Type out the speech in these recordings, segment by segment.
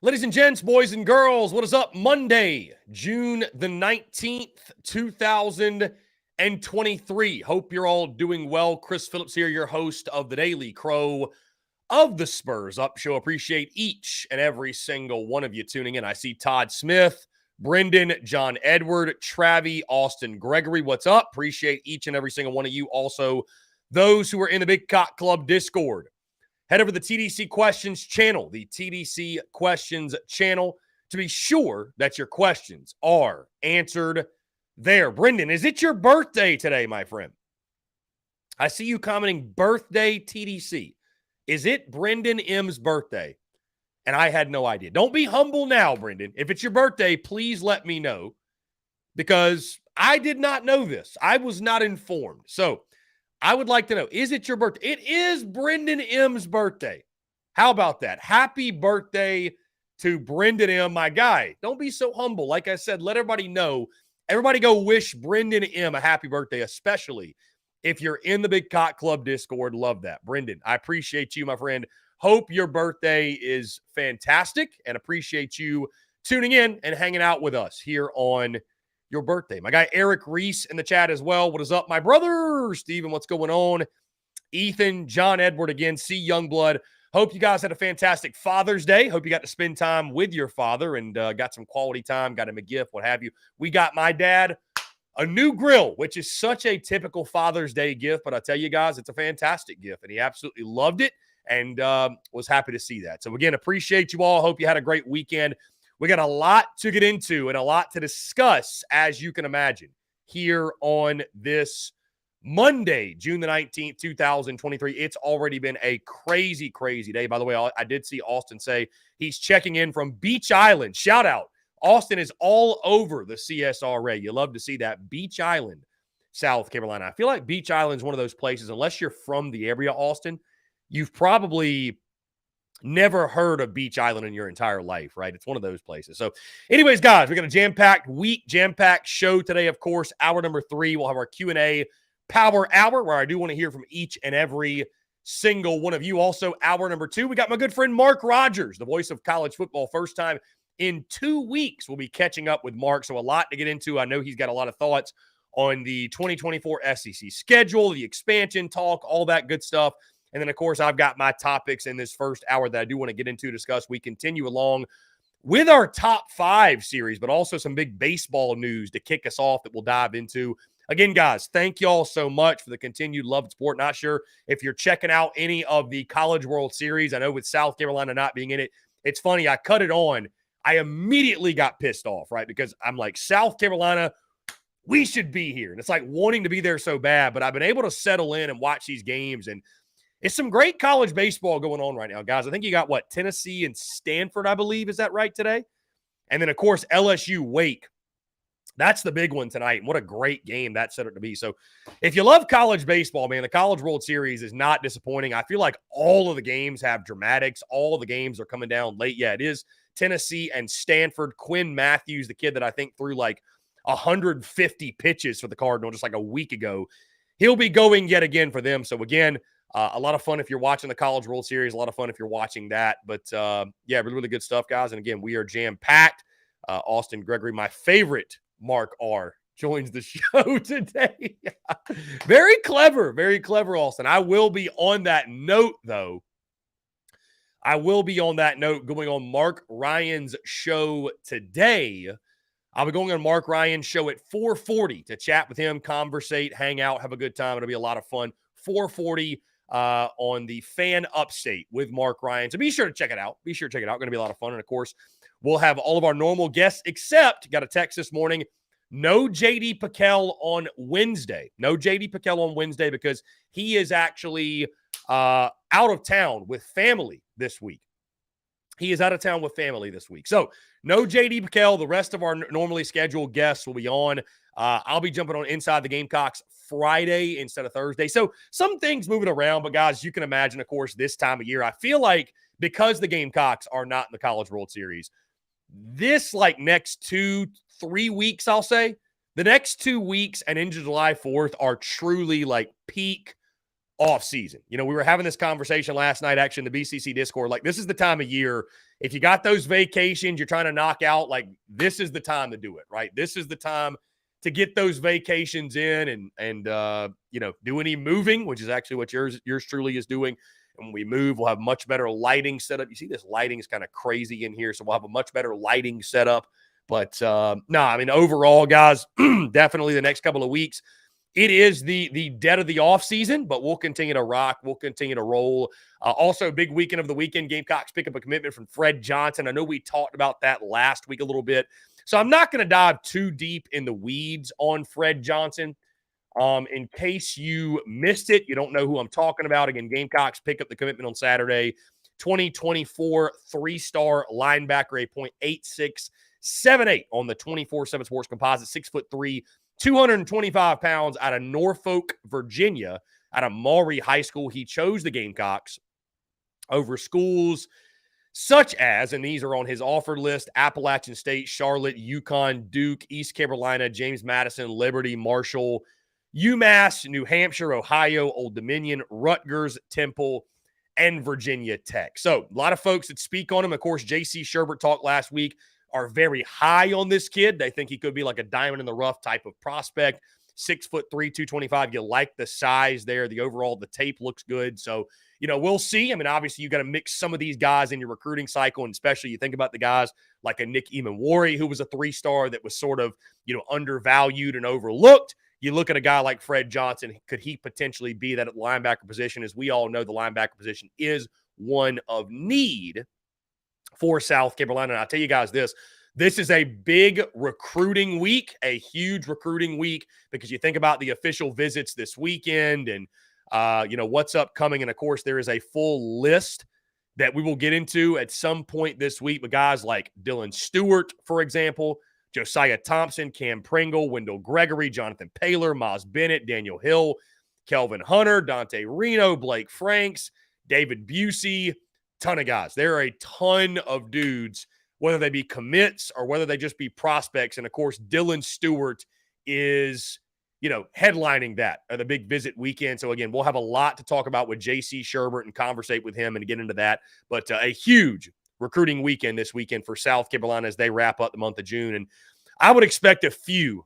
Ladies and gents, boys and girls, what is up? Monday, June the 19th, 2023. Hope you're all doing well. Chris Phillips here, your host of the Daily Crow of the Spurs Up Show. Appreciate each and every single one of you tuning in. I see Todd Smith, Brendan, John Edward, Travi, Austin, Gregory. What's up? Appreciate each and every single one of you. Also, those who are in the Big Cock Club Discord. Head over to the TDC Questions channel, the TDC Questions channel, to be sure that your questions are answered there. Brendan, is it your birthday today, my friend? I see you commenting birthday TDC. Is it Brendan M's birthday? And I had no idea. Don't be humble now, Brendan. If it's your birthday, please let me know, because I did not know this. I was not informed. So I would like to know, is it your birthday? It is Brendan M's birthday. How about that? Happy birthday to Brendan M, my guy. Don't be so humble. Like I said, let everybody know. Everybody go wish Brendan M a happy birthday, especially if you're in the Big Cock Club Discord. Love that. Brendan, I appreciate you, my friend. Hope your birthday is fantastic and appreciate you tuning in and hanging out with us here on your birthday. My guy Eric Reese in the chat as well. What is up, my brother? Steven, what's going on? Ethan, John Edward again, C Youngblood. Hope you guys had a fantastic Father's Day. Hope you got to spend time with your father and got some quality time, got him a gift, what have you. We got my dad a new grill, which is such a typical Father's Day gift, but I tell you guys, it's a fantastic gift, and he absolutely loved it and was happy to see that. So again, appreciate you all. Hope you had a great weekend. We got a lot to get into and a lot to discuss, as you can imagine, here on this Monday, June the 19th, 2023. It's already been a crazy, crazy day. By the way, I did see Austin say he's checking in from Beach Island. Shout out. Austin is all over the CSRA. You love to see that. Beach Island, South Carolina. I feel like Beach Island is one of those places, unless you're from the area, Austin, you've probably never heard of Beach Island in your entire life, right? It's one of those places. So anyways, guys, we got a jam-packed week, jam-packed show today, of course. Hour number 3, we'll have our Q&A Power Hour, where I do want to hear from each and every single one of you. Also, hour number 2, we got my good friend Mark Rogers, the voice of college football. First time in 2 weeks, we'll be catching up with Mark. So a lot to get into. I know he's got a lot of thoughts on the 2024 SEC schedule, the expansion talk, all that good stuff. And then, of course, I've got my topics in this first hour that I do want to get into, discuss. We continue along with our top 5 series, but also some big baseball news to kick us off that we'll dive into. Again, guys, thank y'all so much for the continued love and support. Not sure if you're checking out any of the College World Series. I know with South Carolina not being in it, it's funny. I cut it on. I immediately got pissed off, right? Because I'm like, South Carolina, we should be here. And it's like wanting to be there so bad. But I've been able to settle in and watch these games, and it's some great college baseball going on right now, guys. I think you got, Tennessee and Stanford, I believe. Is that right today? And then, of course, LSU Wake. That's the big one tonight. And what a great game that set up to be. So if you love college baseball, man, the College World Series is not disappointing. I feel like all of the games have dramatics. All of the games are coming down late. Yeah, it is Tennessee and Stanford. Quinn Matthews, the kid that I think threw like 150 pitches for the Cardinal just like a week ago, he'll be going yet again for them. So again, a lot of fun if you're watching the College World Series. A lot of fun if you're watching that. But, yeah, really, really good stuff, guys. And, again, we are jam-packed. Austin Gregory, my favorite Mark R., joins the show today. Very clever, Austin. I will be on that note, though. I will be on that note going on Mark Ryan's show today. I'll be going on Mark Ryan's show at 4:40 to chat with him, conversate, hang out, have a good time. It'll be a lot of fun. 4:40 on the Fan Upstate with Mark Ryan. So be sure to check it out. Going to be a lot of fun. And, of course, we'll have all of our normal guests, except got a text this morning, no J.D. Pickell on Wednesday. No J.D. Pickell on Wednesday because he is actually out of town with family this week. So no J.D. Pickell. The rest of our normally scheduled guests will be on. I'll be jumping on Inside the Gamecocks Friday instead of Thursday. So some things moving around, but guys, you can imagine, of course, this time of year, I feel like because the Gamecocks are not in the College World Series, this next 2-3 weeks, I'll say, the next 2 weeks and into July 4th are truly peak off season. You know, we were having this conversation last night, actually, in the BCC Discord. Like, this is the time of year. If you got those vacations you're trying to knock out, like, this is the time to do it, right? This is the time to get those vacations in and you know, do any moving, which is actually what yours truly is doing. And when we move, we'll have much better lighting setup. You see, this lighting is kind of crazy in here, so we'll have a much better lighting setup. But no, I mean, overall, guys, definitely the next couple of weeks, it is the dead of the offseason, but we'll continue to rock. We'll continue to roll. Also, big weekend of the weekend. Gamecocks pick up a commitment from Fred Johnson. I know we talked about that last week a little bit, so I'm not going to dive too deep in the weeds on Fred Johnson. In case you missed it, you don't know who I'm talking about. Again, Gamecocks pick up the commitment on Saturday. 2024 three-star linebacker, a .8678 on the 24/7 Sports Composite, 6'3", 225 pounds, out of Norfolk, Virginia, out of Maury High School. He chose the Gamecocks over schools such as, and these are on his offer list, Appalachian State, Charlotte, UConn, Duke, East Carolina, James Madison, Liberty, Marshall, UMass, New Hampshire, Ohio, Old Dominion, Rutgers, Temple, and Virginia Tech. So a lot of folks that speak on him. Of course, J.C. Sherbert talked last week, are very high on this kid. They think he could be like a diamond in the rough type of prospect. 6'3", 225. You like the size there. The overall, the tape looks good. So, you know, we'll see. I mean, obviously, you got to mix some of these guys in your recruiting cycle, and especially you think about the guys like a Nick Emmanwori, who was a three-star that was sort of, you know, undervalued and overlooked. You look at a guy like Fred Johnson, could he potentially be that at the linebacker position? As we all know, the linebacker position is one of need for South Carolina. And I'll tell you guys this is a big recruiting week, a huge recruiting week, because you think about the official visits this weekend and, you know, what's upcoming. And, of course, there is a full list that we will get into at some point this week with guys like Dylan Stewart, for example, Josiah Thompson, Cam Pringle, Wendell Gregory, Jonathan Paylor, Maz Bennett, Daniel Hill, Kelvin Hunter, Dante Reno, Blake Franks, David Busey, ton of guys. There are a ton of dudes, whether they be commits or whether they just be prospects. And, of course, Dylan Stewart is, you know, headlining that at the big visit weekend. So, again, we'll have a lot to talk about with J.C. Sherbert and conversate with him and get into that. But a huge recruiting weekend this weekend for South Carolina as they wrap up the month of June. And I would expect a few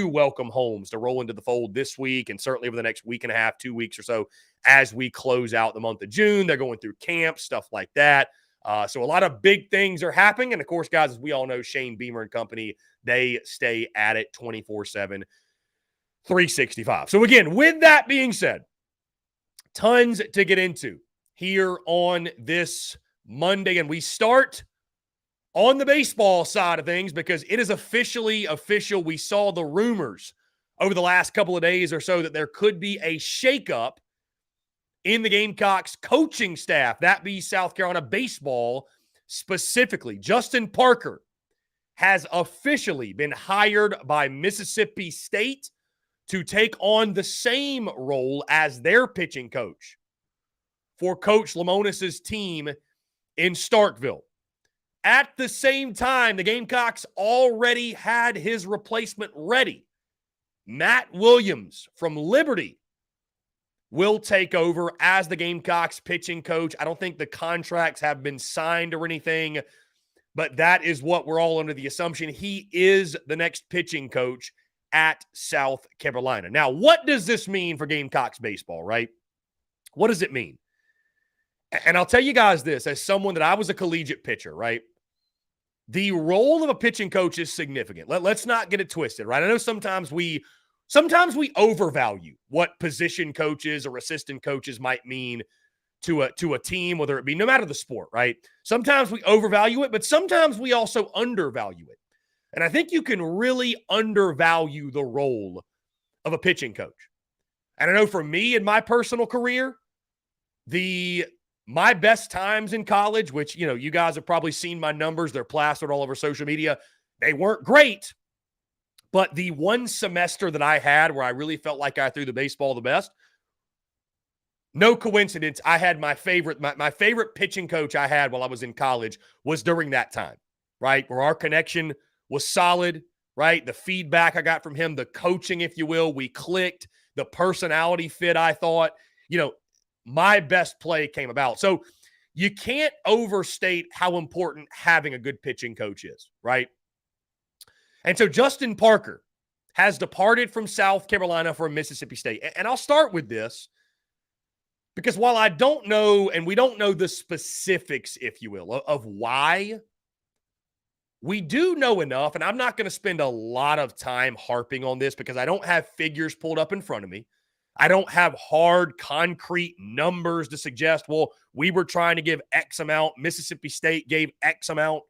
welcome homes to roll into the fold this week and certainly over the next week and a half, 2 weeks or so as we close out the month of June. They're going through camp, stuff like that. So a lot of big things are happening. And, of course, guys, as we all know, Shane Beamer and company, they stay at it 24/7, 365. So, again, with that being said, tons to get into here on this Monday. And we start on the baseball side of things because it is officially official. We saw the rumors over the last couple of days or so that there could be a shakeup in the Gamecocks coaching staff. That be South Carolina baseball specifically. Justin Parker has officially been hired by Mississippi State to take on the same role as their pitching coach for Coach Lamonis's team in Starkville. At the same time, the Gamecocks already had his replacement ready. Matt Williams from Liberty will take over as the Gamecocks pitching coach. I don't think the contracts have been signed or anything, but that is what we're all under the assumption. He is the next pitching coach at South Carolina. Now, what does this mean for Gamecocks baseball, right? What does it mean? And I'll tell you guys this, as someone that I was a collegiate pitcher, right? The role of a pitching coach is significant. Let's not get it twisted, right? I know sometimes we overvalue what position coaches or assistant coaches might mean to a team, whether it be no matter the sport, right? Sometimes we overvalue it, but sometimes we also undervalue it. And I think you can really undervalue the role of a pitching coach. And I know for me in my personal career, my best times in college, which, you know, you guys have probably seen my numbers. They're plastered all over social media. They weren't great. But the one semester that I had where I really felt like I threw the baseball the best, no coincidence, I had my favorite pitching coach I had while I was in college was during that time, right? Where our connection was solid, right? The feedback I got from him, the coaching, if you will, we clicked, the personality fit, I thought. my best play came about. So you can't overstate how important having a good pitching coach is, right? And so Justin Parker has departed from South Carolina for Mississippi State. And I'll start with this because while I don't know, and we don't know the specifics, if you will, of why, we do know enough, and I'm not going to spend a lot of time harping on this because I don't have figures pulled up in front of me. I don't have hard, concrete numbers to suggest, well, we were trying to give X amount. Mississippi State gave X amount.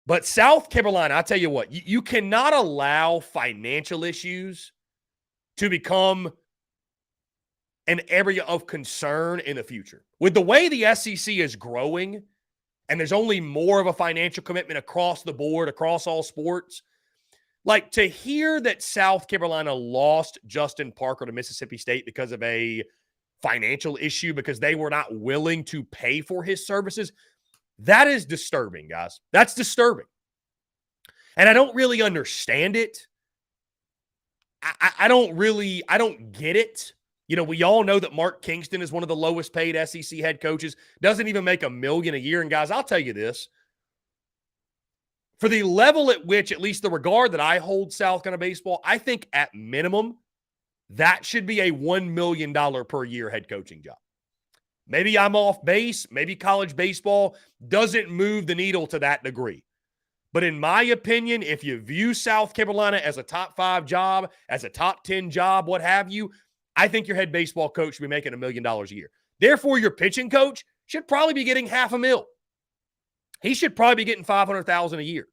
But South Carolina, I'll tell you what, you cannot allow financial issues to become an area of concern in the future. With the way the SEC is growing, and there's only more of a financial commitment across the board, across all sports, like to hear that South Carolina lost Justin Parker to Mississippi State because of a financial issue, because they were not willing to pay for his services, that is disturbing, guys. That's disturbing. And I don't really understand it. I don't get it. We all know that Mark Kingston is one of the lowest paid SEC head coaches, doesn't even make $1 million a year. And guys, I'll tell you this, for the level at which, at least the regard that I hold South Carolina baseball, I think at minimum, that should be a $1 million per year head coaching job. Maybe I'm off base. Maybe college baseball doesn't move the needle to that degree. But in my opinion, if you view South Carolina as a top 5 job, as a top 10 job, what have you, I think your head baseball coach should be making $1 million a year. Therefore, your pitching coach should probably be getting $500,000. He should probably be getting $500,000 a year.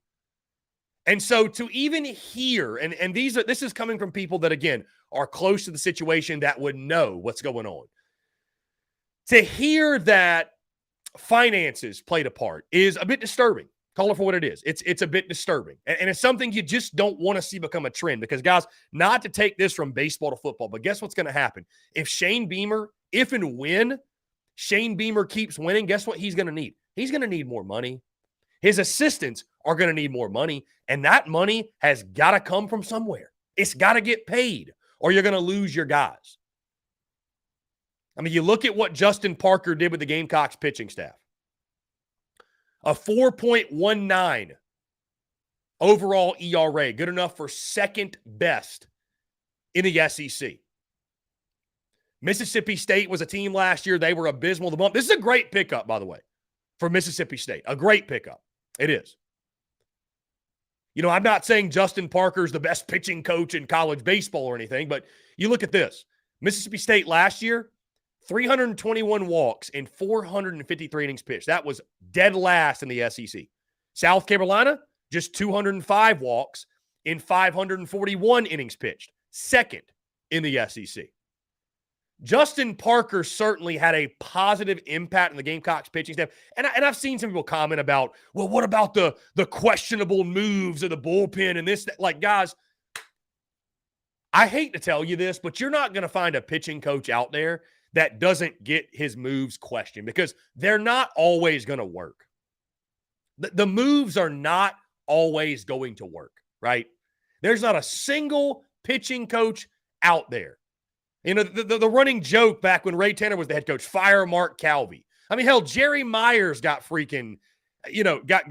And so to even hear, and this is coming from people that, again, are close to the situation, that would know what's going on. To hear that finances played a part is a bit disturbing. Call it for what it is. It's a bit disturbing. And it's something you just don't want to see become a trend because, guys, not to take this from baseball to football, but guess what's going to happen? If and when Shane Beamer keeps winning, guess what he's going to need? He's going to need more money. His assistants are going to need more money, and that money has got to come from somewhere. It's got to get paid, or you're going to lose your guys. I mean, you look at what Justin Parker did with the Gamecocks pitching staff. A 4.19 overall ERA, good enough for second best in the SEC. Mississippi State was a team last year. They were abysmal. This is a great pickup, by the way, for Mississippi State. A great pickup. It is. I'm not saying Justin Parker's the best pitching coach in college baseball or anything, but you look at this. Mississippi State last year, 321 walks in 453 innings pitched. That was dead last in the SEC. South Carolina, just 205 walks in 541 innings pitched. Second in the SEC. Justin Parker certainly had a positive impact in the Gamecocks pitching staff. And I've seen some people comment about, well, what about the questionable moves of the bullpen and this? Like, guys, I hate to tell you this, but you're not going to find a pitching coach out there that doesn't get his moves questioned because they're not always going to work. The moves are not always going to work, right? There's not a single pitching coach out there. The running joke back when Ray Tanner was the head coach, fire Mark Calvey. I mean, hell, Jerry Myers got freaking, got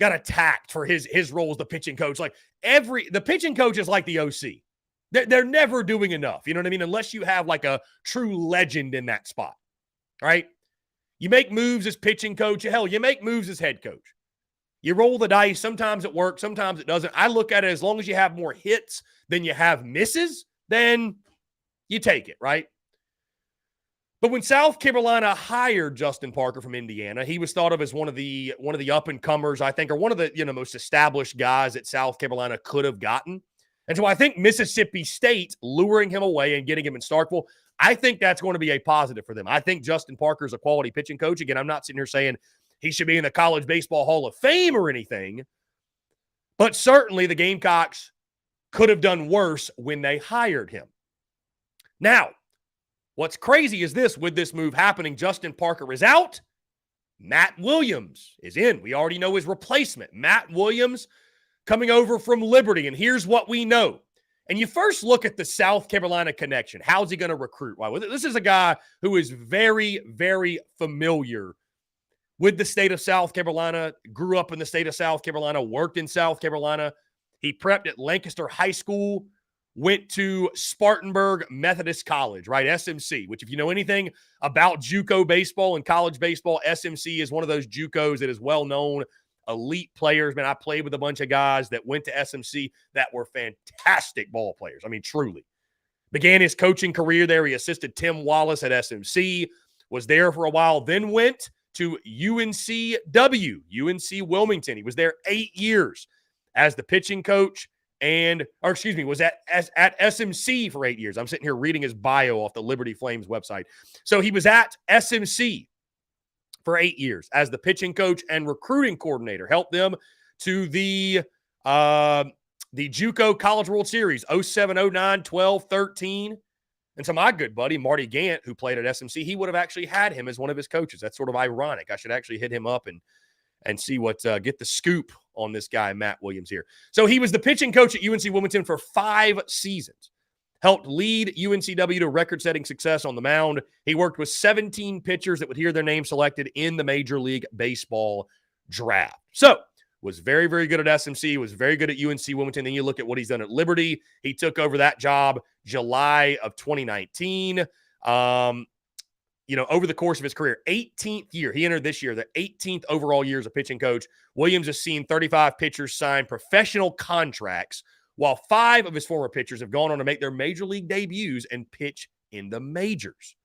attacked for his role as the pitching coach. Like the pitching coach is like the OC. They're never doing enough. You know what I mean? Unless you have like a true legend in that spot, right? You make moves as pitching coach. Hell, you make moves as head coach. You roll the dice. Sometimes it works. Sometimes it doesn't. I look at it as long as you have more hits than you have misses, then you take it, right? But when South Carolina hired Justin Parker from Indiana, he was thought of as one of the up-and-comers, I think, or one of the most established guys that South Carolina could have gotten. And so I think Mississippi State luring him away and getting him in Starkville, I think that's going to be a positive for them. I think Justin Parker is a quality pitching coach. Again, I'm not sitting here saying he should be in the College Baseball Hall of Fame or anything, but certainly the Gamecocks could have done worse when they hired him. Now, what's crazy is this, with this move happening, Justin Parker is out. Matt Williams is in. We already know his replacement. Matt Williams coming over from Liberty. And here's what we know. And you first look at the South Carolina connection. How's he going to recruit? Well, this is a guy who is very, very familiar with the state of South Carolina, grew up in the state of South Carolina, worked in South Carolina. He prepped at Lancaster High School, went to Spartanburg Methodist College, right? SMC, which if you know anything about JUCO baseball and college baseball, SMC is one of those JUCOs that is well-known, elite players. Man, I played with a bunch of guys that went to SMC that were fantastic ball players. I mean, truly. Began his coaching career there. He assisted Tim Wallace at SMC, was there for a while, then went to UNC Wilmington. He was there 8 years as the pitching coach was at SMC for 8 years. I'm sitting here reading his bio off the Liberty Flames website. So he was at SMC for 8 years as the pitching coach and recruiting coordinator, helped them to the JUCO College World Series, 07, 09, 12, 13. And so my good buddy, Marty Gant, who played at SMC, he would have actually had him as one of his coaches. That's sort of ironic. I should actually hit him up and see get the scoop on this guy, Matt Williams here. So he was the pitching coach at UNC Wilmington for 5 seasons. Helped lead UNCW to record-setting success on the mound. He worked with 17 pitchers that would hear their name selected in the Major League Baseball draft. So was very, very good at SMC, was very good at UNC Wilmington. Then you look at what he's done at Liberty. He took over that job July of 2019. Over the course of his career, 18th year, he entered this year, the 18th overall year as a pitching coach. Williams has seen 35 pitchers sign professional contracts, while 5 of his former pitchers have gone on to make their major league debuts and pitch in the majors.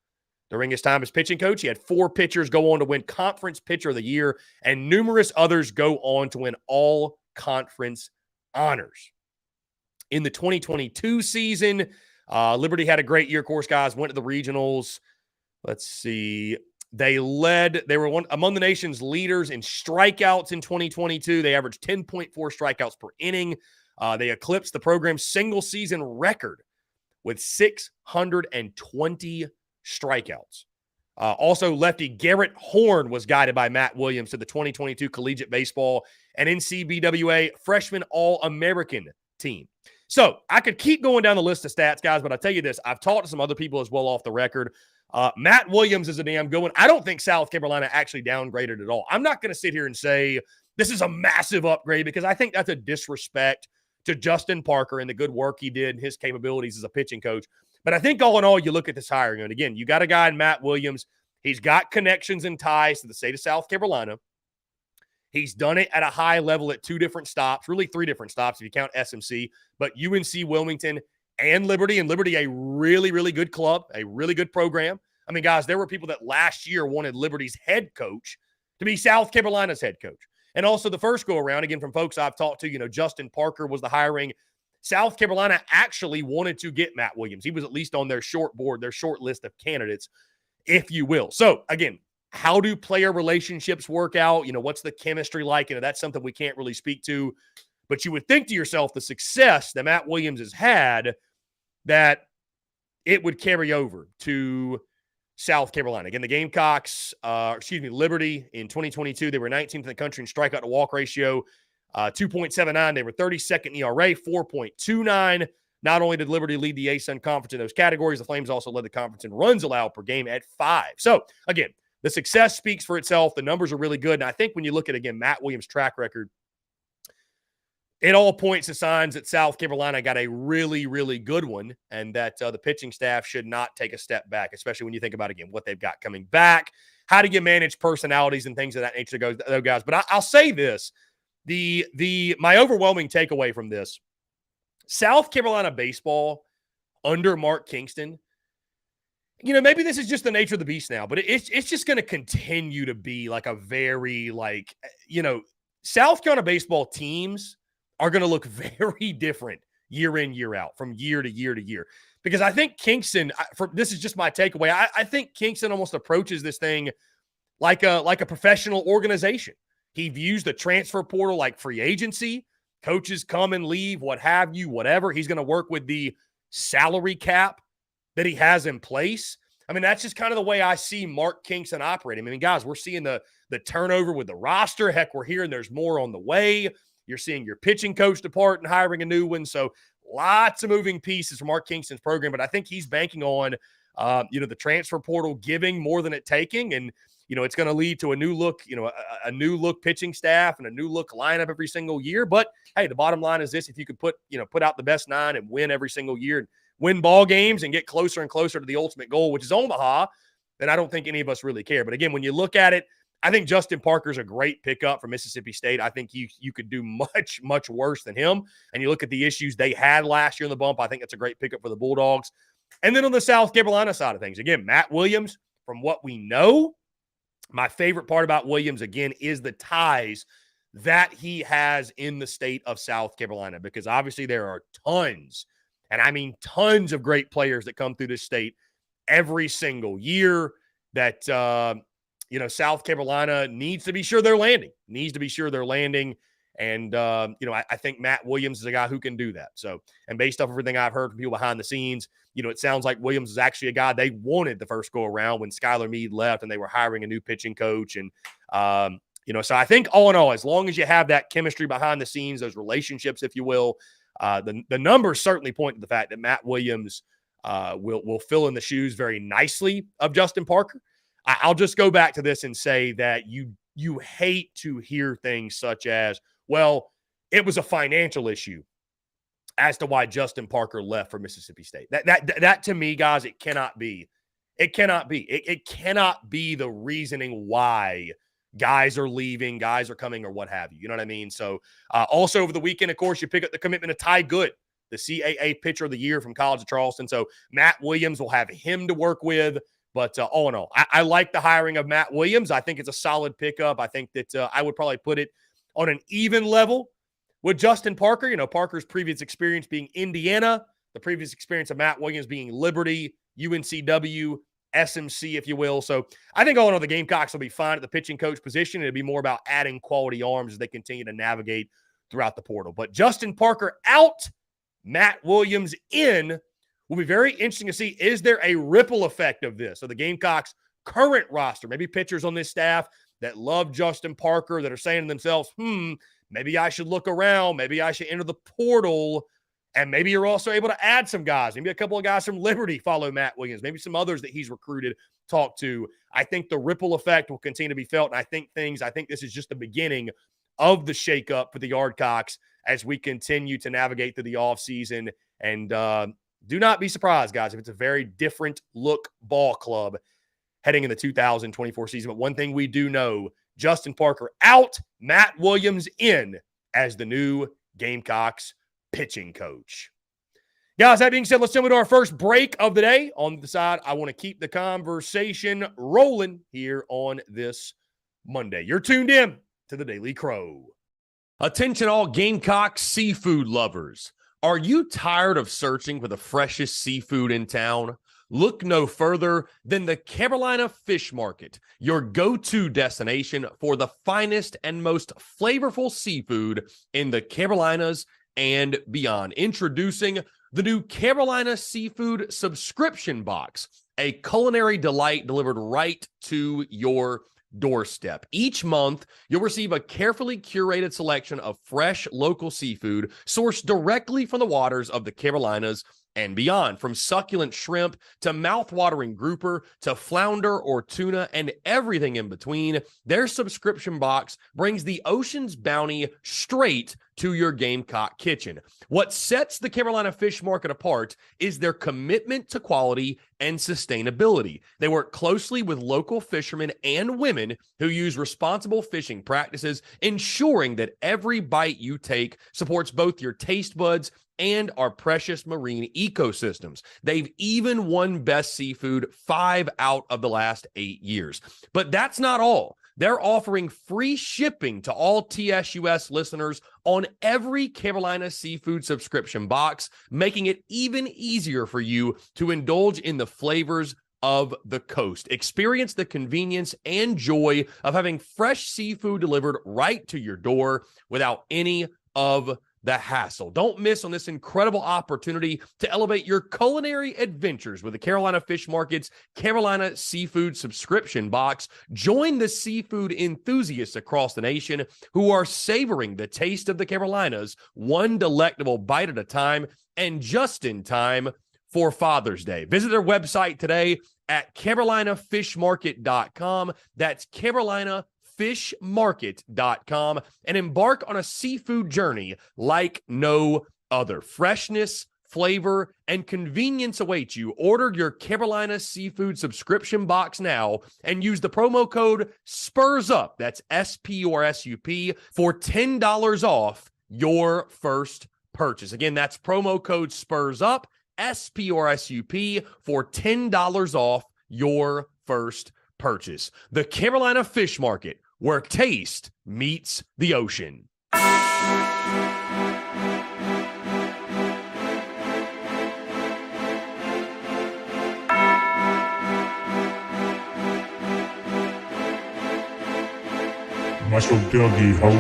During his time as pitching coach, he had 4 pitchers go on to win Conference Pitcher of the Year, and numerous others go on to win all conference honors. In the 2022 season, Liberty had a great year, of course, guys. Went to the regionals. Let's see. They were one among the nation's leaders in strikeouts in 2022. They averaged 10.4 strikeouts per inning. They eclipsed the program's single-season record with 620 strikeouts. Also, lefty Garrett Horn was guided by Matt Williams to the 2022 Collegiate Baseball and NCBWA Freshman All-American team. So I could keep going down the list of stats, guys, but I'll tell you this. I've talked to some other people as well off the record. Matt Williams is a damn good one. I don't think South Carolina actually downgraded at all. I'm not going to sit here and say this is a massive upgrade because I think that's a disrespect to Justin Parker and the good work he did and his capabilities as a pitching coach. But I think all in all, you look at this hiring, and again, you got a guy in Matt Williams. He's got connections and ties to the state of South Carolina. He's done it at a high level at 2 different stops, really 3 different stops if you count SMC, but UNC Wilmington and Liberty, a really, really good club, a really good program. I mean, guys, there were people that last year wanted Liberty's head coach to be South Carolina's head coach. And also the first go-around, again, from folks I've talked to, Justin Parker was the hiring. South Carolina actually wanted to get Matt Williams. He was at least on their short list of candidates, if you will. So, again, how do player relationships work out? What's the chemistry like? That's something we can't really speak to. But you would think to yourself the success that Matt Williams has had, that it would carry over to South Carolina. Again, the Gamecocks, Liberty in 2022, they were 19th in the country in strikeout to walk ratio, 2.79. They were 32nd in ERA, 4.29. Not only did Liberty lead the ASUN conference in those categories, the Flames also led the conference in runs allowed per game at 5. So, again, the success speaks for itself. The numbers are really good. And I think when you look at, again, Matt Williams' track record, it all points to signs that South Carolina got a really, really good one, and that the pitching staff should not take a step back, especially when you think about, again, what they've got coming back, how to manage personalities and things of that nature, guys. But I'll say this. My overwhelming takeaway from this, South Carolina baseball under Mark Kingston, maybe this is just the nature of the beast now, but it's just going to continue to be like a very, South Carolina baseball teams are going to look very different year in, year out, from year to year to year. Because I think Kingston, this is just my takeaway, I think Kingston almost approaches this thing like a professional organization. He views the transfer portal like free agency. Coaches come and leave, what have you, whatever. He's going to work with the salary cap that he has in place. I mean, that's just kind of the way I see Mark Kingston operating. I mean, guys, we're seeing the turnover with the roster. Heck, we're hearing there's more on the way. You're seeing your pitching coach depart and hiring a new one. So lots of moving pieces from Mark Kingston's program, but I think he's banking on, the transfer portal giving more than it taking. And, it's going to lead to a new look, a new look pitching staff and a new look lineup every single year. But hey, the bottom line is this: if you could put out the best 9 and win every single year and win ball games and get closer and closer to the ultimate goal, which is Omaha, then I don't think any of us really care. But again, when you look at it, I think Justin Parker's a great pickup for Mississippi State. I think you could do much, much worse than him. And you look at the issues they had last year in the bump, I think that's a great pickup for the Bulldogs. And then on the South Carolina side of things, again, Matt Williams, from what we know, my favorite part about Williams, again, is the ties that he has in the state of South Carolina, because obviously there are tons, and I mean tons of great players that come through this state every single year that, South Carolina needs to be sure they're landing. And, I think Matt Williams is a guy who can do that. So, and based off everything I've heard from people behind the scenes, it sounds like Williams is actually a guy they wanted the first go around when Skylar Meade left and they were hiring a new pitching coach. And, so I think all in all, as long as you have that chemistry behind the scenes, those relationships, if you will, the numbers certainly point to the fact that Matt Williams will fill in the shoes very nicely of Justin Parker. I'll just go back to this and say that you hate to hear things such as, well, it was a financial issue as to why Justin Parker left for Mississippi State. That to me, guys, it cannot be. It cannot be. It cannot be the reasoning why guys are leaving, guys are coming, or what have you. You know what I mean? So also over the weekend, of course, you pick up the commitment of Ty Good, the CAA Pitcher of the Year from College of Charleston. So Matt Williams will have him to work with. But all in all, I like the hiring of Matt Williams. I think it's a solid pickup. I think that I would probably put it on an even level with Justin Parker. Parker's previous experience being Indiana, the previous experience of Matt Williams being Liberty, UNCW, SMC, if you will. So I think all in all, the Gamecocks will be fine at the pitching coach position. It'll be more about adding quality arms as they continue to navigate throughout the portal. But Justin Parker out, Matt Williams in. Will be very interesting to see, is there a ripple effect of this? So the Gamecocks' current roster, maybe pitchers on this staff that love Justin Parker, that are saying to themselves, maybe I should look around, maybe I should enter the portal, and maybe you're also able to add some guys. Maybe a couple of guys from Liberty follow Matt Williams, maybe some others that he's recruited, talk to. I think the ripple effect will continue to be felt, and I think this is just the beginning of the shakeup for the Yardcocks as we continue to navigate through the offseason. And do not be surprised, guys, if it's a very different look ball club heading in the 2024 season. But one thing we do know, Justin Parker out, Matt Williams in as the new Gamecocks pitching coach. Guys, that being said, let's jump into our first break of the day. On the side, I want to keep the conversation rolling here on this Monday. You're tuned in to the Daily Crow. Attention all Gamecock seafood lovers. Are you tired of searching for the freshest seafood in town? Look no further than the Carolina Fish Market, your go-to destination for the finest and most flavorful seafood in the Carolinas and beyond. Introducing the new Carolina Seafood Subscription Box, a culinary delight delivered right to your doorstep. Each month, you'll receive a carefully curated selection of fresh local seafood sourced directly from the waters of the Carolinas and beyond. From succulent shrimp to mouth-watering grouper to flounder or tuna and everything in between, their subscription box brings the ocean's bounty straight to your Gamecock kitchen. What sets the Carolina Fish Market apart is their commitment to quality and sustainability. They work closely with local fishermen and women who use responsible fishing practices, ensuring that every bite you take supports both your taste buds and our precious marine ecosystems. They've even won Best Seafood 5 out of the last 8 years. But that's not all. They're offering free shipping to all TSUS listeners on every Carolina Seafood subscription box, making it even easier for you to indulge in the flavors of the coast. Experience the convenience and joy of having fresh seafood delivered right to your door without any of the hassle. Don't miss on this incredible opportunity to elevate your culinary adventures with the Carolina Fish Market's Carolina Seafood Subscription Box. Join the seafood enthusiasts across the nation who are savoring the taste of the Carolinas, one delectable bite at a time, and just in time for Father's Day. Visit their website today at carolinafishmarket.com. That's carolinafishmarket.com, and embark on a seafood journey like no other. Freshness, flavor, and convenience await you. Order your Carolina Seafood Subscription Box now and use the promo code SPURSUP, that's SPURSUP, for $10 off your first purchase. Again, that's promo code SPURSUP, SPURSUP, for $10 off your first purchase. The Carolina Fish Market, where taste meets the ocean. Muscle Dougie, ho.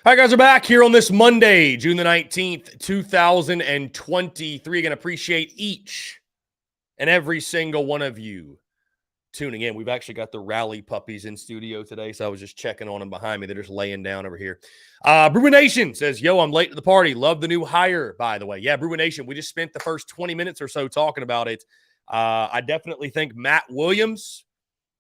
All right, guys, we're back here on this Monday, June the 19th, 2023. Again, appreciate each and every single one of you tuning in. We've actually got the rally puppies in studio today, so I was just checking on them behind me. They're just laying down over here. Brewer Nation says, yo, I'm late to the party. Love the new hire, by the way. Yeah, Brewer Nation, we just spent the first 20 minutes or so talking about it. I definitely think Matt Williams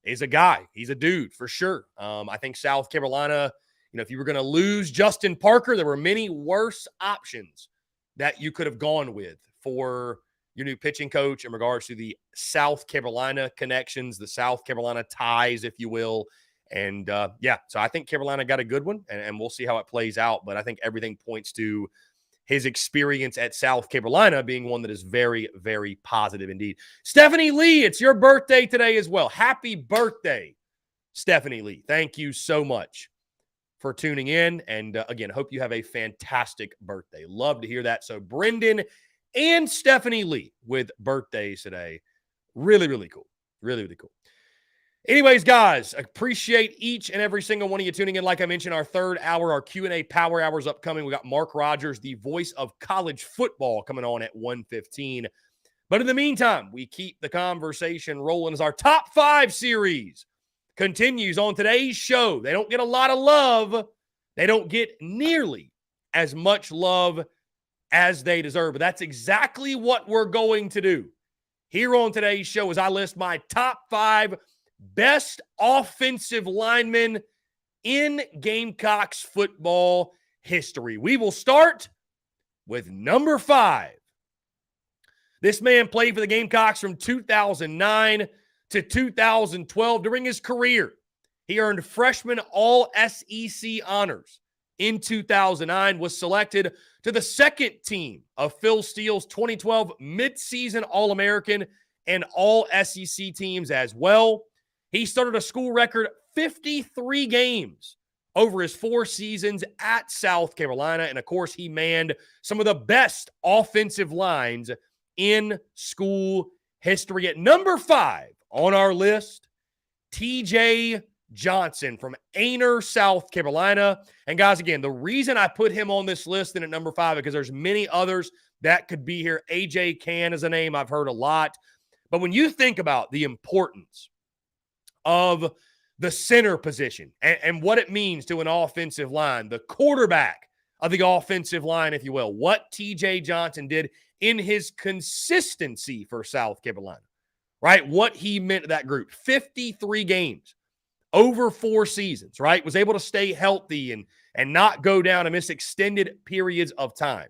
is a guy. He's a dude, for sure. I think South Carolina, if you were going to lose Justin Parker, there were many worse options that you could have gone with for your new pitching coach in regards to the South Carolina connections, the South Carolina ties, if you will. And, so I think Carolina got a good one, and we'll see how it plays out. But I think everything points to his experience at South Carolina being one that is very, very positive indeed. Stephanie Lee, it's your birthday today as well. Happy birthday, Stephanie Lee. Thank you so much for tuning in. And again, hope you have a fantastic birthday. Love to hear that. So Brendan and Stephanie Lee with birthdays today. Really, really cool. Really, really cool. Anyways, guys, appreciate each and every single one of you tuning in. Like I mentioned, our third hour, our Q&A Power Hour is upcoming. We got Mark Rogers, the voice of college football, coming on at 1:15. But in the meantime, we keep the conversation rolling as our Top 5 series continues on today's show. They don't get a lot of love, They don't get nearly as much love as they deserve. But that's exactly what we're going to do here on today's show as I list my top 5 best offensive linemen in Gamecocks football history. We will start with number 5. This man played for the Gamecocks from 2009 to 2012. During his career, he earned freshman All-SEC honors in 2009, was selected to the second team of Phil Steele's 2012 midseason All-American and All-SEC teams as well. He started a school record 53 games over his 4 seasons at South Carolina. And, of course, he manned some of the best offensive lines in school history. At number 5 on our list, TJ Johnson from Aner, South Carolina. And, guys, again, the reason I put him on this list and at number 5 because there's many others that could be here. AJ Can is a name I've heard a lot. But when you think about the importance of the center position and what it means to an offensive line, the quarterback of the offensive line, if you will, what TJ Johnson did in his consistency for South Carolina, right? What he meant to that group. 53 games over 4 seasons, right? Was able to stay healthy and not go down and miss extended periods of time.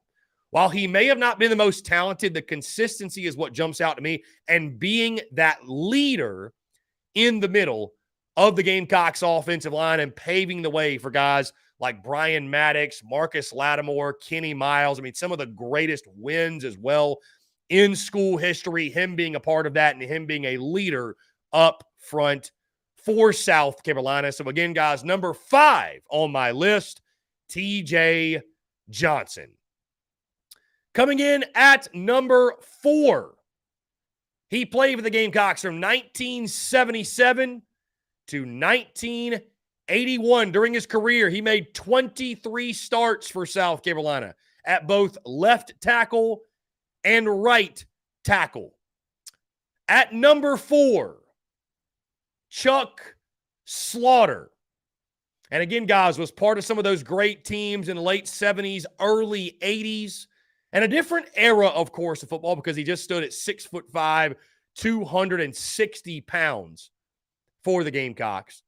While he may have not been the most talented, the consistency is what jumps out to me, and being that leader in the middle of the Gamecocks offensive line and paving the way for guys like Brian Maddox, Marcus Lattimore, Kenny Miles. I mean, some of the greatest wins as well in school history, him being a part of that and him being a leader up front for South Carolina. So again, guys, number 5 on my list, TJ Johnson. Coming in at number 4, he played for the Gamecocks from 1977 to 1981. During his career, he made 23 starts for South Carolina at both left tackle and right tackle. At number 4, Chuck Slaughter. And again, guys, was part of some of those great teams in the late 70s, early 80s. And a different era, of course, of football because he just stood at 6'5", 260 pounds for the Gamecocks.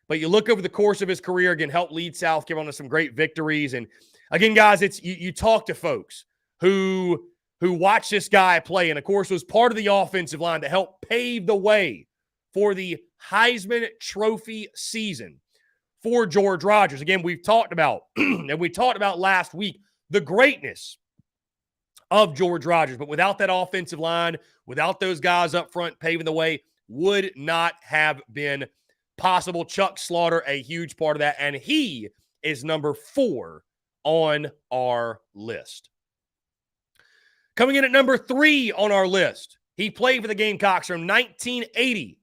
But you look over the course of his career, again, helped lead South Carolina to some great victories. And again, guys, it's you talk to folks who watch this guy play and, of course, was part of the offensive line to help pave the way for the Heisman Trophy season for George Rogers. Again, we've talked about, and we talked about last week, the greatness of George Rogers. But without that offensive line, without those guys up front paving the way, would not have been possible. Chuck Slaughter, a huge part of that, and he is number 4 on our list. Coming in at number 3 on our list, he played for the Gamecocks from 1980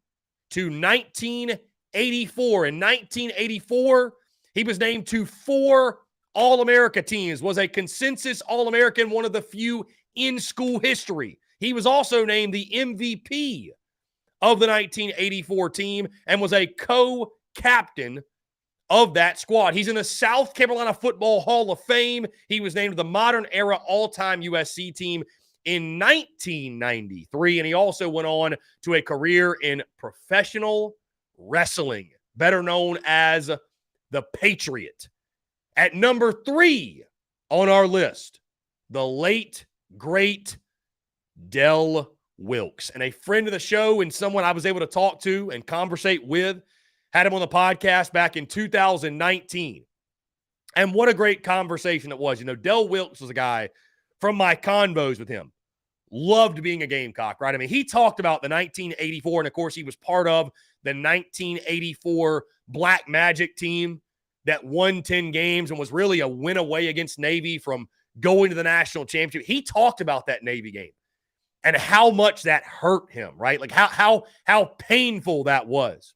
to 1984. In 1984, he was named to 4 All-America teams, was a consensus All-American, one of the few in school history. He was also named the MVP of the 1984 team and was a co-captain of that squad. He's in the South Carolina Football Hall of Fame. He was named the Modern Era All-Time USC team in 1993, and he also went on to a career in professional wrestling, better known as the Patriot. At number 3 on our list, the late, great Del Wilkes. And a friend of the show and someone I was able to talk to and conversate with, had him on the podcast back in 2019. And what a great conversation it was. You know, Del Wilkes was a guy from my convos with him. Loved being a Gamecock, right? I mean, he talked about the 1984, and of course, he was part of the 1984 Black Magic team that won 10 games and was really a win away against Navy from going to the national championship. He talked about that Navy game and how much that hurt him, right? Like how painful that was.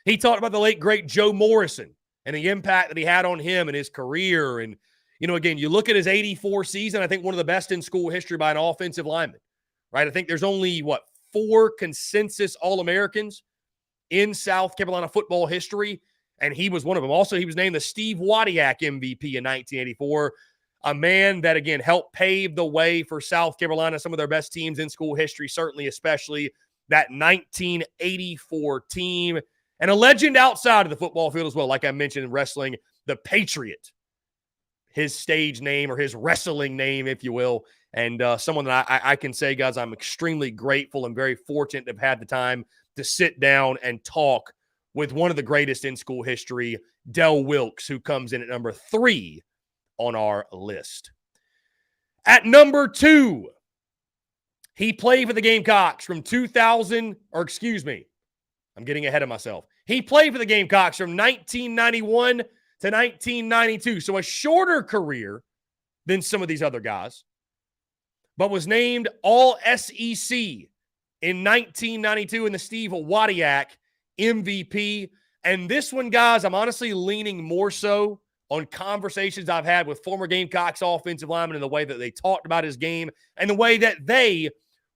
He talked about the late, great Joe Morrison and the impact that he had on him and his career. And, you know, again, you look at his 84 season, I think one of the best in school history by an offensive lineman, right? I think there's only, 4 consensus All-Americans in South Carolina football history. and he was one of them. Also, he was named the Steve Wadiak MVP in 1984, a man that, again, helped pave the way for South Carolina, some of their best teams in school history, certainly especially that 1984 team, and a legend outside of the football field as well. Like I mentioned in wrestling, the Patriot, his stage name or his wrestling name, if you will, and someone that I can say, guys, I'm extremely grateful and very fortunate to have had the time to sit down and talk with one of the greatest in school history, Del Wilkes, who comes in at number 3 on our list. At number 2, he played for the Gamecocks from 2000, or excuse me, I'm getting ahead of myself. He played for the Gamecocks from 1991 to 1992, so a shorter career than some of these other guys, but was named All-SEC in 1992 in the Steve Wadiak MVP. And this one, guys, I'm honestly leaning more so on conversations I've had with former Gamecocks offensive linemen and the way that they talked about his game and the way that they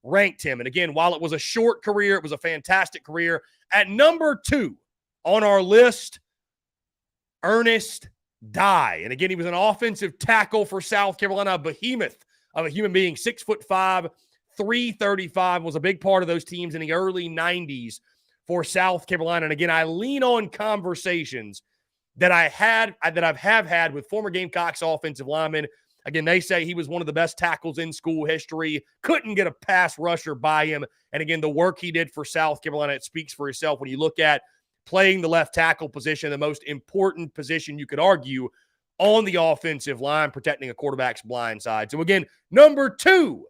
ranked him. And again, while it was a short career, it was a fantastic career. At number 2 on our list, Ernest Dye. And again, he was an offensive tackle for South Carolina, a behemoth of a human being, 6'5", 335, was a big part of those teams in the early 90s for South Carolina. And again, I lean on conversations that I've had with former Gamecocks offensive linemen. Again, they say he was one of the best tackles in school history, couldn't get a pass rusher by him. And again, the work he did for South Carolina, it speaks for itself when you look at playing the left tackle position, the most important position you could argue on the offensive line, protecting a quarterback's blind side. So again, number 2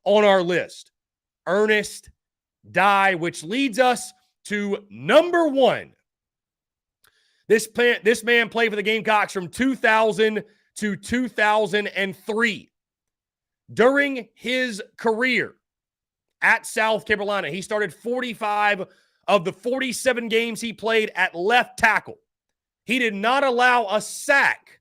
on our list, Ernest Dye, which leads us to number 1. This man played for the Gamecocks from 2000 to 2003. During his career at South Carolina, he started 45 of the 47 games he played at left tackle. He did not allow a sack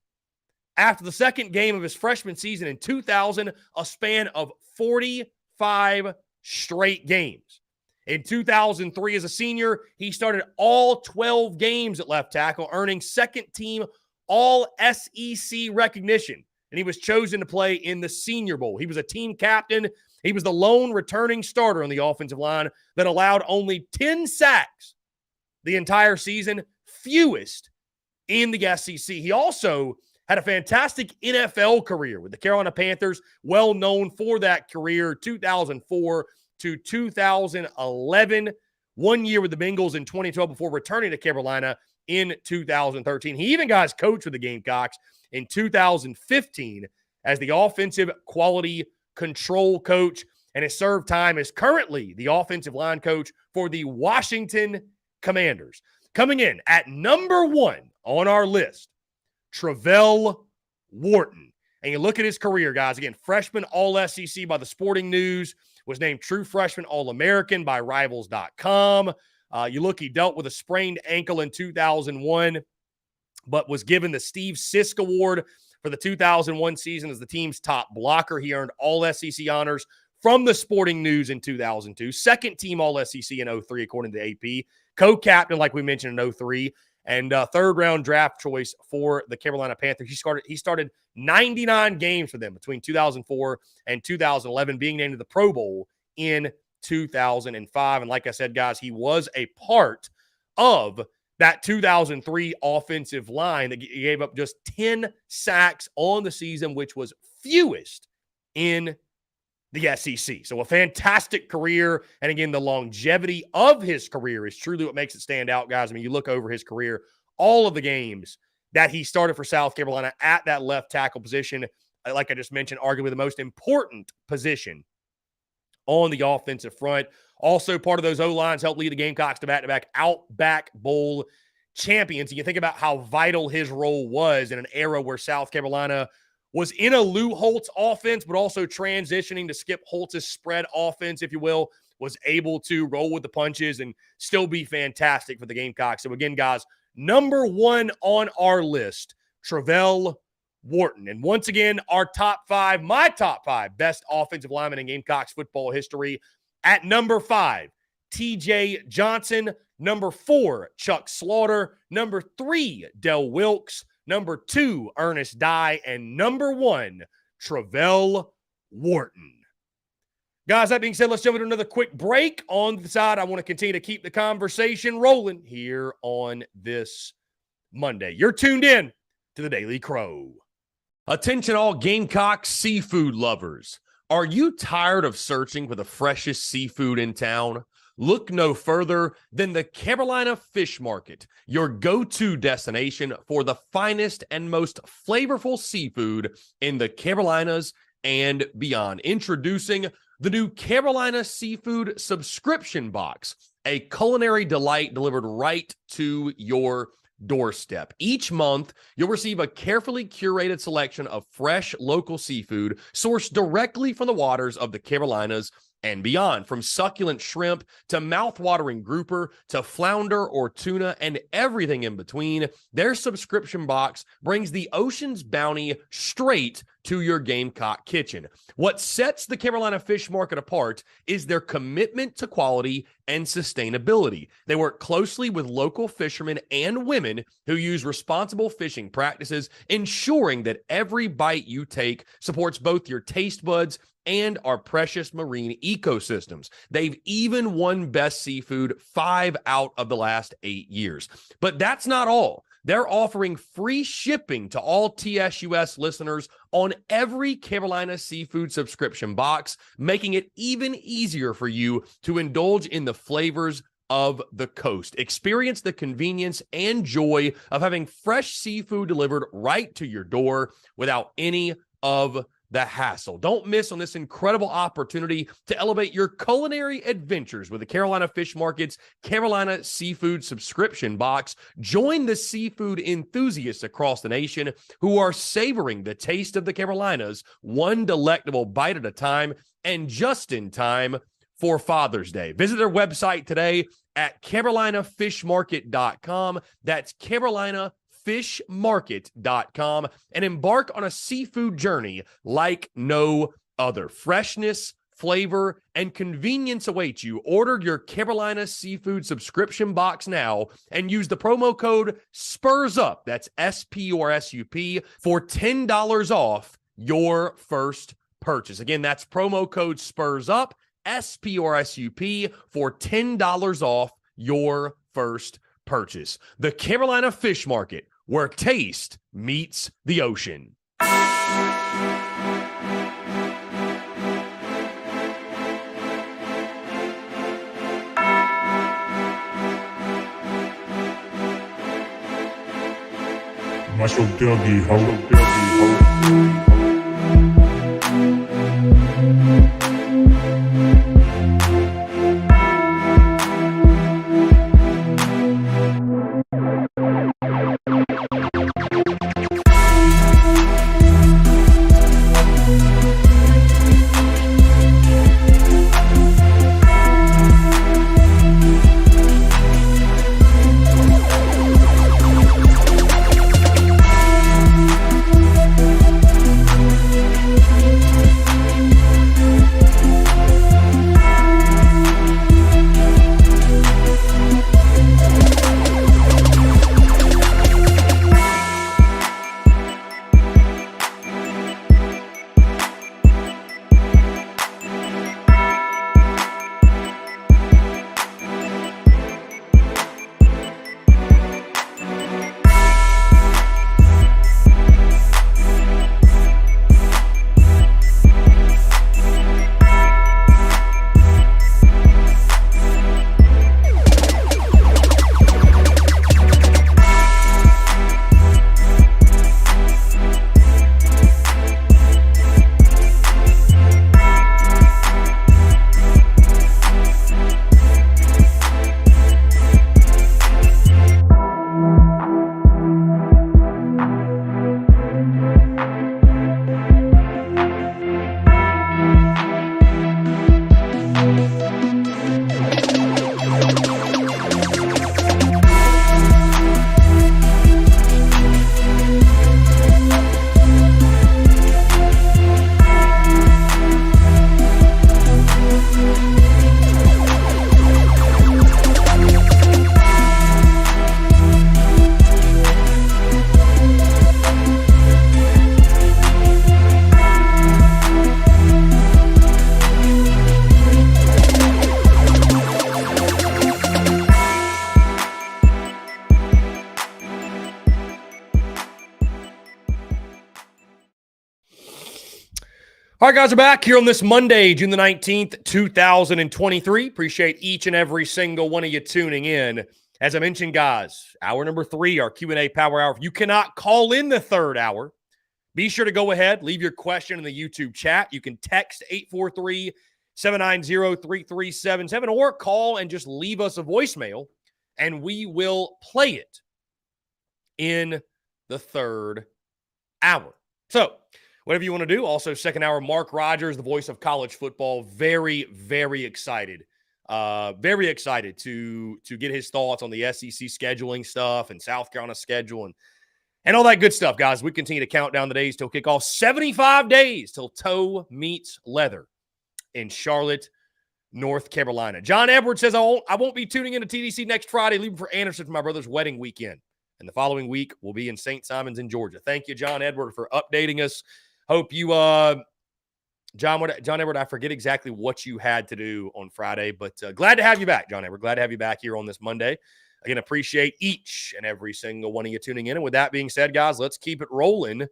after the second game of his freshman season in 2000, a span of 45 straight games. In 2003, as a senior, he started all 12 games at left tackle, earning second-team All-SEC recognition, and he was chosen to play in the Senior Bowl. He was a team captain. He was the lone returning starter on the offensive line that allowed only 10 sacks the entire season, fewest in the SEC. He also had a fantastic NFL career with the Carolina Panthers, well known for that career, 2004 to 2011, 1 year with the Bengals in 2012 before returning to Carolina in 2013. He even got his coach with the Gamecocks in 2015 as the offensive quality control coach, and his served time is currently the offensive line coach for the Washington Commanders. Coming in at number 1 on our list, Travell Wharton. And you look at his career, guys. Again, freshman All-SEC by the Sporting News, was named true freshman All-American by Rivals.com. You look, he dealt with a sprained ankle in 2001, but was given the Steve Sisk Award for the 2001 season as the team's top blocker. He earned All-SEC honors from the Sporting News in 2002, second team All-SEC in 03, according to AP, co-captain, like we mentioned, in 03, and third-round draft choice for the Carolina Panthers. He started 99 games for them between 2004 and 2011, being named to the Pro Bowl in 2005. And like I said, guys, he was a part of that 2003 offensive line that gave up just 10 sacks on the season, which was fewest in the SEC. So a fantastic career. And again, the longevity of his career is truly what makes it stand out, guys. I mean, you look over his career, all of the games that he started for South Carolina at that left tackle position, like I just mentioned, arguably the most important position on the offensive front. Also, part of those O-lines helped lead the Gamecocks to back-to-back Outback Bowl champions. And you think about how vital his role was in an era where South Carolina was in a Lou Holtz offense, but also transitioning to Skip Holtz's spread offense, if you will, was able to roll with the punches and still be fantastic for the Gamecocks. So again, guys, number 1 on our list, Travell Wharton. And once again, our top 5, my top 5 best offensive linemen in Gamecocks football history. At number 5, TJ Johnson, Number 4, Chuck Slaughter. Number 3, Del Wilkes. Number 2, Ernest Dye. And number 1, Travell Wharton. Guys, that being said, let's jump into another quick break. On the side, I want to continue to keep the conversation rolling here on this Monday. You're tuned in to the Daily Crow. Attention all Gamecocks seafood lovers. Are you tired of searching for the freshest seafood in town? Look no further than the Carolina Fish Market, your go-to destination for the finest and most flavorful seafood in the Carolinas and beyond. Introducing the new Carolina Seafood Subscription Box, a culinary delight delivered right to your doorstep. Each month, you'll receive a carefully curated selection of fresh local seafood sourced directly from the waters of the Carolinas and beyond. From succulent shrimp to mouth-watering grouper to flounder or tuna and everything in between, their subscription box brings the ocean's bounty straight to your Gamecock kitchen. What sets the Carolina Fish Market apart is their commitment to quality and sustainability. They work closely with local fishermen and women who use responsible fishing practices, ensuring that every bite you take supports both your taste buds and our precious marine ecosystems. They've even won Best Seafood 5 out of the last 8 years. But that's not all. They're offering free shipping to all TSUS listeners on every Carolina Seafood subscription box, making it even easier for you to indulge in the flavors of the coast. Experience the convenience and joy of having fresh seafood delivered right to your door without any of the hassle. Don't miss on this incredible opportunity to elevate your culinary adventures with the Carolina Fish Market's Carolina Seafood Subscription Box. Join the seafood enthusiasts across the nation who are savoring the taste of the Carolinas, one delectable bite at a time, and just in time for Father's Day. Visit their website today at carolinafishmarket.com. That's carolinafishmarket.com, and embark on a seafood journey like no other. Freshness, flavor, and convenience await you. Order your Carolina Seafood subscription box now and use the promo code SPURSUP, that's SPURSUP, for $10 off your first purchase. Again, that's promo code SPURSUP, SPURSUP, for $10 off your first purchase. The Carolina Fish Market, where taste meets the ocean. Marshall Dougie, ho. All right, guys, we're back here on this Monday, June the 19th, 2023. Appreciate each and every single one of you tuning in. As I mentioned, guys, hour number 3, our Q&A Power Hour. If you cannot call in the third hour, be sure to go ahead, leave your question in the YouTube chat. You can text 843-790-3377 or call and just leave us a voicemail, and we will play it in the third hour. So, whatever you want to do. Also, second hour, Mark Rogers, the voice of college football. Very, very excited. Very excited to get his thoughts on the SEC scheduling stuff and South Carolina schedule and all that good stuff, guys. We continue to count down the days till kickoff. 75 days till toe meets leather in Charlotte, North Carolina. John Edwards says, I won't be tuning into TDC next Friday, leaving for Anderson for my brother's wedding weekend. And the following week, we'll be in St. Simons in Georgia. Thank you, John Edward, for updating us. Hope you, John Edward, I forget exactly what you had to do on Friday, but glad to have you back, John Edward. Glad to have you back here on this Monday. Again, appreciate each and every single one of you tuning in. And with that being said, guys, let's keep it rolling.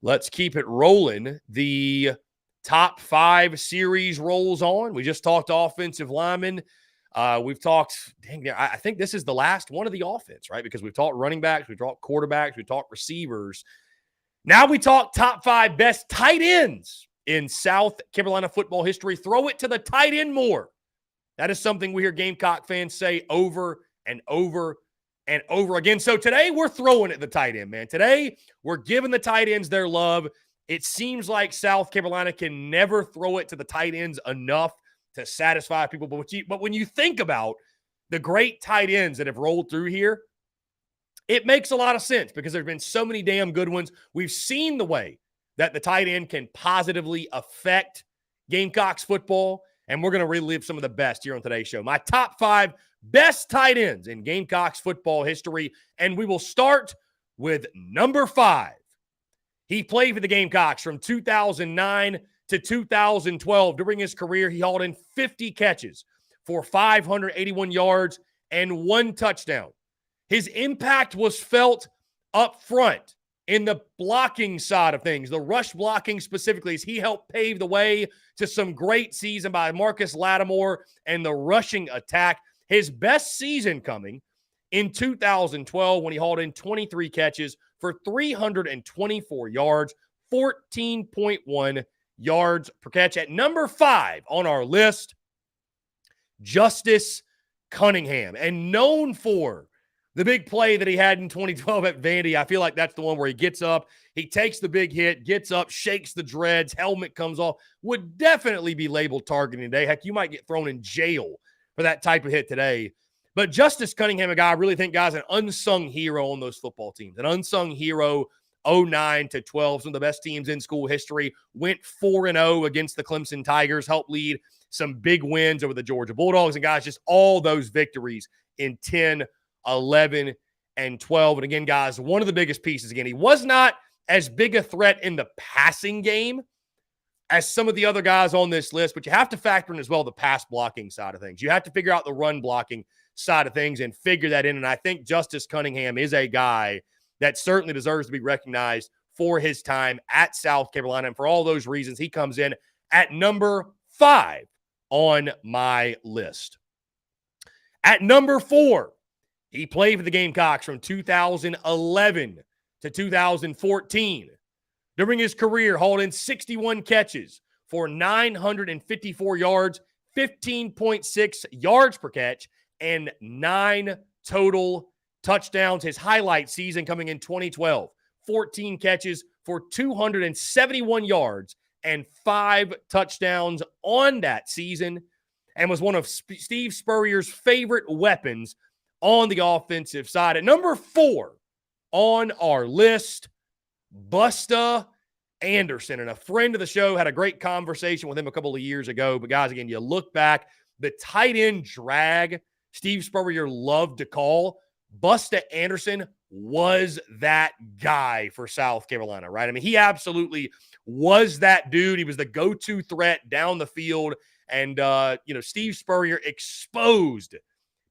The top 5 series rolls on. We just talked offensive linemen. We've talked, I think this is the last one of the offense, right? Because we've talked running backs, we've talked quarterbacks, we've talked receivers. Now we talk top 5 best tight ends in South Carolina football history. Throw it to the tight end more. That is something we hear Gamecock fans say over and over and over again. So today we're throwing at the tight end, man. Today we're giving the tight ends their love. It seems like South Carolina can never throw it to the tight ends enough to satisfy people. But when you think about the great tight ends that have rolled through here, it makes a lot of sense because there's been so many damn good ones. We've seen the way that the tight end can positively affect Gamecocks football, and we're going to relive some of the best here on today's show. My top 5 best tight ends in Gamecocks football history, and we will start with number 5. He played for the Gamecocks from 2009 to 2012. During his career, he hauled in 50 catches for 581 yards and 1 touchdown. His impact was felt up front in the blocking side of things, the rush blocking specifically, as he helped pave the way to some great season by Marcus Lattimore and the rushing attack. His best season coming in 2012 when he hauled in 23 catches for 324 yards, 14.1 yards per catch. At number 5 on our list, Justice Cunningham, and known for the big play that he had in 2012 at Vandy. I feel like that's the one where he gets up, he takes the big hit, gets up, shakes the dreads, helmet comes off. Would definitely be labeled targeting today. Heck, you might get thrown in jail for that type of hit today. But Justice Cunningham, a guy I really think, guys, an unsung hero on those football teams. An unsung hero, 09 to 12, some of the best teams in school history. Went 4-0 against the Clemson Tigers, helped lead some big wins over the Georgia Bulldogs. And, guys, just all those victories in 10, 11, and 12. And, again, guys, one of the biggest pieces, again, he was not as big a threat in the passing game as some of the other guys on this list, but you have to factor in as well the pass blocking side of things. You have to figure out the run blocking side of things and figure that in. And I think Justice Cunningham is a guy that certainly deserves to be recognized for his time at South Carolina. And for all those reasons, he comes in at number 5 on my list. At number 4, he played for the Gamecocks from 2011 to 2014. During his career, hauled in 61 catches for 954 yards, 15.6 yards per catch, and 9 total touchdowns. His highlight season coming in 2012, 14 catches for 271 yards and 5 touchdowns on that season, and was one of Steve Spurrier's favorite weapons on the offensive side. At number 4 on our list, Busta Anderson. And a friend of the show had a great conversation with him a couple of years ago. But, guys, again, you look back, the tight end drag Steve Spurrier loved to call, Busta Anderson was that guy for South Carolina, right? I mean, he absolutely was that dude. He was the go-to threat down the field. And, Steve Spurrier exposed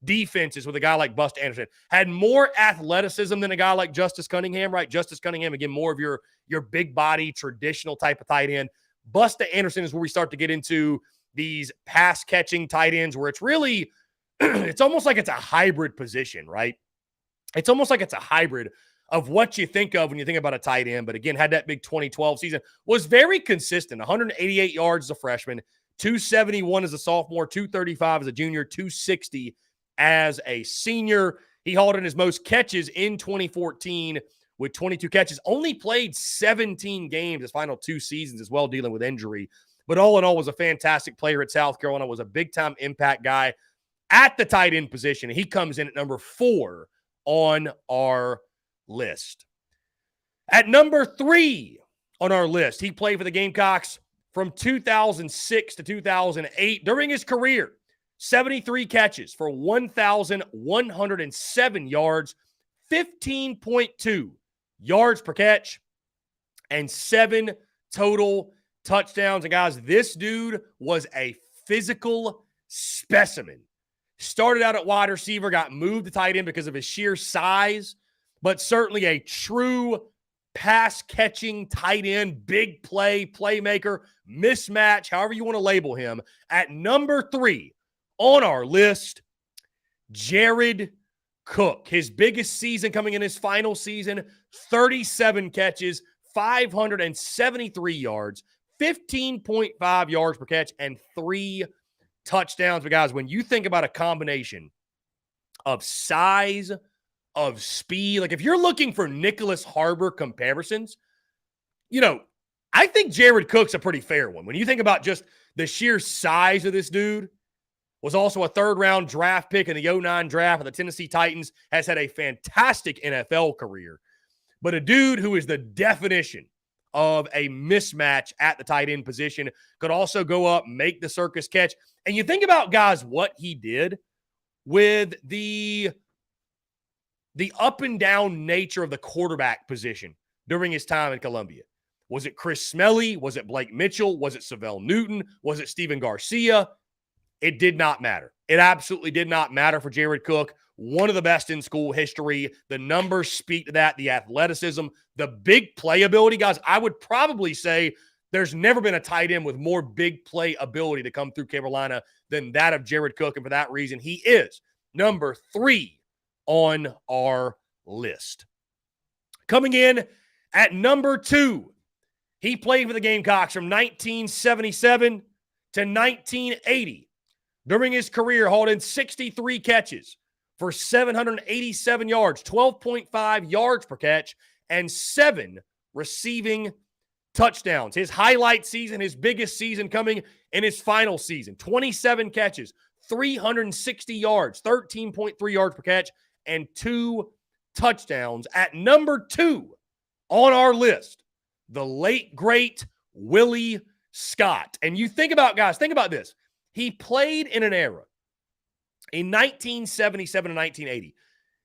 defenses with a guy like Busta Anderson. Had more athleticism than a guy like Justice Cunningham, right? Justice Cunningham, again, more of your big body, traditional type of tight end. Busta Anderson is where we start to get into these pass-catching tight ends where it's really, it's almost like it's a hybrid position, right? It's almost like it's a hybrid of what you think of when you think about a tight end. But again, had that big 2012 season, was very consistent, 188 yards as a freshman, 271 as a sophomore, 235 as a junior, 260 as a senior. He hauled in his most catches in 2014 with 22 catches, only played 17 games his final 2 seasons as well, dealing with injury. But all in all, was a fantastic player at South Carolina, was a big-time impact guy at the tight end position. He comes in at number 4 on our list. At number 3 on our list, he played for the Gamecocks from 2006 to 2008. During his career, 73 catches for 1,107 yards, 15.2 yards per catch, and 7 total touchdowns. And guys, this dude was a physical specimen. Started out at wide receiver, got moved to tight end because of his sheer size, but certainly a true pass-catching tight end, big play, playmaker, mismatch, however you want to label him. At number 3 on our list, Jared Cook. His biggest season coming in his final season, 37 catches, 573 yards, 15.5 yards per catch, and 3 touchdowns. But guys, when you think about a combination of size, of speed, like if you're looking for Nicholas Harbor comparisons, you know, I think Jared Cook's a pretty fair one. When you think about just the sheer size of this dude, was also a 3rd-round draft pick in the 2009 draft of the Tennessee Titans, has had a fantastic NFL career, but a dude who is the definition of a mismatch at the tight end position, could also go up, make the circus catch. And you think about, guys, what he did with the up and down nature of the quarterback position during his time in Columbia. Was it Chris Smelly? Was it Blake Mitchell? Was it Savell Newton? Was it Steven Garcia? It did not matter. It absolutely did not matter for Jared Cook. One of the best in school history. The numbers speak to that. The athleticism, the big playability. Guys, I would probably say there's never been a tight end with more big play ability to come through Carolina than that of Jared Cook. And for that reason, he is number 3 on our list. Coming in at number 2, he played for the Gamecocks from 1977 to 1980. During his career, hauled in 63 catches for 787 yards, 12.5 yards per catch, and 7 receiving touchdowns. His highlight season, his biggest season coming in his final season, 27 catches, 360 yards, 13.3 yards per catch, and 2 touchdowns. At number 2 on our list, the late, great Willie Scott. And you think about, guys, think about this. He played in an era in 1977 and 1980.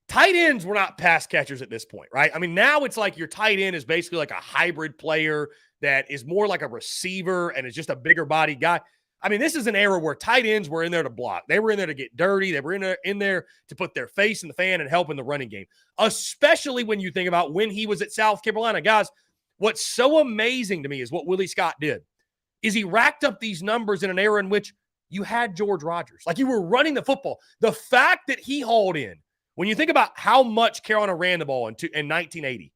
Tight ends were not pass catchers at this point, right? I mean, now it's like your tight end is basically like a hybrid player that is more like a receiver and is just a bigger body guy. I mean, this is an era where tight ends were in there to block. They were in there to get dirty. They were in there to put their face in the fan and help in the running game, especially when you think about when he was at South Carolina. Guys, what's so amazing to me is what Willie Scott did is he racked up these numbers in an era in which you had George Rogers. Like, you were running the football. The fact that he hauled in, when you think about how much Carolina ran the ball in 1980,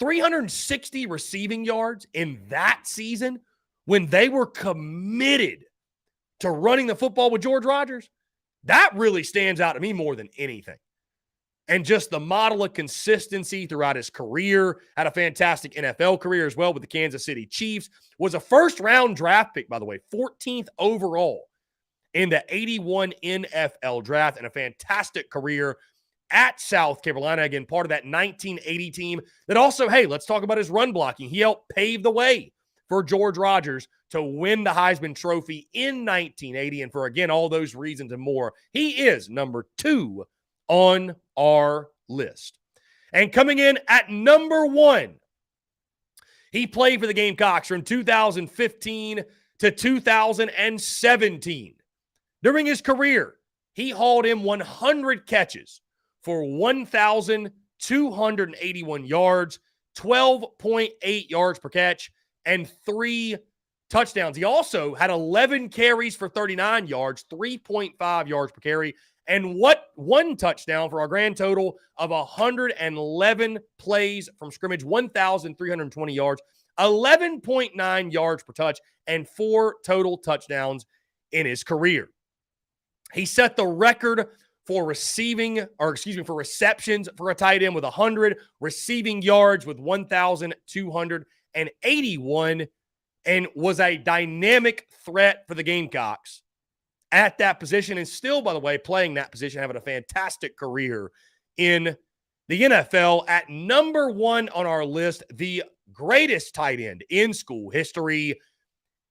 360 receiving yards in that season when they were committed to running the football with George Rogers, that really stands out to me more than anything. And just the model of consistency throughout his career, had a fantastic NFL career as well with the Kansas City Chiefs, was a 1st-round draft pick, by the way, 14th overall in the 81 NFL draft, and a fantastic career at South Carolina. Again, part of that 1980 team that also, hey, let's talk about his run blocking. He helped pave the way for George Rogers to win the Heisman Trophy in 1980. And for, again, all those reasons and more, he is number 2 on our list. And coming in at number 1, he played for the Gamecocks from 2015 to 2017. During his career, he hauled in 100 catches for 1,281 yards, 12.8 yards per catch, and 3 touchdowns. He also had 11 carries for 39 yards, 3.5 yards per carry, and one touchdown for our grand total of 111 plays from scrimmage, 1,320 yards, 11.9 yards per touch, and 4 total touchdowns in his career. He set the record for receptions for a tight end with 100, receiving yards with 1,281, and was a dynamic threat for the Gamecocks at that position, and still, by the way, playing that position, having a fantastic career in the NFL. At number 1 on our list, the greatest tight end in school history,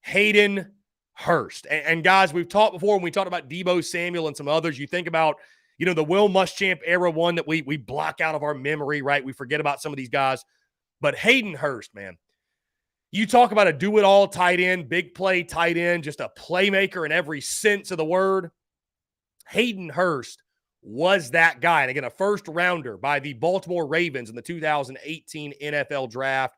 Hayden Hurst. And guys, we've talked before when we talked about Deebo Samuel and some others. You think about, the Will Muschamp era one that we block out of our memory, right? We forget about some of these guys. But Hayden Hurst, man, you talk about a do-it-all tight end, big play tight end, just a playmaker in every sense of the word. Hayden Hurst was that guy. And again, a first-rounder by the Baltimore Ravens in the 2018 NFL Draft.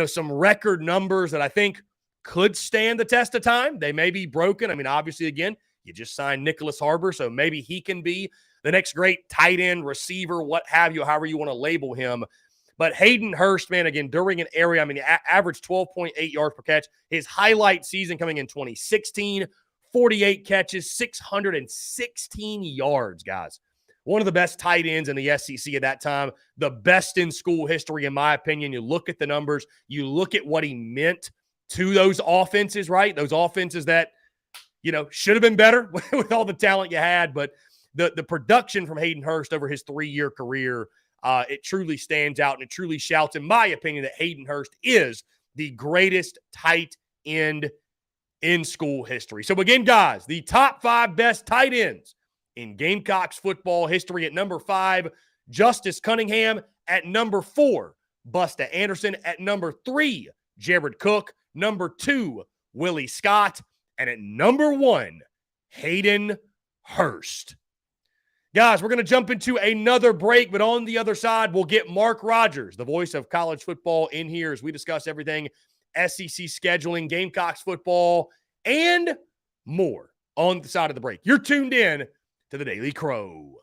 Some record numbers that I think could stand the test of time. They may be broken. I mean, obviously, again, you just signed Nicholas Harbor, so maybe he can be the next great tight end, receiver, what have you, however you want to label him. But Hayden Hurst, man, again, during an area, averaged 12.8 yards per catch. His highlight season coming in 2016, 48 catches, 616 yards, guys. One of the best tight ends in the SEC at that time, the best in school history, in my opinion. You look at the numbers, you look at what he meant to those offenses, right? Those offenses that, should have been better with all the talent you had. But the production from Hayden Hurst over his 3-year career, it truly stands out, and it truly shouts, in my opinion, that Hayden Hurst is the greatest tight end in school history. So again, guys, the top 5 best tight ends in Gamecocks football history. At number 5, Justice Cunningham. At number 4, Busta Anderson. At number 3, Jared Cook. Number 2, Willie Scott. And at number 1, Hayden Hurst. Guys, we're going to jump into another break, but on the other side, we'll get Mark Rogers, the voice of college football, in here as we discuss everything SEC scheduling, Gamecocks football, and more on the side of the break. You're tuned in to the Daily Crow.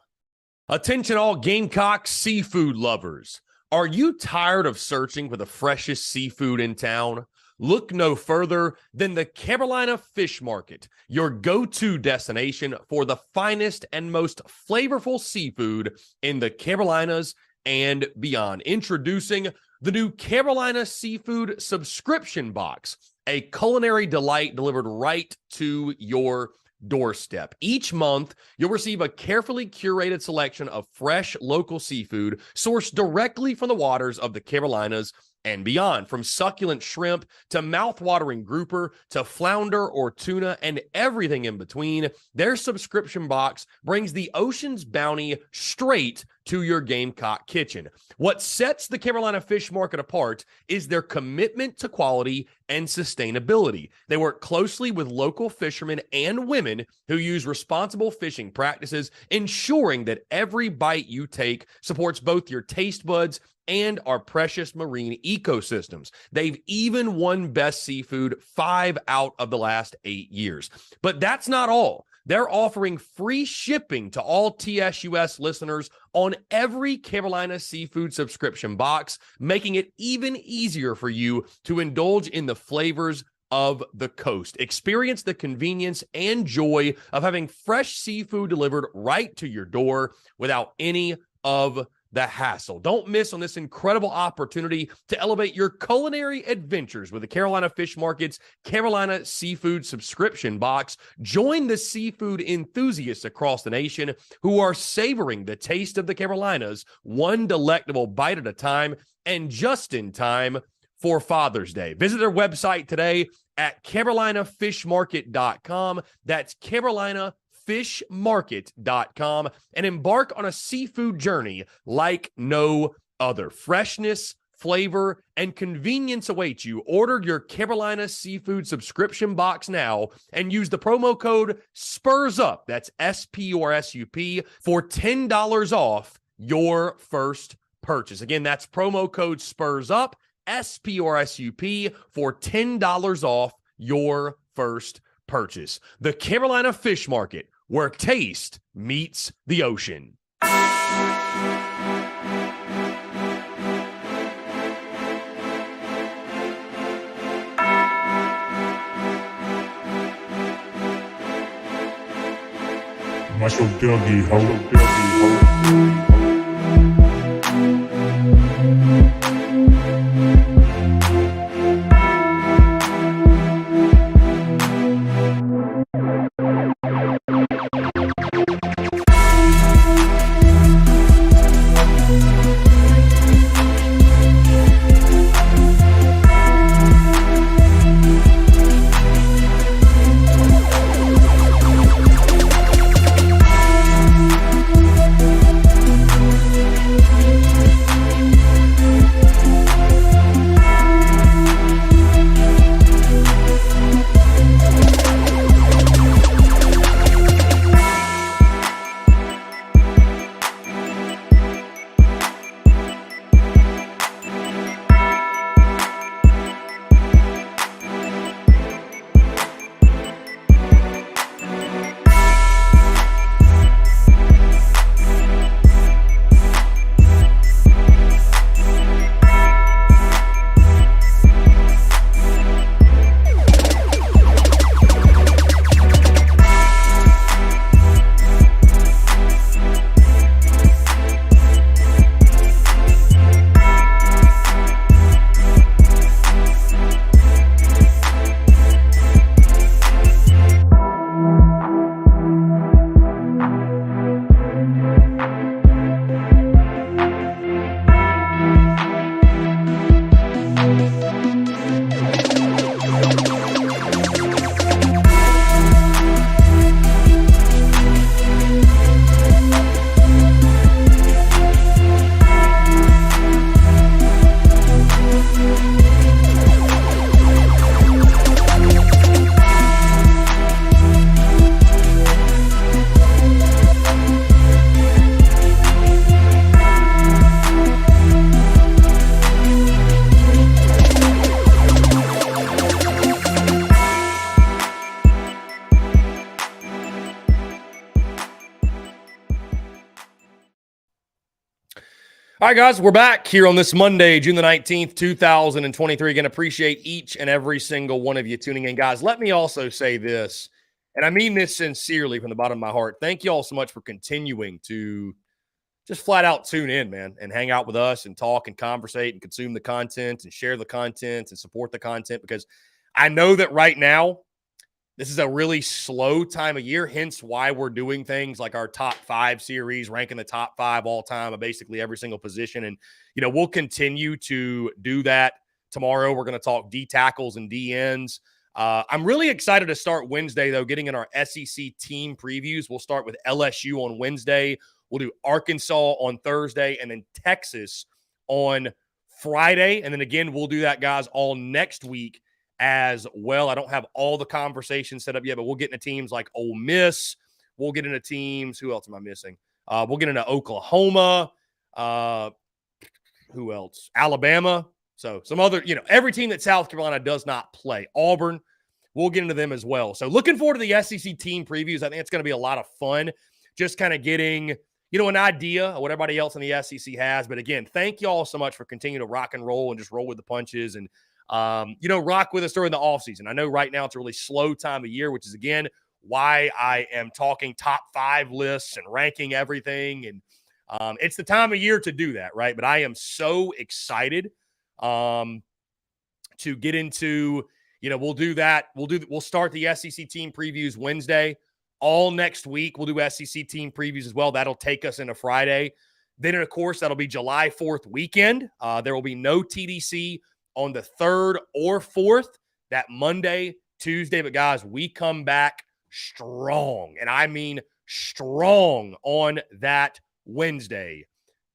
Attention all Gamecocks seafood lovers. Are you tired of searching for the freshest seafood in town? Look no further than the Carolina Fish Market, your go-to destination for the finest and most flavorful seafood in the Carolinas and beyond. Introducing the new Carolina Seafood Subscription Box, a culinary delight delivered right to your doorstep. Each month, you'll receive a carefully curated selection of fresh local seafood sourced directly from the waters of the Carolinas and beyond. From succulent shrimp to mouth-watering grouper to flounder or tuna and everything in between, their subscription box brings the ocean's bounty straight to your Gamecock kitchen. What sets the Carolina Fish Market apart is their commitment to quality and sustainability. They work closely with local fishermen and women who use responsible fishing practices, ensuring that every bite you take supports both your taste buds and our precious marine ecosystems. They've even won Best Seafood 5 out of the last 8 years. But that's not all. They're offering free shipping to all TSUS listeners on every Carolina Seafood subscription box, making it even easier for you to indulge in the flavors of the coast. Experience the convenience and joy of having fresh seafood delivered right to your door without any of the hassle. Don't miss on this incredible opportunity to elevate your culinary adventures with the Carolina Fish Market's Carolina Seafood Subscription Box. Join the seafood enthusiasts across the nation who are savoring the taste of the Carolinas, one delectable bite at a time, and just in time for Father's Day. Visit their website today at carolinafishmarket.com. That's carolinafishmarket.com, and embark on a seafood journey like no other. Freshness, flavor, and convenience await you. Order your Carolina Seafood subscription box now and use the promo code SPURSUP, that's SPURSUP, for $10 off your first purchase. Again, that's promo code SPURSUP, SPURSUP, for $10 off your first purchase. The Carolina Fish Market, where taste meets the ocean. Muscle Dougie, ho. All right, guys, we're back here on this Monday, June the 19th, 2023. Again, appreciate each and every single one of you tuning in. Guys, let me also say this, and I mean this sincerely from the bottom of my heart. Thank you all so much for continuing to just flat out tune in, man, and hang out with us and talk and conversate and consume the content and share the content and support the content, because I know that right now, this is a really slow time of year, hence why we're doing things like our top 5 series, ranking the top 5 all time of basically every single position. And, we'll continue to do that tomorrow. We're going to talk D tackles and D ends. I'm really excited to start Wednesday, though, getting in our SEC team previews. We'll start with LSU on Wednesday. We'll do Arkansas on Thursday, and then Texas on Friday. And then again, we'll do that, guys, all next week as well. I don't have all the conversations set up yet, but we'll get into teams like Ole Miss. We'll get into teams. Who else am I missing? We'll get into Oklahoma. Who else? Alabama. So some other, every team that South Carolina does not play. Auburn. We'll get into them as well. So looking forward to the SEC team previews. I think it's going to be a lot of fun. Just kind of getting, an idea of what everybody else in the SEC has. But again, thank you all so much for continuing to rock and roll and just roll with the punches and rock with us during the offseason. I know right now it's a really slow time of year, which is, again, why I am talking top 5 lists and ranking everything. And it's the time of year to do that, right? But I am so excited to get into, we'll do that. We'll start the SEC team previews Wednesday. All next week, we'll do SEC team previews as well. That'll take us into Friday. Then, of course, that'll be July 4th weekend. There will be no TDC on the 3rd or 4th, that Monday, Tuesday. But, guys, we come back strong, and I mean strong, on that Wednesday.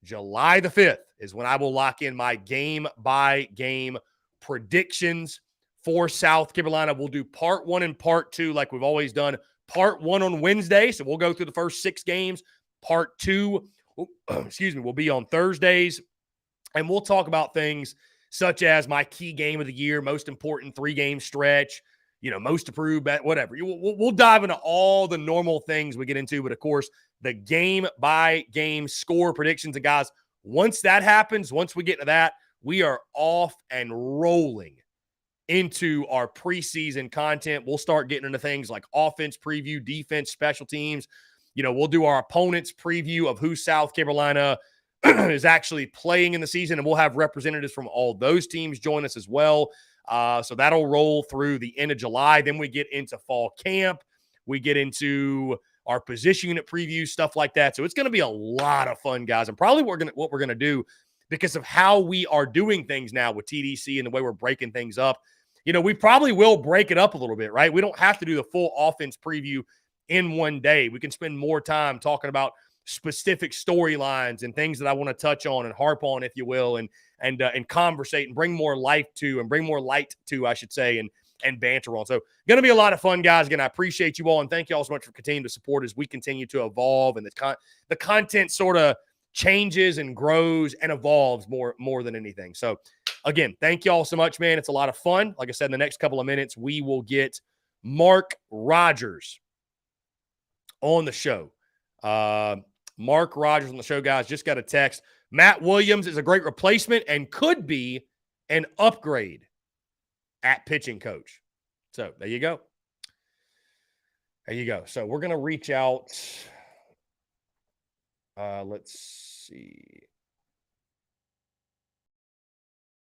July the 5th is when I will lock in my game-by-game predictions for South Carolina. We'll do part 1 and part 2 like we've always done. Part 1 on Wednesday, so we'll go through the first 6 games. Part 2, will be on Thursdays, and we'll talk about things such as my key game of the year, most important 3-game stretch, most approved, whatever. We'll dive into all the normal things we get into. But, of course, the game-by-game score predictions. And, guys, once that happens, once we get into that, we are off and rolling into our preseason content. We'll start getting into things like offense preview, defense, special teams. We'll do our opponent's preview of who South Carolina is actually playing in the season, and we'll have representatives from all those teams join us as well. So that'll roll through the end of July. Then we get into fall camp. We get into our position unit preview, stuff like that. So it's going to be a lot of fun, guys. And probably what we're going to do, because of how we are doing things now with TDC and the way we're breaking things up, we probably will break it up a little bit, right? We don't have to do the full offense preview in one day. We can spend more time talking about specific storylines and things that I want to touch on and harp on, if you will, and conversate and bring more light to, I should say, and banter on. So going to be a lot of fun, guys. Again, I appreciate you all, and thank you all so much for continuing to support as we continue to evolve, and the content sort of changes and grows and evolves more than anything. So again, thank you all so much, man. It's a lot of fun. Like I said, in the next couple of minutes, we will get Mark Rogers on the show. Mark Rogers on the show, guys. Just got a text. Matt Williams is a great replacement and could be an upgrade at pitching coach. So there you go. So we're going to reach out. Let's see.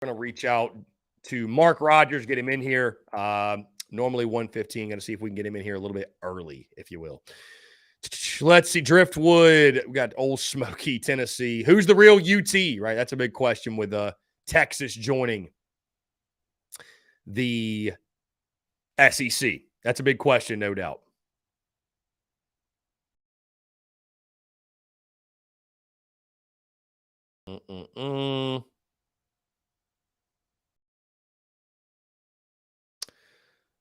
We're going to reach out to Mark Rogers, get him in here. Normally 1:15. Going to see if we can get him in here a little bit early, if you will. Let's see. Driftwood. We got Old Smoky, Tennessee. Who's the real UT, right? That's a big question with Texas joining the SEC. That's a big question, no doubt.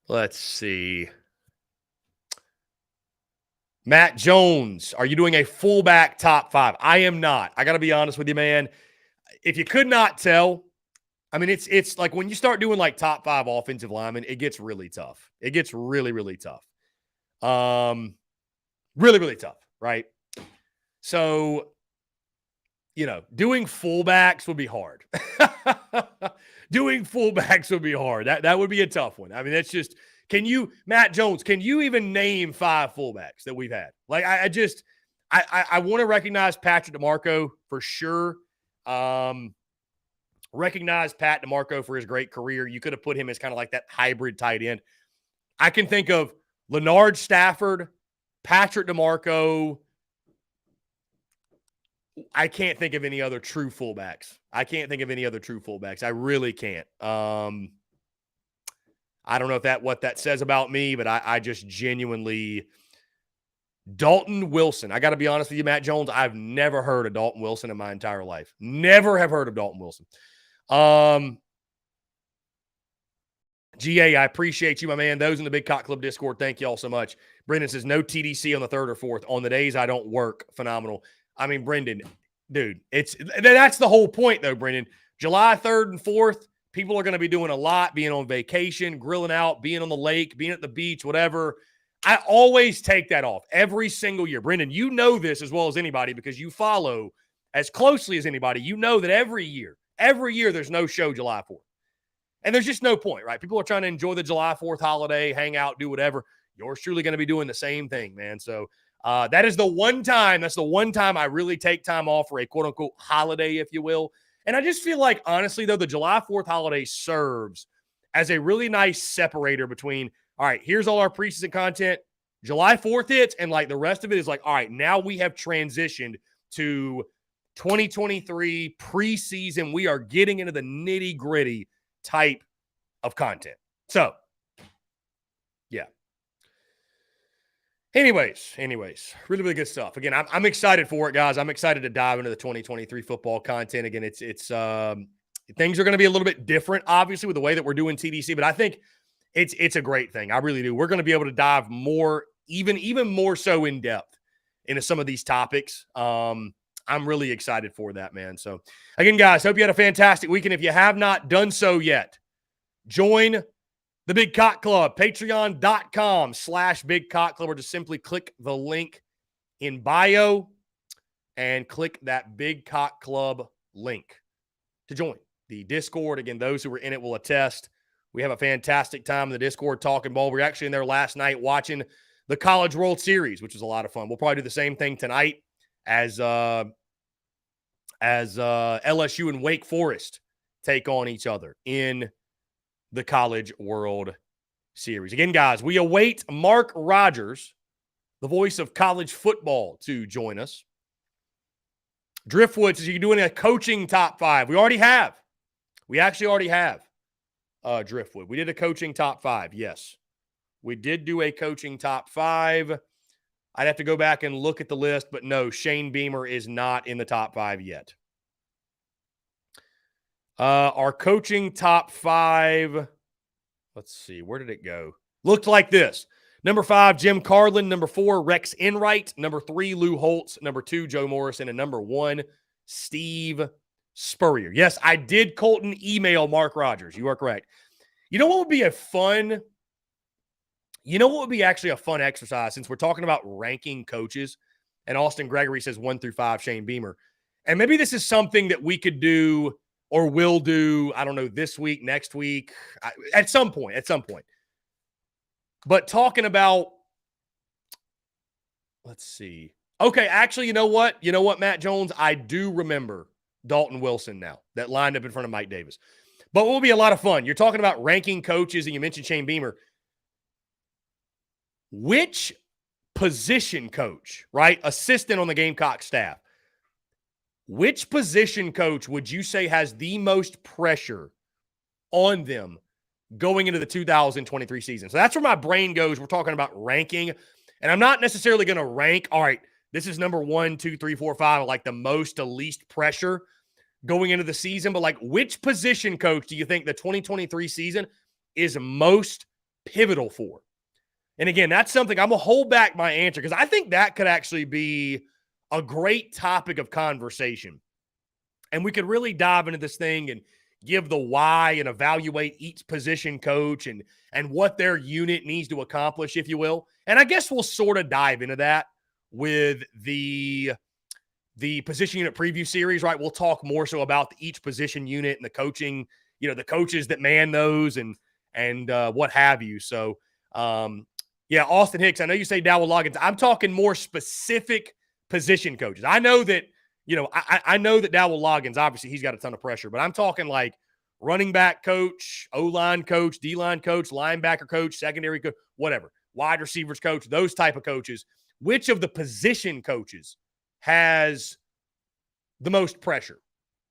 Let's see. Matt Jones, are you doing a fullback top 5? I am not. I got to be honest with you, man. If you could not tell, I mean, it's like when you start doing like top 5 offensive linemen, it gets really tough. It gets really, really tough. Really, really tough, right? So, doing fullbacks would be hard. Doing fullbacks would be hard. That would be a tough one. I mean, that's just, Matt Jones, can you even name 5 fullbacks that we've had? Like, I want to recognize Patrick DeMarco for sure. Recognize Pat DeMarco for his great career. You could have put him as kind of like that hybrid tight end. I can think of Leonard Stafford, Patrick DeMarco. I can't think of any other true fullbacks. I really can't. I don't know what that says about me, but I just genuinely Dalton Wilson. I got to be honest with you, Matt Jones. I've never heard of Dalton Wilson in my entire life. Never have heard of Dalton Wilson. GA, I appreciate you, my man. Those in the Big Cock Club Discord, thank you all so much. Brendan says, no TDC on the 3rd or 4th. On the days I don't work, phenomenal. I mean, Brendan, dude, that's the whole point, though, Brendan. July 3rd and 4th, people are going to be doing a lot, being on vacation, grilling out, being on the lake, being at the beach, whatever. I always take that off every single year. Brendan, you know this as well as anybody because you follow as closely as anybody. You know that every year there's no show July 4th. And there's just no point, right? People are trying to enjoy the July 4th holiday, hang out, do whatever. Yours truly going to be doing the same thing, man. So that is the one time. That's the one time I really take time off for a quote-unquote holiday, if you will. And I just feel like, honestly, though, the July 4th holiday serves as a really nice separator between, all right, here's all our preseason content. July 4th hits, and like the rest of it is like, all right, now we have transitioned to 2023 preseason. We are getting into the nitty-gritty type of content. So, yeah. Anyways, really, really good stuff. Again, I'm excited for it, guys. I'm excited to dive into the 2023 football content. Again, it's things are going to be a little bit different, obviously, with the way that we're doing TDC, but I think it's a great thing. I really do. We're going to be able to dive more, even more so in depth into some of these topics. I'm really excited for that, man. So, again, guys, hope you had a fantastic weekend. If you have not done so yet, join The Big Cock Club, patreon.com/Big Cock Club, or just simply click the link in bio and click that Big Cock Club link to join the Discord. Again, those who were in it will attest. We have a fantastic time in the Discord talking ball. We were actually in there last night watching the College World Series, which was a lot of fun. We'll probably do the same thing tonight as LSU and Wake Forest take on each other in the College World Series. Again, guys, we await Mark Rogers, the voice of college football, to join us. Driftwood says you're doing a coaching top 5. We already have. We actually already have Driftwood. We did a coaching top 5, yes. We did do a coaching top 5. I'd have to go back and look at the list, but no, Shane Beamer is not in the top 5 yet. Our coaching top 5, let's see, where did it go? Looked like this. Number 5, Jim Carlin. Number 4, Rex Enright. Number 3, Lou Holtz. Number 2, Joe Morrison. And number 1, Steve Spurrier. Yes, I did, Colton, email Mark Rogers. You are correct. You know what would be actually a fun exercise, since we're talking about ranking coaches, and Austin Gregory says 1 through 5, Shane Beamer. And maybe this is something that we could do or will do, I don't know, this week, next week, at some point. But talking about, let's see. Okay, actually, you know what? Matt Jones? I do remember Dalton Wilson now that lined up in front of Mike Davis. But what will be a lot of fun? You're talking about ranking coaches, and you mentioned Shane Beamer. Which position coach, right, assistant on the Gamecock staff, which position coach would you say has the most pressure on them going into the 2023 season? So that's where my brain goes. We're talking about ranking, and I'm not necessarily going to rank, all right, this is number 1, 2, 3, 4, 5, like the most to least pressure going into the season, but like which position coach do you think the 2023 season is most pivotal for? And again, that's something I'm going to hold back my answer, because I think that could actually be a great topic of conversation. And we could really dive into this thing and give the why and evaluate each position coach and what their unit needs to accomplish, if you will. And I guess we'll sort of dive into that with the position unit preview series, right? We'll talk more so about each position unit and the coaching, the coaches that man those and what have you. So, yeah, Austin Hicks, I know you say Dowell Loggins. I'm talking more specific position coaches. I know that, I know that Dowell Loggins, obviously he's got a ton of pressure, but I'm talking like running back coach, O-line coach, D-line coach, linebacker coach, secondary coach, whatever, wide receivers coach, those type of coaches. Which of the position coaches has the most pressure,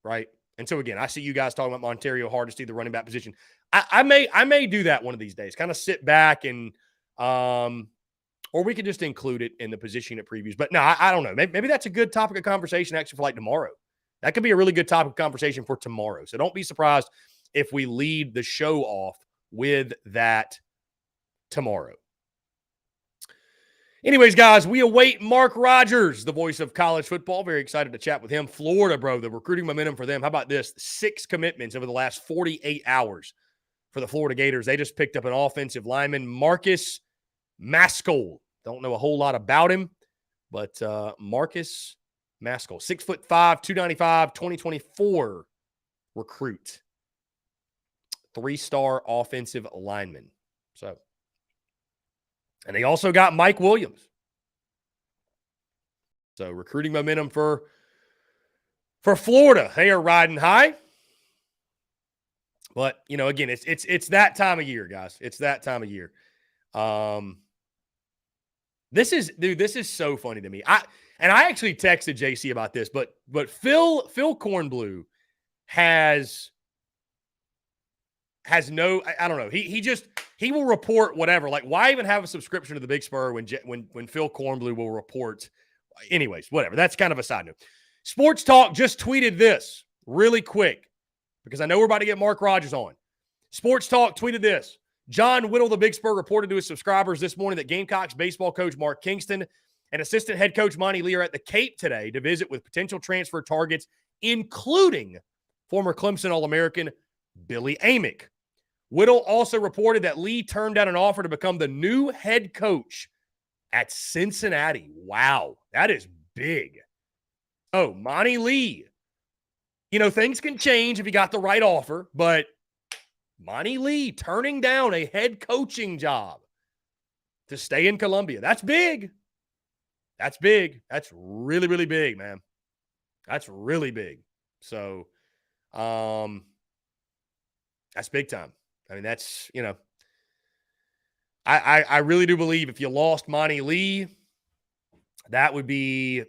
right? And so, again, I see you guys talking about Montario Hardesty, the running back position. I may do that one of these days, kind of sit back and or we could just include it in the position unit previews. But no, I don't know. Maybe that's a good topic of conversation actually for like tomorrow. That could be a really good topic of conversation for tomorrow. So don't be surprised if we lead the show off with that tomorrow. Anyways, guys, we await Mark Rogers, the voice of college football. Very excited to chat with him. Florida, bro, the recruiting momentum for them. How about this? 6 commitments over the last 48 hours for the Florida Gators. They just picked up an offensive lineman, Marcus Maskell. Don't know a whole lot about him, but Marcus Maskell, 6'5", 295, 2024 recruit. 3-star offensive lineman. So, and they also got Mike Williams. So recruiting momentum for Florida. They are riding high. But, again, it's that time of year, guys. It's that time of year. This is so funny to me. I actually texted JC about this, but Phil Kornblue has no, I don't know. He will report whatever. Like, why even have a subscription to the Big Spur when Phil Kornblue will report? Anyways, whatever. That's kind of a side note. Sports Talk just tweeted this really quick because I know we're about to get Mark Rogers on. Sports Talk tweeted this. John Whittle, the Big Spur, reported to his subscribers this morning that Gamecocks baseball coach Mark Kingston and assistant head coach Monty Lee are at the Cape today to visit with potential transfer targets, including former Clemson All-American Billy Amick. Whittle also reported that Lee turned down an offer to become the new head coach at Cincinnati. Wow, that is big. Oh, Monty Lee. You know, things can change if you got the right offer, but Monty Lee turning down a head coaching job to stay in Columbia. That's big. That's big. That's really, really big, man. That's really big. So, that's big time. I mean, that's, you know, I really do believe if you lost Monty Lee, that would be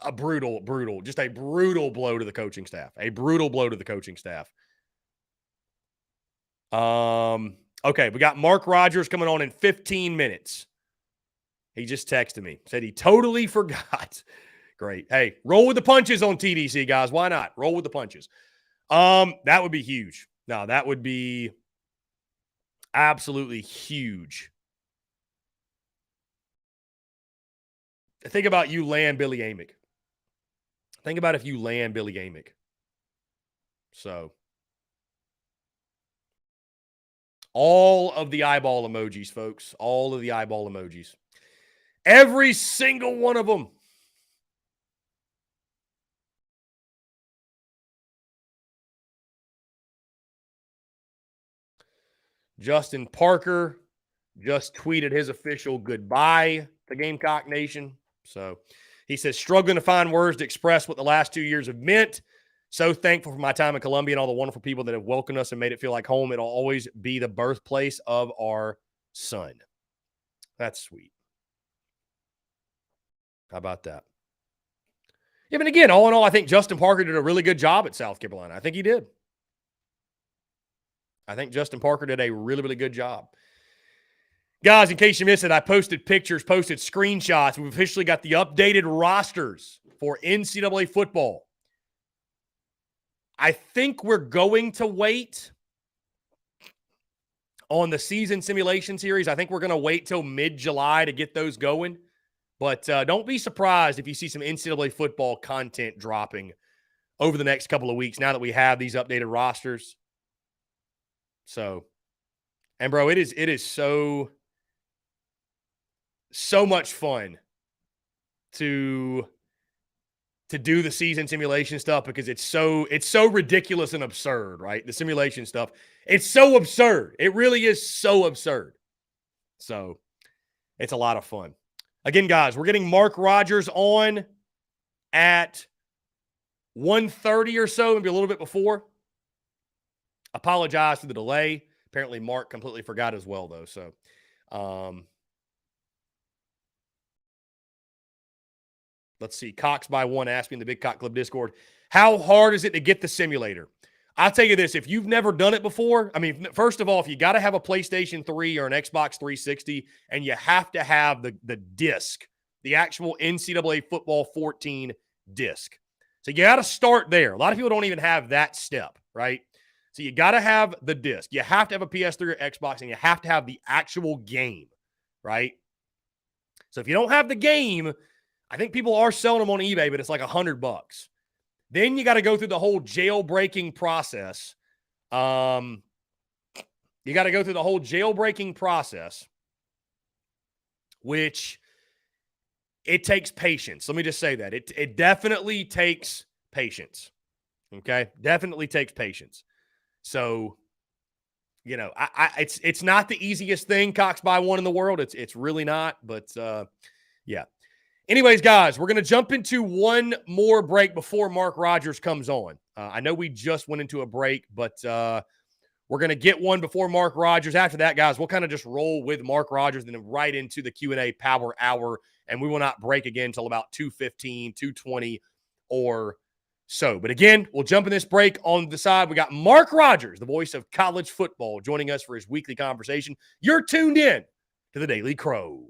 a brutal blow to the coaching staff. A brutal blow to the coaching staff. Okay, we got Mark Rogers coming on in 15 minutes. He just texted me. Said he totally forgot. Great. Hey, roll with the punches on TDC, guys. Why not? Roll with the punches. That would be huge. No, that would be absolutely huge. Think about you land Billy Amick. Think about if you land Billy Amick. So, all of the eyeball emojis, folks. All of the eyeball emojis. Every single one of them. Justin Parker just tweeted his official goodbye to Gamecock Nation. So he says, struggling to find words to express what the last 2 years have meant. So thankful for my time in Columbia and all the wonderful people that have welcomed us and made it feel like home. It'll always be the birthplace of our son. That's sweet. How about that? Yeah, but again, all in all, I think Justin Parker did a really good job at South Carolina. I think he did. I think Justin Parker did a really, really good job. Guys, in case you missed it, I posted pictures, posted screenshots. We've officially got the updated rosters for NCAA football. I think we're going to wait on the season simulation series. I think we're going to wait till mid-July to get those going. But don't be surprised if you see some NCAA football content dropping over the next couple of weeks now that we have these updated rosters. So, and bro, it is so much fun to do the season simulation stuff because it's so ridiculous and absurd, right? The simulation stuff. It's so absurd. It really is so absurd. So, it's a lot of fun. Again, guys, we're getting Mark Rogers on at 1:30 or so, maybe a little bit before. Apologize for the delay. Apparently, Mark completely forgot as well, though. So, let's see. Cox by one asked me in the Big Cock Club Discord, how hard is it to get the simulator? I'll tell you this. If you've never done it before, I mean, first of all, if you got to have a PlayStation 3 or an Xbox 360, and you have to have the disc, the actual NCAA Football 14 disc. So you got to start there. A lot of people don't even have that step, right? So you got to have the disc. You have to have a PS3 or Xbox, and you have to have the actual game, right? So if you don't have the game, I think people are selling them on eBay, but it's like $100. Then you got to go through the whole jailbreaking process. You got to go through the whole jailbreaking process, which it takes patience. Let me just say that. It definitely takes patience. Okay? Definitely takes patience. So, you know, it's not the easiest thing, Cox by one in the world. It's really not, but yeah. Anyways, guys, we're going to jump into one more break before Mark Rogers comes on. I know we just went into a break, but we're going to get one before Mark Rogers. After that, guys, we'll kind of just roll with Mark Rogers and then right into the Q&A Power Hour, and we will not break again until about 2:15, 2:20 or so. But again, we'll jump in this break. On the side, we got Mark Rogers, the voice of college football, joining us for his weekly conversation. You're tuned in to the Daily Crow.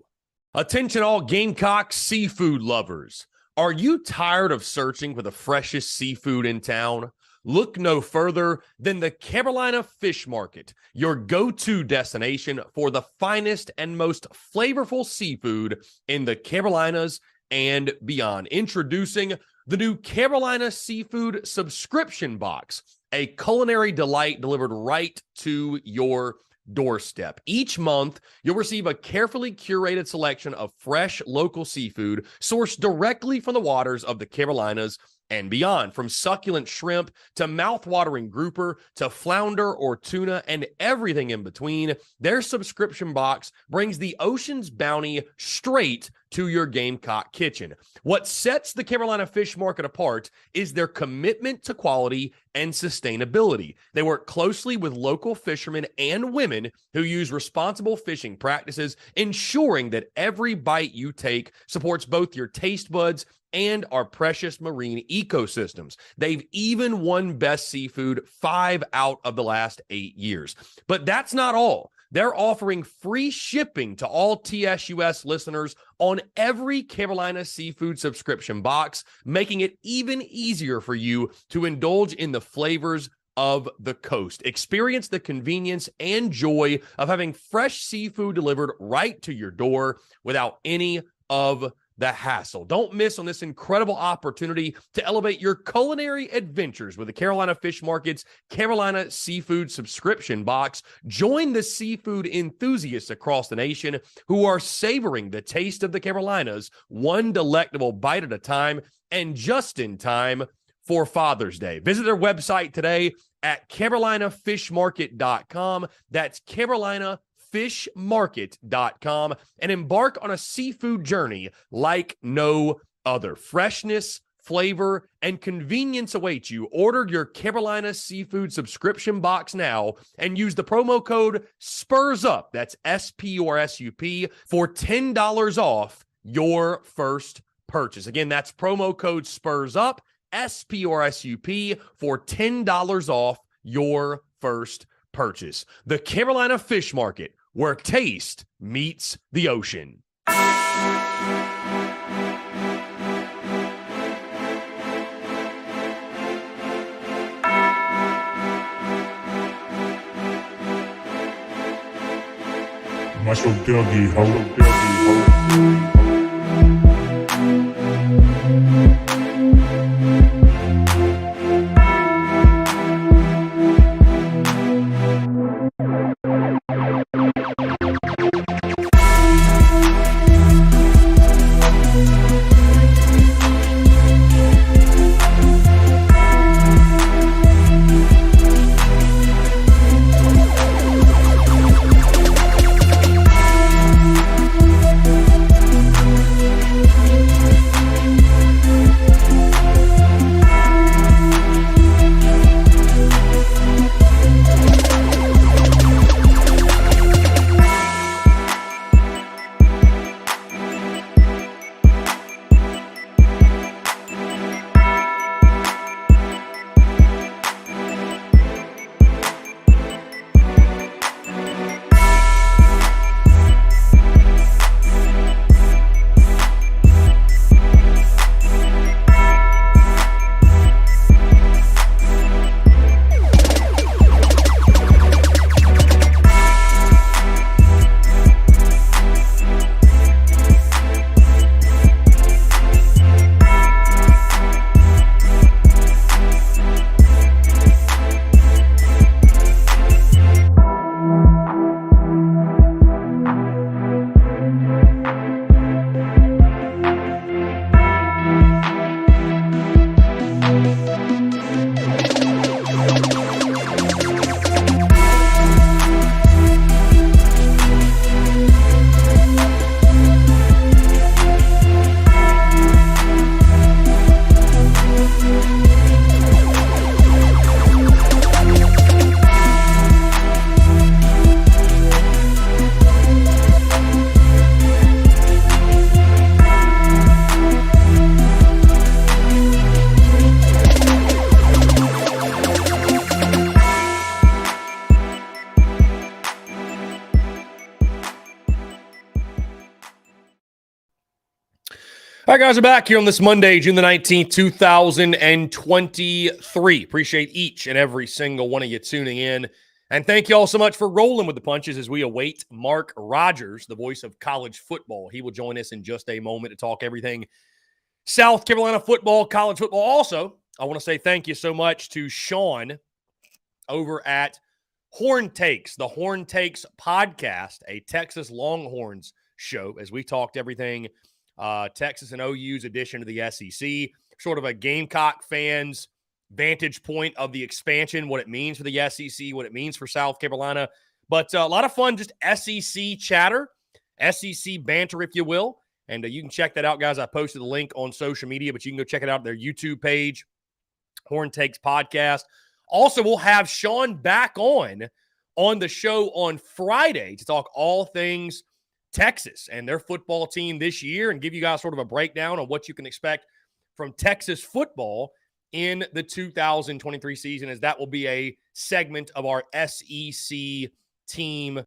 Attention all Gamecocks seafood lovers. Are you tired of searching for the freshest seafood in town? Look no further than the Carolina Fish Market, your go-to destination for the finest and most flavorful seafood in the Carolinas and beyond. Introducing the new Carolina Seafood Subscription Box, a culinary delight delivered right to your doorstep. Each month, you'll receive a carefully curated selection of fresh local seafood sourced directly from the waters of the Carolinas and beyond. From succulent shrimp to mouth-watering grouper to flounder or tuna and everything in between, their subscription box brings the ocean's bounty straight to your Gamecock kitchen. What sets the Carolina Fish Market apart is their commitment to quality and sustainability. They work closely with local fishermen and women who use responsible fishing practices, ensuring that every bite you take supports both your taste buds and our precious marine ecosystems. They've even won Best Seafood 5 out of the last 8 years. But that's not all. They're offering free shipping to all TSUS listeners on every Carolina seafood subscription box, making it even easier for you to indulge in the flavors of the coast. Experience the convenience and joy of having fresh seafood delivered right to your door without any of the hassle. Don't miss on this incredible opportunity to elevate your culinary adventures with the Carolina Fish Market's Carolina Seafood Subscription Box. Join the seafood enthusiasts across the nation who are savoring the taste of the Carolinas, one delectable bite at a time, and just in time for Father's Day. Visit their website today at carolinafishmarket.com. That's carolinafishmarket.com, and embark on a seafood journey like no other. Freshness, flavor, and convenience await you. Order your Carolina Seafood subscription box now and use the promo code SPURSUP, that's SPURSUP, for $10 off your first purchase. Again, that's promo code SPURSUP, SPURSUP, for $10 off your first purchase. The Carolina Fish Market, where taste meets the ocean. Marshall Dougie, ho. All right, guys, we're back here on this Monday, June the 19th, 2023. Appreciate each and every single one of you tuning in. And thank you all so much for rolling with the punches as we await Mark Rogers, the voice of college football. He will join us in just a moment to talk everything South Carolina football, college football. Also, I want to say thank you so much to Sean over at Horn Takes, the Horn Takes podcast, a Texas Longhorns show, as we talked everything Texas and OU's addition to the SEC, sort of a Gamecock fans' vantage point of the expansion, what it means for the SEC, what it means for South Carolina. But a lot of fun, just SEC chatter, SEC banter, if you will. And you can check that out, guys. I posted the link on social media, but you can go check it out on their YouTube page, Horn Takes Podcast. Also, we'll have Sean back on the show on Friday to talk all things Texas and their football team this year and give you guys sort of a breakdown on what you can expect from Texas football in the 2023 season, as that will be a segment of our SEC team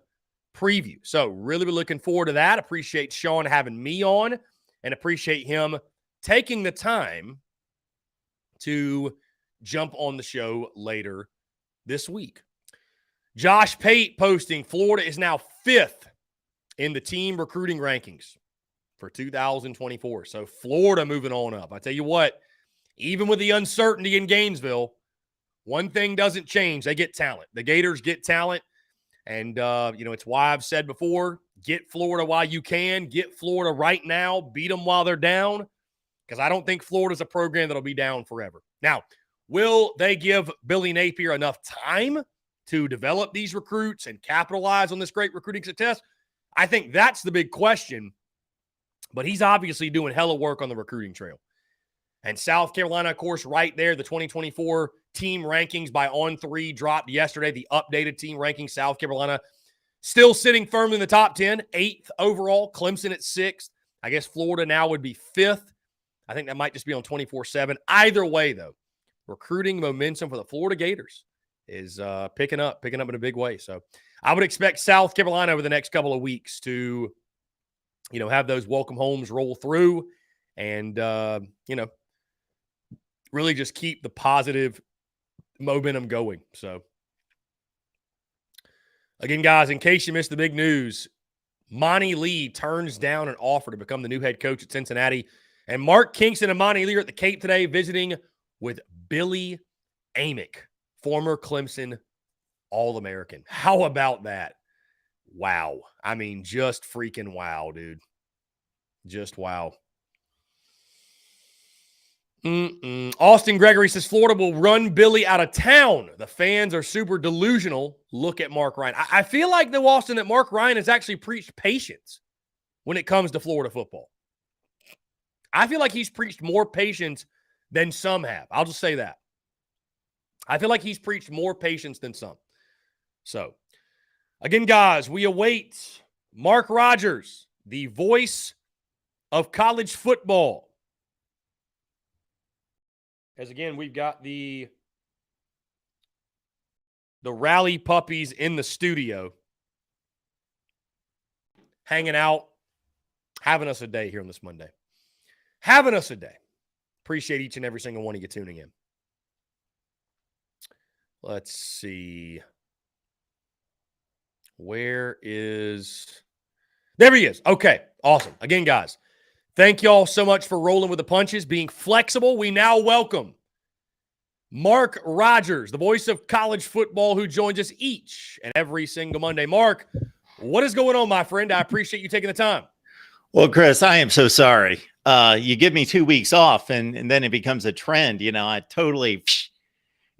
preview. So really looking forward to that. Appreciate Sean having me on and appreciate him taking the time to jump on the show later this week. Josh Pate posting, Florida is now 5th in the team recruiting rankings for 2024. So Florida moving on up. I tell you what, even with the uncertainty in Gainesville, one thing doesn't change. They get talent. The Gators get talent. And, it's why I've said before, get Florida while you can. Get Florida right now. Beat them while they're down, because I don't think Florida's a program that'll be down forever. Now, will they give Billy Napier enough time to develop these recruits and capitalize on this great recruiting success? I think that's the big question. But he's obviously doing hella work on the recruiting trail. And South Carolina, of course, right there, the 2024 team rankings by On3 dropped yesterday. The updated team rankings, South Carolina still sitting firmly in the top 10, 8th overall. Clemson at 6th. I guess Florida now would be 5th. I think that might just be on 24/7. Either way, though, recruiting momentum for the Florida Gators is picking up in a big way. So I would expect South Carolina over the next couple of weeks to, have those welcome homes roll through and, really just keep the positive momentum going. So, again, guys, in case you missed the big news, Monty Lee turns down an offer to become the new head coach at Cincinnati. And Mark Kingston and Monty Lee are at the Cape today visiting with Billy Amick, former Clemson All-American. How about that? Wow. I mean, just freaking wow, dude. Just wow. Austin Gregory says Florida will run Billy out of town. The fans are super delusional. Look at Mark Ryan. I feel like, though, Austin, that Mark Ryan has actually preached patience when it comes to Florida football. I feel like he's preached more patience than some have. I'll just say that. I feel like he's preached more patience than some. So, again, guys, we await Mark Rogers, the voice of college football. As again, we've got the rally puppies in the studio hanging out, having us a day here on this Monday. Having us a day. Appreciate each and every single one of you tuning in. Let's see. There he is. Okay, awesome. Again, guys, thank y'all so much for rolling with the punches, being flexible. We now welcome Mark Rogers, the voice of college football, who joins us each and every single Monday. Mark, what is going on, my friend? I appreciate you taking the time. Well, Chris, I am so sorry. You give me 2 weeks off and then it becomes a trend. I totally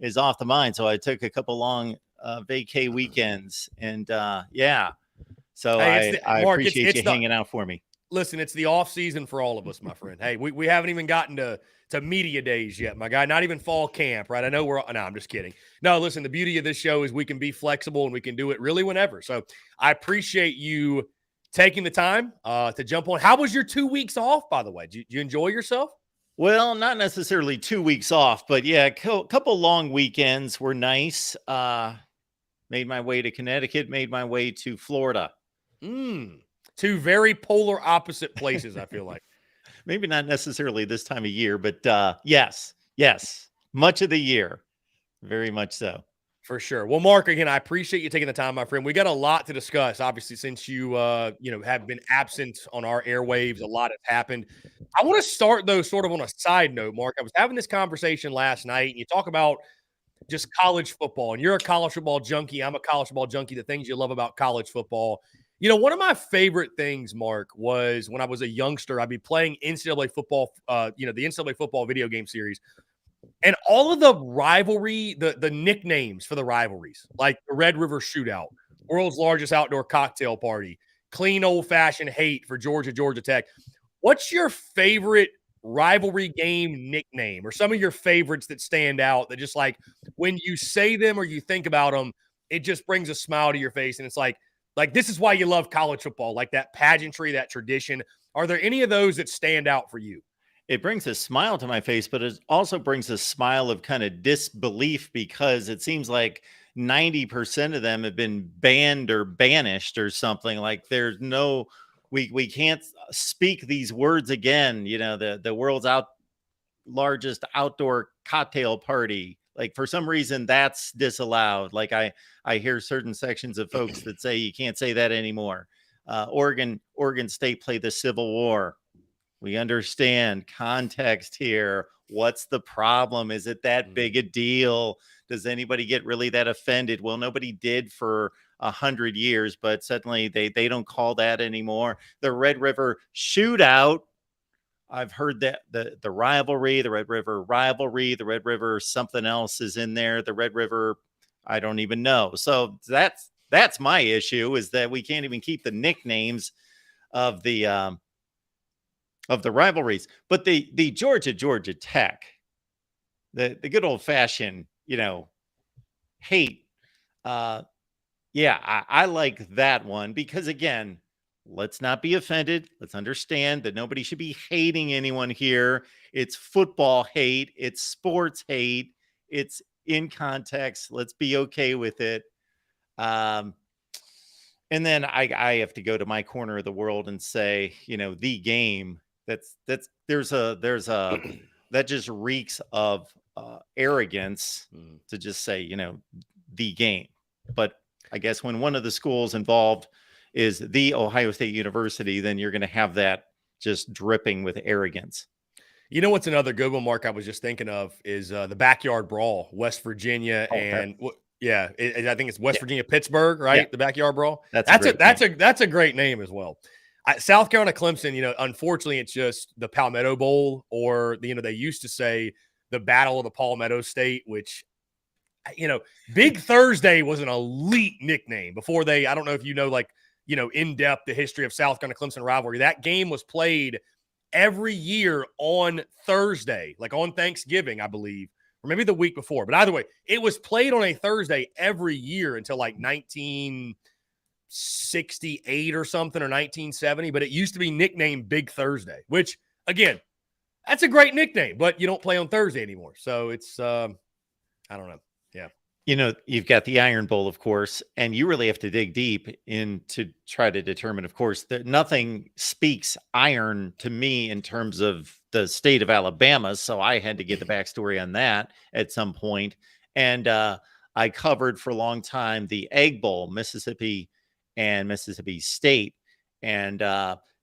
is off the mind. So I took a couple long vacay weekends and So hey, I Mark, appreciate you hanging out for me. Listen, it's the off season for all of us, my friend. Hey, we haven't even gotten to media days yet, my guy. Not even fall camp, right? I know I'm just kidding. No, listen, the beauty of this show is we can be flexible and we can do it really whenever. So I appreciate you taking the time to jump on. How was your 2 weeks off, by the way? Did you enjoy yourself? Well, not necessarily 2 weeks off, but yeah, a couple long weekends were nice. Made my way to Connecticut, made my way to Florida. Two very polar opposite places, I feel like. Maybe not necessarily this time of year, but yes, much of the year. Very much so. For sure. Well, Mark, again, I appreciate you taking the time, my friend. We got a lot to discuss, obviously, since you, have been absent on our airwaves. A lot has happened. I want to start, though, sort of on a side note, Mark. I was having this conversation last night, and you talk about just college football, and you're a college football junkie. I'm a college football junkie. The things you love about college football. One of my favorite things, Mark, was when I was a youngster, I'd be playing NCAA football, the NCAA football video game series. And all of the rivalry, the nicknames for the rivalries, like the Red River Shootout, world's largest outdoor cocktail party, clean old-fashioned hate for Georgia Tech. What's your favorite rivalry game nickname, or some of your favorites that stand out that just like when you say them or you think about them, it just brings a smile to your face, and it's like this is why you love college football, like that pageantry, that tradition. Are there any of those that stand out for you? It brings a smile to my face, but it also brings a smile of kind of disbelief, because it seems like 90% of them have been banned or banished or something. Like there's no, we can't speak these words again. The world's largest outdoor cocktail party. Like for some reason that's disallowed. Like I hear certain sections of folks that say you can't say that anymore. Oregon State played the Civil War. We understand context here. What's the problem? Is it that big a deal? Does anybody get really that offended? Well, nobody did for 100 years, but suddenly they don't call that anymore. The Red River Shootout. I've heard that the rivalry, the Red River something else is in there. The Red River, I don't even know. So that's my issue, is that we can't even keep the nicknames of the rivalries. But the Georgia Tech, the good old fashioned, hate. I like that one, because again, let's not be offended. Let's understand that nobody should be hating anyone here. It's football hate. It's sports hate. It's in context. Let's be okay with it. And then I have to go to my corner of the world and say, the game. There's a that just reeks of arrogance to just say, the game. But I guess when one of the schools involved is the Ohio State University, then you're going to have that just dripping with arrogance. What's another good one, Mark, I was just thinking of is the Backyard Brawl, West Virginia. I think it's West Virginia, Pittsburgh, right? Yeah. The Backyard Brawl. That's a great name as well. South Carolina, Clemson, unfortunately, it's just the Palmetto Bowl, or, they used to say the Battle of the Palmetto State, which, Big Thursday was an elite nickname before I don't know if in depth the history of South Carolina Clemson rivalry. That game was played every year on Thursday, like on Thanksgiving, I believe, or maybe the week before. But either way, it was played on a Thursday every year until like 1968 or something, or 1970. But it used to be nicknamed Big Thursday, which, again, that's a great nickname, but you don't play on Thursday anymore. So it's, I don't know. Yeah. You've got the Iron Bowl, of course, and you really have to dig deep in to try to determine, of course, that nothing speaks iron to me in terms of the state of Alabama. So I had to get the backstory on that at some point. And I covered for a long time the Egg Bowl, Mississippi and Mississippi State, and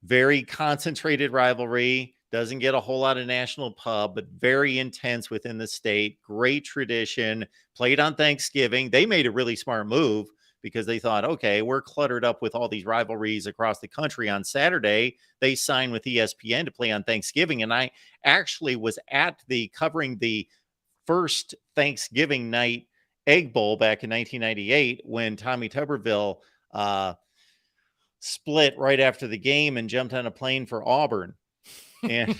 very concentrated rivalry. Doesn't get a whole lot of national pub, but very intense within the state. Great tradition. Played on Thanksgiving. They made a really smart move, because they thought, okay, we're cluttered up with all these rivalries across the country on Saturday. They signed with ESPN to play on Thanksgiving. And I actually was at covering the first Thanksgiving night Egg Bowl back in 1998, when Tommy Tuberville split right after the game and jumped on a plane for Auburn. And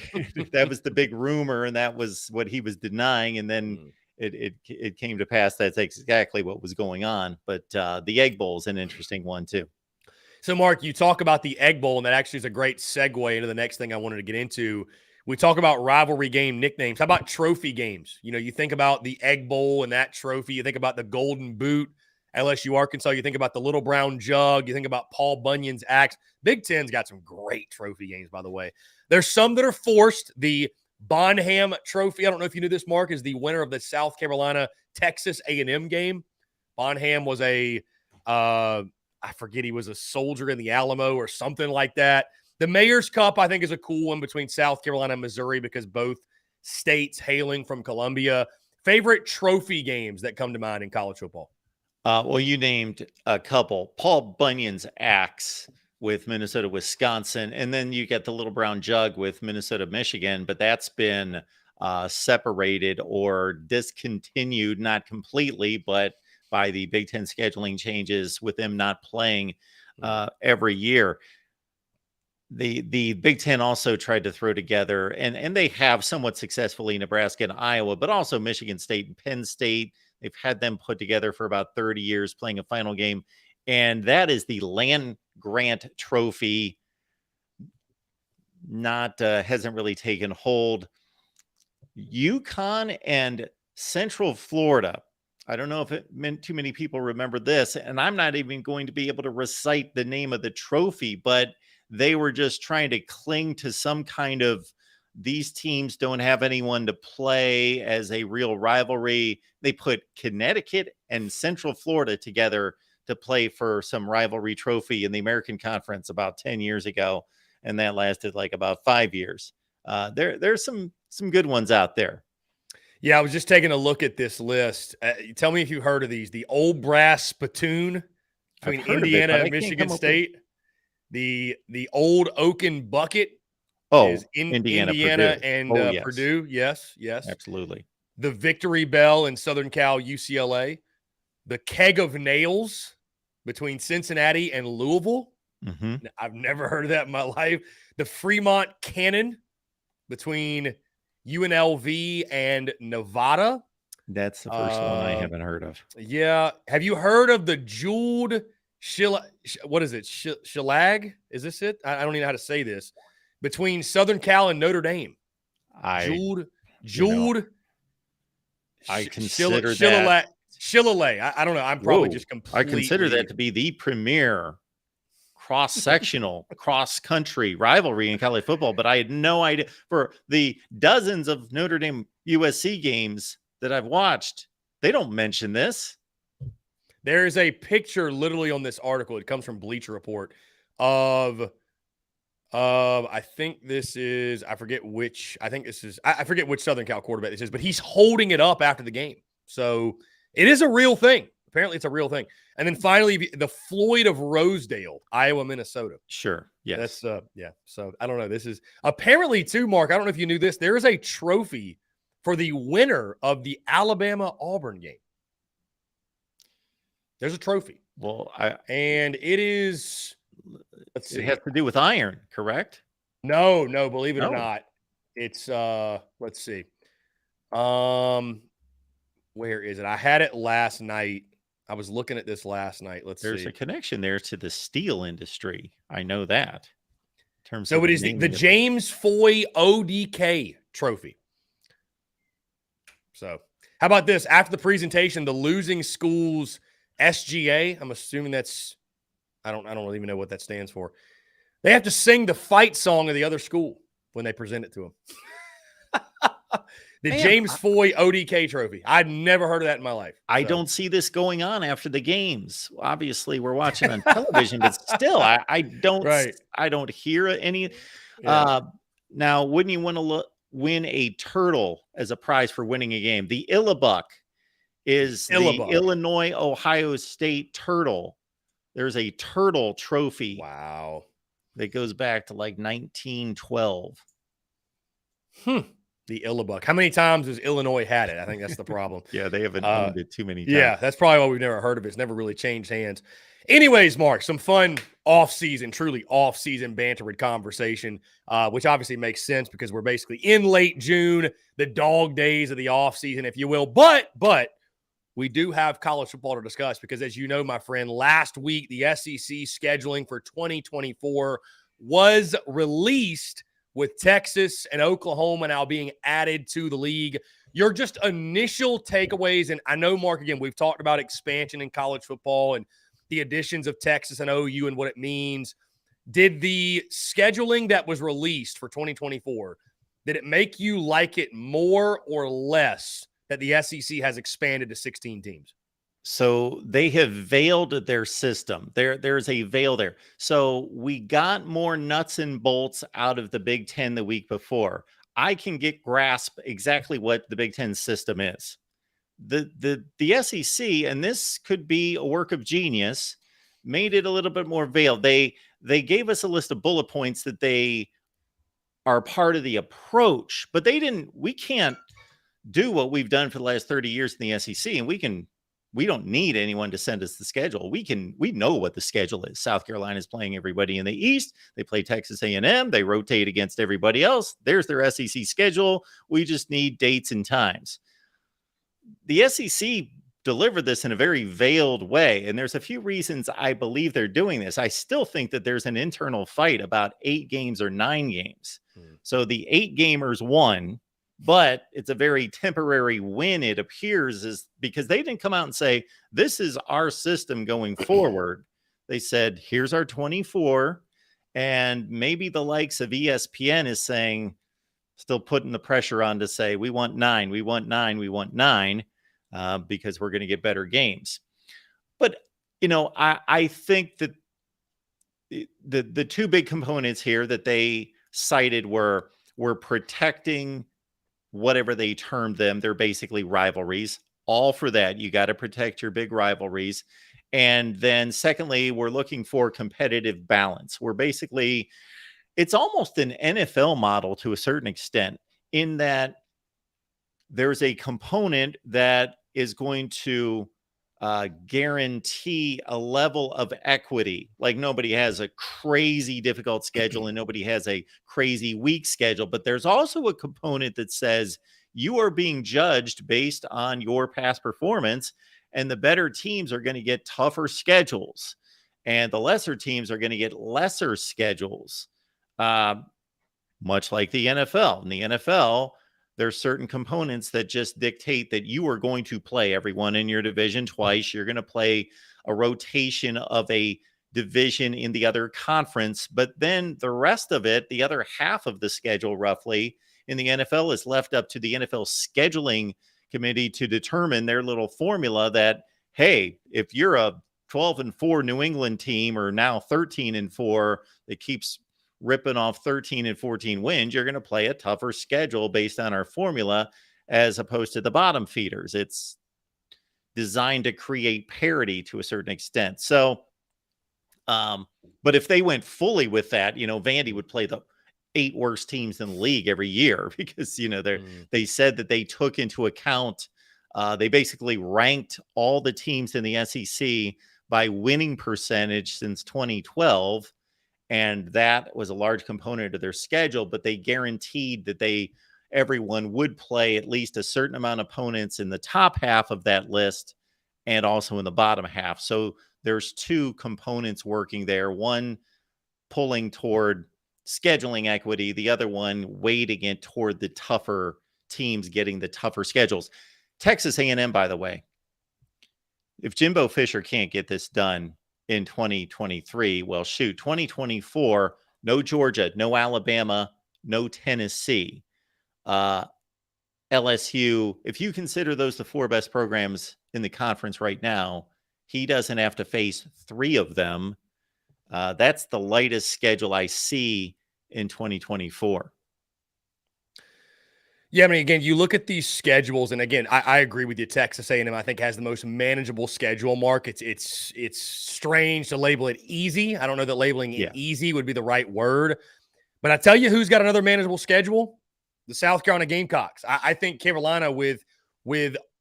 that was the big rumor, and that was what he was denying. And then it came to pass. That's exactly what was going on. But the Egg Bowl is an interesting one too. So, Mark, you talk about the Egg Bowl, and that actually is a great segue into the next thing I wanted to get into. We talk about rivalry game nicknames. How about trophy games? You think about the Egg Bowl and that trophy. You think about the Golden Boot, LSU, Arkansas. You think about the Little Brown Jug. You think about Paul Bunyan's axe. Big Ten's got some great trophy games, by the way. There's some that are forced. The Bonham Trophy, I don't know if you knew this, Mark, is the winner of the South Carolina-Texas A&M game. Bonham was I forget, he was a soldier in the Alamo or something like that. The Mayor's Cup, I think, is a cool one between South Carolina and Missouri, because both states hailing from Columbia. Favorite trophy games that come to mind in college football? Well, you named a couple. Paul Bunyan's axe with Minnesota, Wisconsin, and then you get the little brown jug with Minnesota, Michigan, but that's been separated or discontinued, not completely, but by the Big Ten scheduling changes with them not playing every year. The Big Ten also tried to throw together, and they have somewhat successfully, Nebraska and Iowa, but also Michigan State and Penn State. They've had them put together for about 30 years playing a final game, and that is the Land Grant Trophy. Not hasn't really taken hold. UConn and Central Florida. I don't know if it meant too many people remember this, and I'm not even going to be able to recite the name of the trophy, but they were just trying to cling to some kind of, these teams don't have anyone to play as a real rivalry. They put Connecticut and Central Florida together to play for some rivalry trophy in the American Conference about 10 years ago, and that lasted like about 5 years. There's some good ones out there. Yeah, I was just taking a look at this list. Tell me if you heard of these. The old brass spittoon between Indiana and Michigan State. The old oaken bucket is in Indiana and yes. Purdue. Yes, absolutely. The Victory Bell in Southern Cal, UCLA. The keg of nails between Cincinnati and Louisville. Mm-hmm. I've never heard of that in my life. The Fremont Cannon between UNLV and Nevada. That's the first one I haven't heard of. Yeah. Have you heard of the jeweled what is it? Shelag? Is this it? I don't even know how to say this. Between Southern Cal and Notre Dame. Jeweled. I consider that. Shillelagh. I don't know. I'm probably just completely. I consider that to be the premier cross-sectional, cross-country rivalry in college football, but I had no idea. For the dozens of Notre Dame USC games that I've watched, they don't mention this. There is a picture literally on this article. It comes from Bleacher Report of I think this is, I forget which Southern Cal quarterback this is, but he's holding it up after the game. So it is a real thing. Apparently it's a real thing. And then finally, the Floyd of Rosedale, Iowa, Minnesota. Sure. Yes. That's yeah. So I don't know. This is apparently too, Mark. I don't know if you knew this. There is a trophy for the winner of the Alabama-Auburn game. There's a trophy. Well, and it is. Let's see. It has to do with iron, correct? No. Believe it or not, it's. Let's see. Where is it? I had it last night. I was looking at this last night. There's a connection there to the steel industry. I know that. In terms so it is the James Foy ODK trophy. So how about this? After the presentation, the losing schools SGA, I'm assuming that's, I don't even know what that stands for. They have to sing the fight song of the other school when they present it to them. James Foy ODK trophy. I'd never heard of that in my life. I don't see this going on after the games. Obviously, we're watching on television, but still, I don't hear any. Yeah. Now, wouldn't you want to win a turtle as a prize for winning a game? The Illabuck is the Illinois Ohio State turtle. There's a turtle trophy. Wow. That goes back to like 1912. The Illabuck. How many times has Illinois had it? I think that's the problem. Yeah, they haven't owned it too many times. Yeah, that's probably why we've never heard of it. It's never really changed hands. Anyways, Mark, some fun truly off-season banter and conversation, which obviously makes sense because we're basically in late June, the dog days of the off-season, if you will. But we do have college football to discuss because, as you know, my friend, last week the SEC scheduling for 2024 was released, with Texas and Oklahoma now being added to the league. Your just initial takeaways, and I know, Mark, again, we've talked about expansion in college football and the additions of Texas and OU and what it means. Did the scheduling that was released for 2024, did it make you like it more or less that the SEC has expanded to 16 teams? So they have veiled their system. There's a veil there. So we got more nuts and bolts out of the Big Ten the week before. I can grasp exactly what the Big Ten system is. the SEC, and this could be a work of genius, made it a little bit more veiled. They gave us a list of bullet points that they are part of the approach, but we can't do what we've done for the last 30 years in the SEC, and we don't need anyone to send us the schedule. We know what the schedule is. South Carolina is playing everybody in the East. They play Texas A&M. They rotate against everybody else. There's their SEC schedule. We just need dates and times. The SEC delivered this in a very veiled way, and there's a few reasons I believe they're doing this. I still think that there's an internal fight about 8 games or 9 games. So the 8 gamers won, but it's a very temporary win, it appears, is because they didn't come out and say, this is our system going forward. They said, here's our 24. And maybe the likes of ESPN is saying, still putting the pressure on to say, we want 9, we want 9, we want 9, because we're going to get better games. But, I think that the 2 big components here that they cited were protecting whatever they termed them. They're basically rivalries. All for that. You got to protect your big rivalries. And then secondly, we're looking for competitive balance. It's almost an NFL model to a certain extent, in that there's a component that is going to guarantee a level of equity. Like, nobody has a crazy difficult schedule and nobody has a crazy weak schedule, but there's also a component that says you are being judged based on your past performance, and the better teams are going to get tougher schedules and the lesser teams are going to get lesser schedules, much like the NFL. In the NFL, there's certain components that just dictate that you are going to play everyone in your division twice. You're going to play a rotation of a division in the other conference, but then the rest of it, the other half of the schedule roughly in the NFL, is left up to the NFL scheduling committee to determine their little formula that, hey, if you're a 12-4 New England team, or now 13-4, that keeps ripping off 13 and 14 wins, you're going to play a tougher schedule based on our formula, as opposed to the bottom feeders. It's designed to create parity to a certain extent. So, but if they went fully with that, Vandy would play the 8 worst teams in the league every year, because, they said that they took into account, they basically ranked all the teams in the SEC by winning percentage since 2012. And that was a large component of their schedule, but they guaranteed that everyone would play at least a certain amount of opponents in the top half of that list and also in the bottom half. So there's 2 components working there, one pulling toward scheduling equity, the other one weighting it toward the tougher teams getting the tougher schedules. Texas A&M, by the way, if Jimbo Fisher can't get this done in 2023, well, shoot, 2024, no Georgia, no Alabama, no Tennessee. LSU, if you consider those the 4 best programs in the conference right now, he doesn't have to face 3 of them. That's the lightest schedule I see in 2024. Yeah, I mean, again, you look at these schedules, and again, I agree with you. Texas A&M, I think, has the most manageable schedule. Mark, it's strange to label it easy. I don't know that labeling it easy would be the right word, but I tell you, who's got another manageable schedule? The South Carolina Gamecocks. I think Carolina, with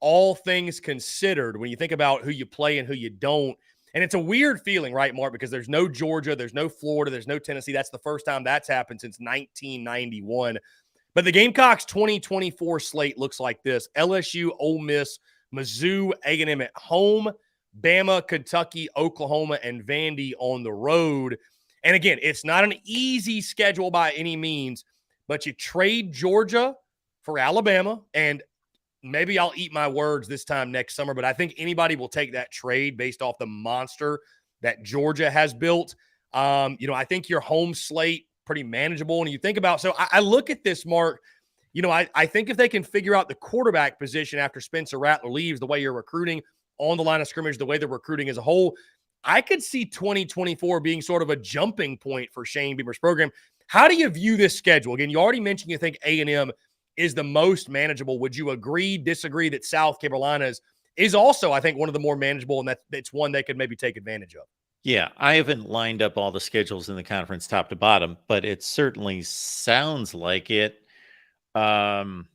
all things considered, when you think about who you play and who you don't, and it's a weird feeling, right, Mark? Because there's no Georgia, there's no Florida, there's no Tennessee. That's the first time that's happened since 1991. But the Gamecocks 2024 slate looks like this: LSU, Ole Miss, Mizzou, A&M at home, Bama, Kentucky, Oklahoma, and Vandy on the road. And again, it's not an easy schedule by any means, but you trade Georgia for Alabama, and maybe I'll eat my words this time next summer, but I think anybody will take that trade based off the monster that Georgia has built. I think your home slate pretty manageable. And you think about, so I look at this, Mark, I think if they can figure out the quarterback position after Spencer Rattler leaves, the way you're recruiting on the line of scrimmage, the way they're recruiting as a whole, I could see 2024 being sort of a jumping point for Shane Beamer's program. How do you view this schedule? Again, you already mentioned you think A&M is the most manageable. Would you agree, disagree that South Carolina is also, I think, one of the more manageable, and it's one they could maybe take advantage of? Yeah, I haven't lined up all the schedules in the conference top to bottom, but it certainly sounds like it. Um,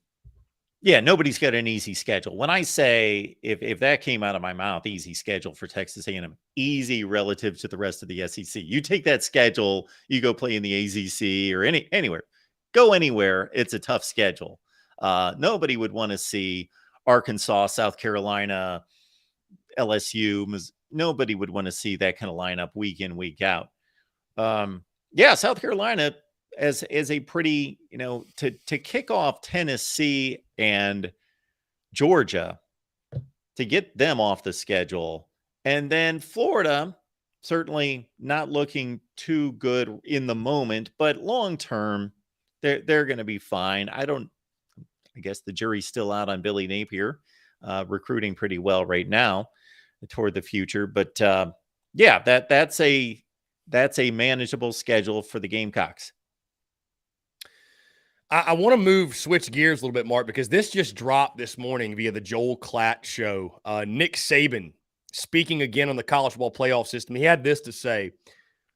yeah, nobody's got an easy schedule. When I say if that came out of my mouth, easy schedule for Texas A&M, easy relative to the rest of the SEC. You take that schedule, you go play in the ACC or anywhere, go anywhere. It's a tough schedule. Nobody would want to see Arkansas, South Carolina, LSU. Nobody would want to see that kind of lineup week in, week out. Yeah, South Carolina as a pretty, to kick off Tennessee and Georgia, to get them off the schedule. And then Florida, certainly not looking too good in the moment, but long term, they're going to be fine. I guess the jury's still out on Billy Napier, recruiting pretty well right now toward the future. But yeah, that's a manageable schedule for the Gamecocks. I want to switch gears a little bit, Mark, because this just dropped this morning via the Joel Klatt show. Nick Saban speaking again on the college football playoff system. He had this to say,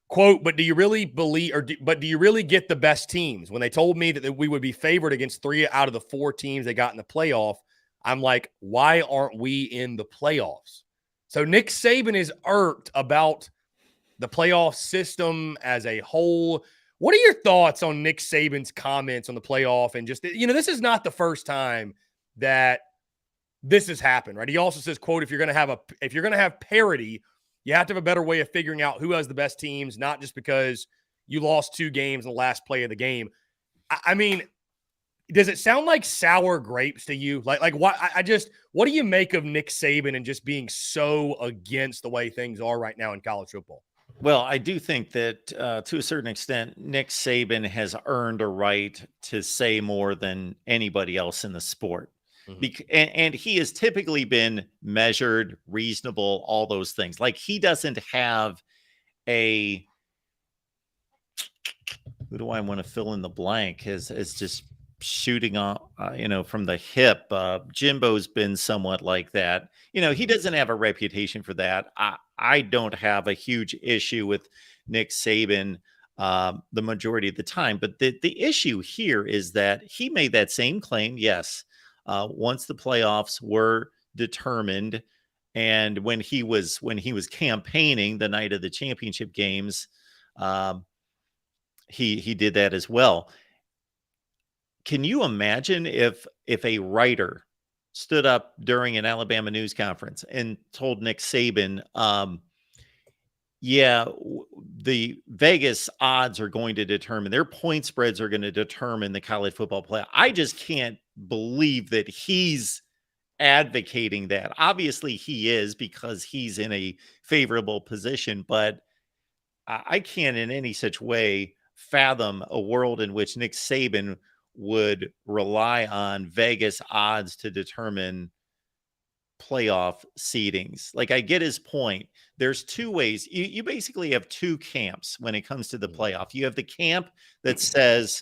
quote, but do you really believe, but do you really get the best teams? When they told me that we would be favored against 3 out of the 4 teams they got in the playoff, I'm like, why aren't we in the playoffs? So Nick Saban is irked about the playoff system as a whole. What are your thoughts on Nick Saban's comments on the playoff? And just, this is not the first time that this has happened, right? He also says, quote, if you're going to have parity, you have to have a better way of figuring out who has the best teams, not just because you lost 2 games in the last play of the game. I mean, does it sound like sour grapes to you? Like what? What do you make of Nick Saban and just being so against the way things are right now in college football? Well, I do think that to a certain extent, Nick Saban has earned a right to say more than anybody else in the sport. Mm-hmm. And he has typically been measured, reasonable, all those things. Like, he doesn't have who do I want to fill in the blank as just shooting on, from the hip. Jimbo's been somewhat like that. He doesn't have a reputation for that. I don't have a huge issue with Nick Saban the majority of the time. But the issue here is that he made that same claim, yes, once the playoffs were determined, and when he was campaigning the night of the championship games, he did that as well. Can you imagine if a writer stood up during an Alabama news conference and told Nick Saban, the Vegas odds are going to determine, their point spreads are going to determine the college football playoff? I just can't believe that he's advocating that. Obviously he is, because he's in a favorable position, but I can't in any such way fathom a world in which Nick Saban would rely on Vegas odds to determine playoff seedings. Like, I get his point. There's 2 ways. You basically have 2 camps when it comes to the playoff. You have the camp that says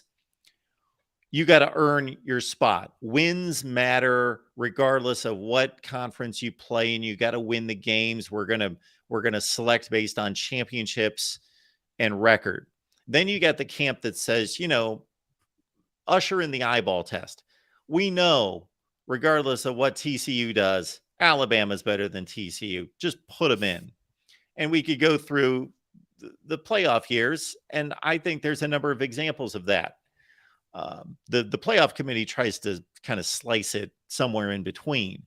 you got to earn your spot. Wins matter regardless of what conference you play in. You got to win the games. We're going to select based on championships and record. Then you got the camp that says, usher in the eyeball test. We know, regardless of what TCU does, Alabama's better than TCU. Just put them in. And we could go through the playoff years, and I think there's a number of examples of that. The playoff committee tries to kind of slice it somewhere in between.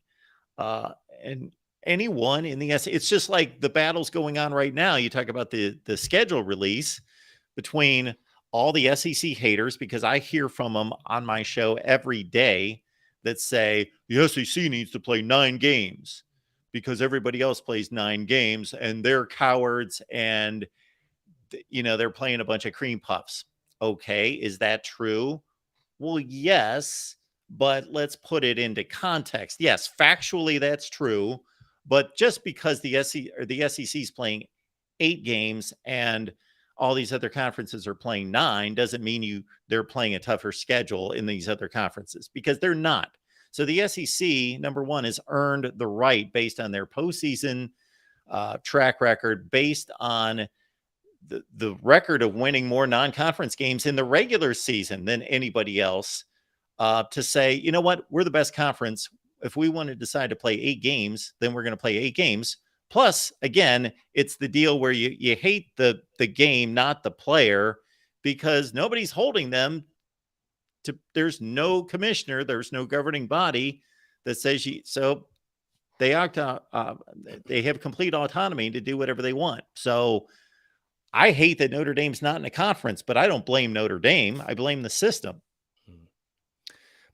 And anyone in the it's just like the battles going on right now. You talk about the schedule release between all the SEC haters, because I hear from them on my show every day that say the SEC needs to play 9 games because everybody else plays 9 games and they're cowards and, they're playing a bunch of cream puffs. Okay, is that true? Well, yes, but let's put it into context. Yes, factually that's true, but just because the SEC is playing 8 games and all these other conferences are playing 9 doesn't mean they're playing a tougher schedule in these other conferences, because they're not. So the SEC, number one, has earned the right based on their postseason track record, based on the record of winning more non-conference games in the regular season than anybody else, to say, you know what, we're the best conference. If we want to decide to play 8 games, then we're going to play 8 games. Plus, again, it's the deal where you hate the game, not the player, because nobody's holding them to. There's no commissioner, there's no governing body that says so they they have complete autonomy to do whatever they want. So I hate that Notre Dame's not in a conference, but I don't blame Notre Dame. I blame the system.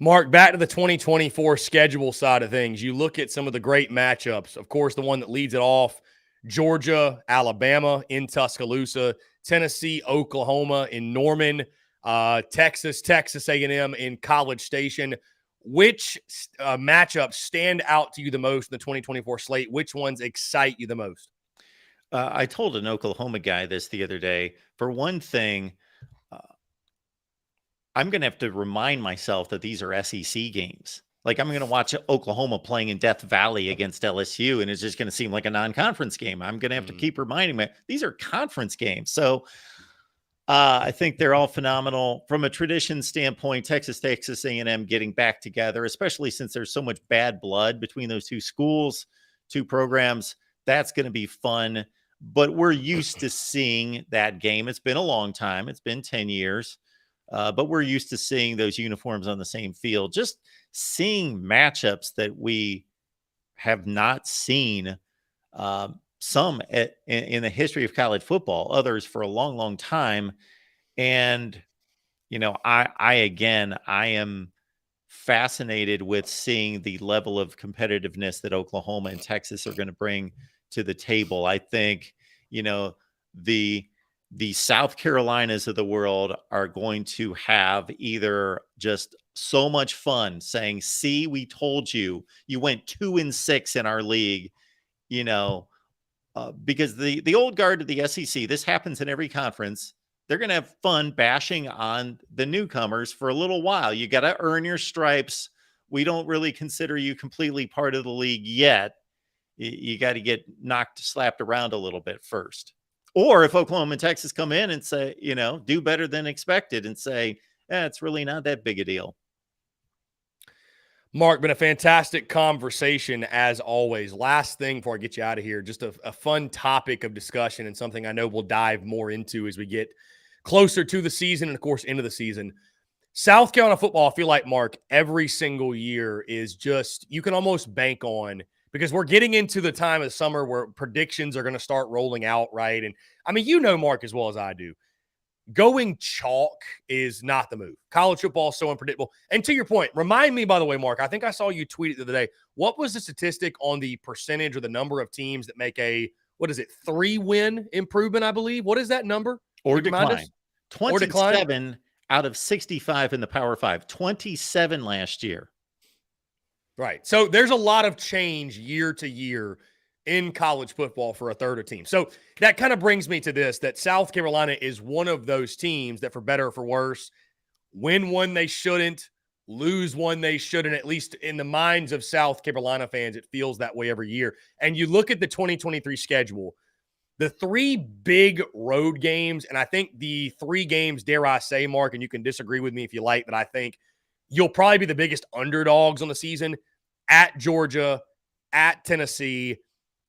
Mark, back to the 2024 schedule side of things. You look at some of the great matchups. Of course, the one that leads it off, Georgia, Alabama in Tuscaloosa, Tennessee, Oklahoma in Norman, Texas A&M in College Station. Which matchups stand out to you the most in the 2024 slate? Which ones excite you the most? I told an Oklahoma guy this the other day. For one thing, I'm going to have to remind myself that these are SEC games. Like, I'm going to watch Oklahoma playing in Death Valley against LSU, and it's just going to seem like a non-conference game. I'm going to have to keep reminding me these are conference games. So I think they're all phenomenal from a tradition standpoint. Texas A&M getting back together, especially since there's so much bad blood between those two schools, two programs. That's going to be fun. But we're used to seeing that game. It's been a long time. It's been 10 years. But we're used to seeing those uniforms on the same field. Just seeing matchups that we have not seen, some in the history of college football, others for a long, long time. And, you know, I am fascinated with seeing the level of competitiveness that Oklahoma and Texas are going to bring to the table. I think, you know, the South Carolinas of the world are going to have either just so much fun saying, see, we told you, you went 2-6 in our league, you know, because the old guard of the SEC, this happens in every conference. They're going to have fun bashing on the newcomers for a little while. You got to earn your stripes. We don't really consider you completely part of the league yet. You got to get slapped around a little bit first. Or if Oklahoma and Texas come in and say, you know, do better than expected and say, it's really not that big a deal. Mark, been a fantastic conversation as always. Last thing before I get you out of here, just a fun topic of discussion and something I know we'll dive more into as we get closer to the season and, of course, into the season. South Carolina football, I feel like, Mark, every single year is just, you can almost bank on, because we're getting into the time of summer where predictions are going to start rolling out, right? And, I mean, you know Mark as well as I do. Going chalk is not the move. College football is so unpredictable. And to your point, remind me, by the way, Mark, I think I saw you tweet it the other day. What was the statistic on the percentage or the number of teams that make a, 3-win improvement, I believe? What is that number? Or decline. 27 out of 65 in the Power 5. 27 last year. Right. So there's a lot of change year to year in college football for a third of team. So that kind of brings me to this, that South Carolina is one of those teams that, for better or for worse, win one they shouldn't, lose one they shouldn't. At least in the minds of South Carolina fans, it feels that way every year. And you look at the 2023 schedule, the 3 big road games, and I think the 3 games, dare I say, Mark, and you can disagree with me if you like, but I think you'll probably be the biggest underdogs on the season: at Georgia, at Tennessee,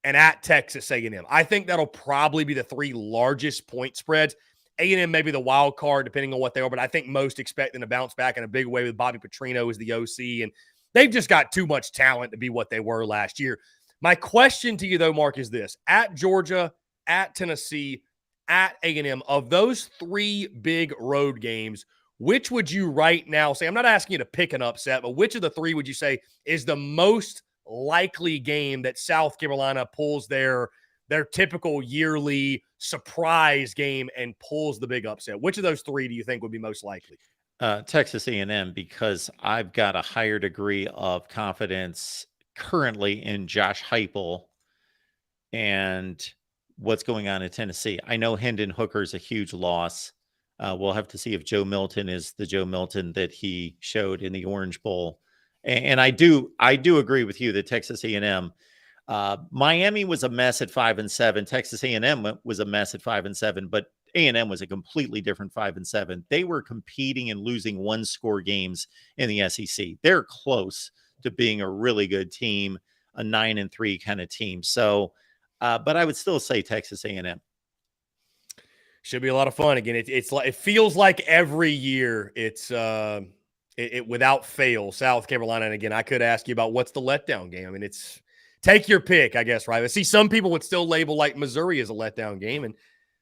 and at Texas A&M. I think that'll probably be the 3 largest point spreads. A&M may be the wild card, depending on what they are, but I think most expect them to bounce back in a big way with Bobby Petrino as the OC, and they've just got too much talent to be what they were last year. My question to you, though, Mark, is this: at Georgia, at Tennessee, at A&M, of those 3 big road games, which would you right now say, I'm not asking you to pick an upset, but which of the 3 would you say is the most likely game that South Carolina pulls their typical yearly surprise game and pulls the big upset? Which of those 3 do you think would be most likely? Texas A&M, because I've got a higher degree of confidence currently in Josh Heupel and what's going on in Tennessee. I know Hendon Hooker is a huge loss. We'll have to see if Joe Milton is the Joe Milton that he showed in the Orange Bowl. And I do agree with you that Texas A&M, Miami was a mess at 5-7. Texas A&M was a mess at 5-7, but A&M was a completely different 5-7. They were competing and losing one-score games in the SEC. They're close to being a really good team, a 9-3 kind of team. So, but I would still say Texas A&M. Should be a lot of fun. Again, it's like, it feels like every year it's without fail, South Carolina. And again, I could ask you about what's the letdown game. I mean, it's take your pick, I guess, right? I see some people would still label like Missouri as a letdown game, and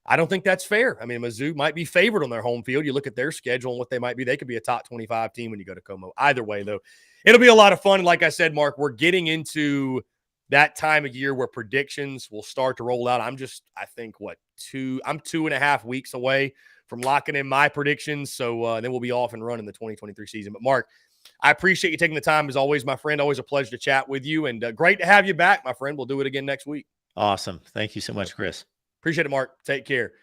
I don't think that's fair. I mean, Mizzou might be favored on their home field. You look at their schedule and what they might be. They could be a top 25 team when you go to Como. Either way, though, it'll be a lot of fun. Like I said, Mark, we're getting into that time of year where predictions will start to roll out. I'm 2.5 weeks away from locking in my predictions. So then we'll be off and running the 2023 season. But Mark, I appreciate you taking the time as always, my friend. Always a pleasure to chat with you, and great to have you back, my friend. We'll do it again next week. Awesome. Thank you so much, Chris. Appreciate it, Mark. Take care.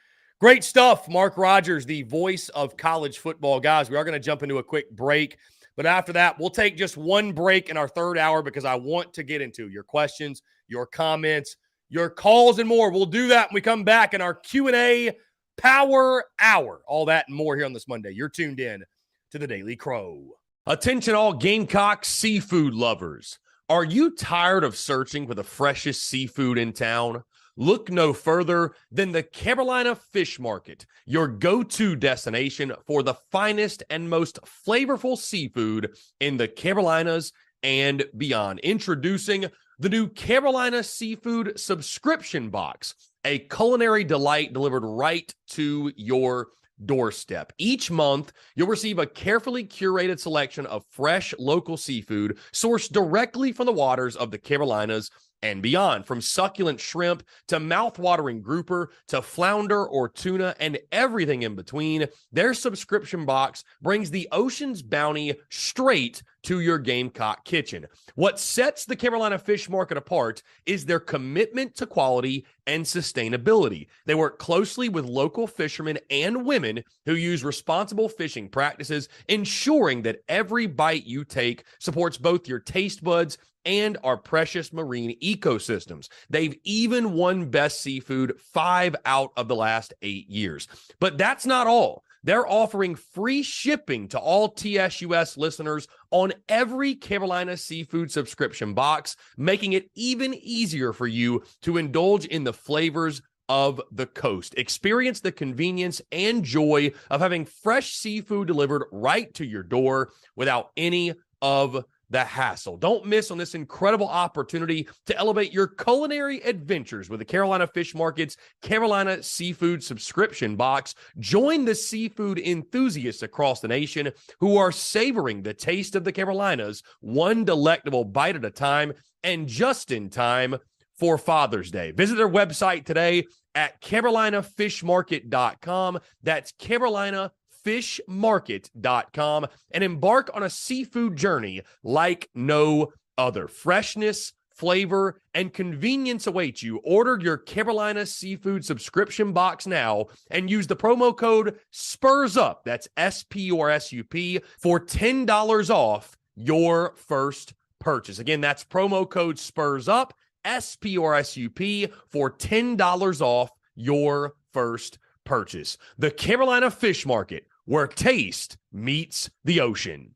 Great stuff. Mark Rogers, the voice of college football. Guys, we are going to jump into a quick break. But after that, we'll take just one break in our third hour because I want to get into your questions, your comments, your calls, and more. We'll do that when we come back in our Q&A Power Hour. All that and more here on this Monday. You're tuned in to the Daily Crow. Attention all Gamecocks seafood lovers. Are you tired of searching for the freshest seafood in town? Look no further than the Carolina Fish Market, your go-to destination for the finest and most flavorful seafood in the Carolinas and beyond. Introducing the new Carolina Seafood Subscription Box, a culinary delight delivered right to your doorstep. Each month, you'll receive a carefully curated selection of fresh local seafood sourced directly from the waters of the Carolinas and beyond. From succulent shrimp to mouth-watering grouper to flounder or tuna and everything in between, their subscription box brings the ocean's bounty straight to your Gamecock kitchen. What sets the Carolina Fish Market apart is their commitment to quality and sustainability. They work closely with local fishermen and women who use responsible fishing practices, ensuring that every bite you take supports both your taste buds and our precious marine ecosystems. They've even won Best Seafood 5 out of the last 8 years. But that's not all. They're offering free shipping to all TSUS listeners on every Carolina Seafood subscription box, making it even easier for you to indulge in the flavors of the coast. Experience the convenience and joy of having fresh seafood delivered right to your door without any of the hassle. Don't miss on this incredible opportunity to elevate your culinary adventures with the Carolina Fish Market's Carolina Seafood Subscription Box. Join the seafood enthusiasts across the nation who are savoring the taste of the Carolinas, one delectable bite at a time, and just in time for Father's Day. Visit their website today at carolinafishmarket.com. That's carolinafishmarket.com, and embark on a seafood journey like no other. Freshness, flavor, and convenience await you. Order your Carolina Seafood Subscription Box now and use the promo code SPURSUP, that's SPURSUP, for $10 off your first purchase. Again, that's promo code SPURSUP, SPURSUP, for $10 off your first purchase. The Carolina Fish Market, where taste meets the ocean.